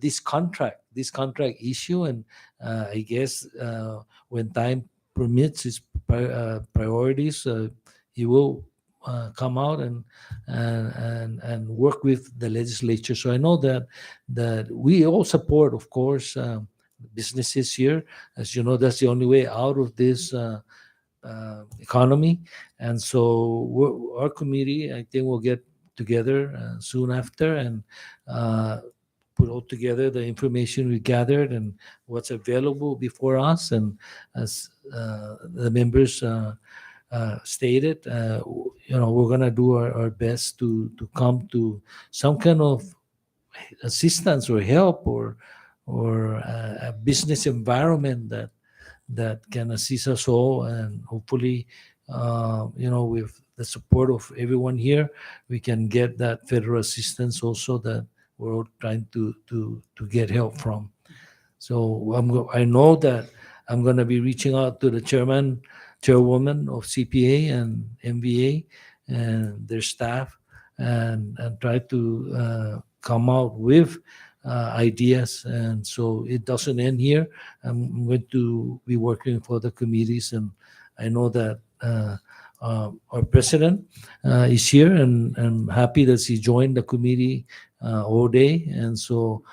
this contract issue, and I guess when time permits his priorities, he will come out and work with the legislature. So I know that we all support, of course, businesses here. As you know, that's the only way out of this economy. And so our committee, I think, will get together soon after and put all together the information we gathered and what's available before us. And as the members stated, we're going to do our best to come to some kind of assistance or help or a business environment that can assist us all, and hopefully with the support of everyone here, we can get that federal assistance also that we're all trying to get help from. So I know that I'm going to be reaching out to the chairwoman of CPA and MVA and their staff and try to come out with ideas. And so it doesn't end here. I'm going to be working for the committees, and I know that our president is here, and I'm happy that she joined the committee all day, and so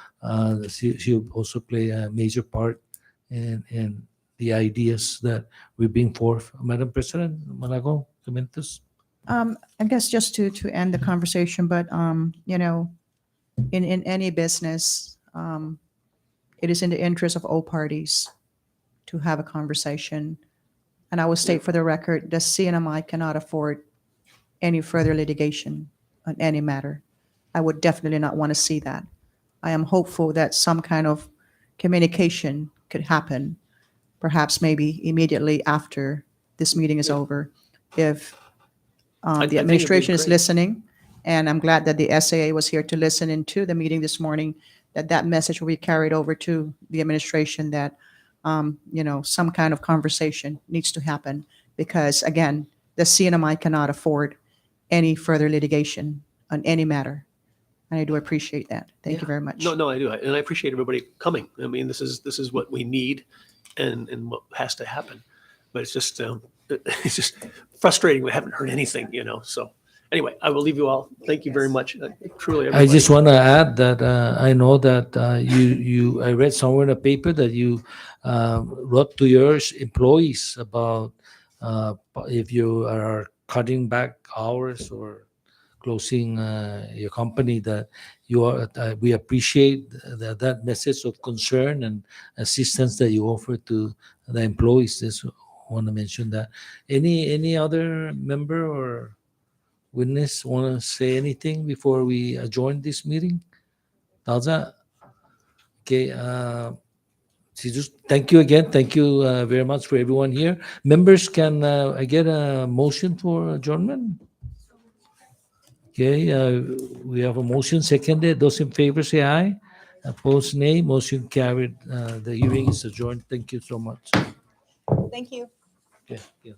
she'll also play a major part in the ideas that we bring forth. Madam President, Malago, comments? I guess just to end the conversation, but in any business, it is in the interest of all parties to have a conversation. And I will state for the record, the CNMI cannot afford any further litigation on any matter. I would definitely not want to see that. I am hopeful that some kind of communication could happen, perhaps maybe immediately after this meeting is over, if I think it'd the be administration is great. listening. And I'm glad that the SAA was here to listen into the meeting this morning, that message will be carried over to the administration that, some kind of conversation needs to happen, because again, the CNMI cannot afford any further litigation on any matter. And I do appreciate that. Thank you very much. No, I do. And I appreciate everybody coming. I mean, this is what we need and what has to happen. But it's just frustrating. We haven't heard anything, so. Anyway, I will leave you all. Thank you very much. Truly, I everybody. just want to add that I know that I read somewhere in a paper that you wrote to your employees about if you are cutting back hours or closing your company, that you are. We appreciate that message of concern and assistance that you offer to the employees. Just want to mention that. Any other member or witness want to say anything before we adjourn this meeting? Talza? Okay. Just thank you again. Thank you very much for everyone here. Members, can I get a motion for adjournment? Okay. We have a motion seconded. Those in favor say aye. Opposed, nay. Motion carried. The hearing is adjourned. Thank you so much. Thank you. Okay. Yeah.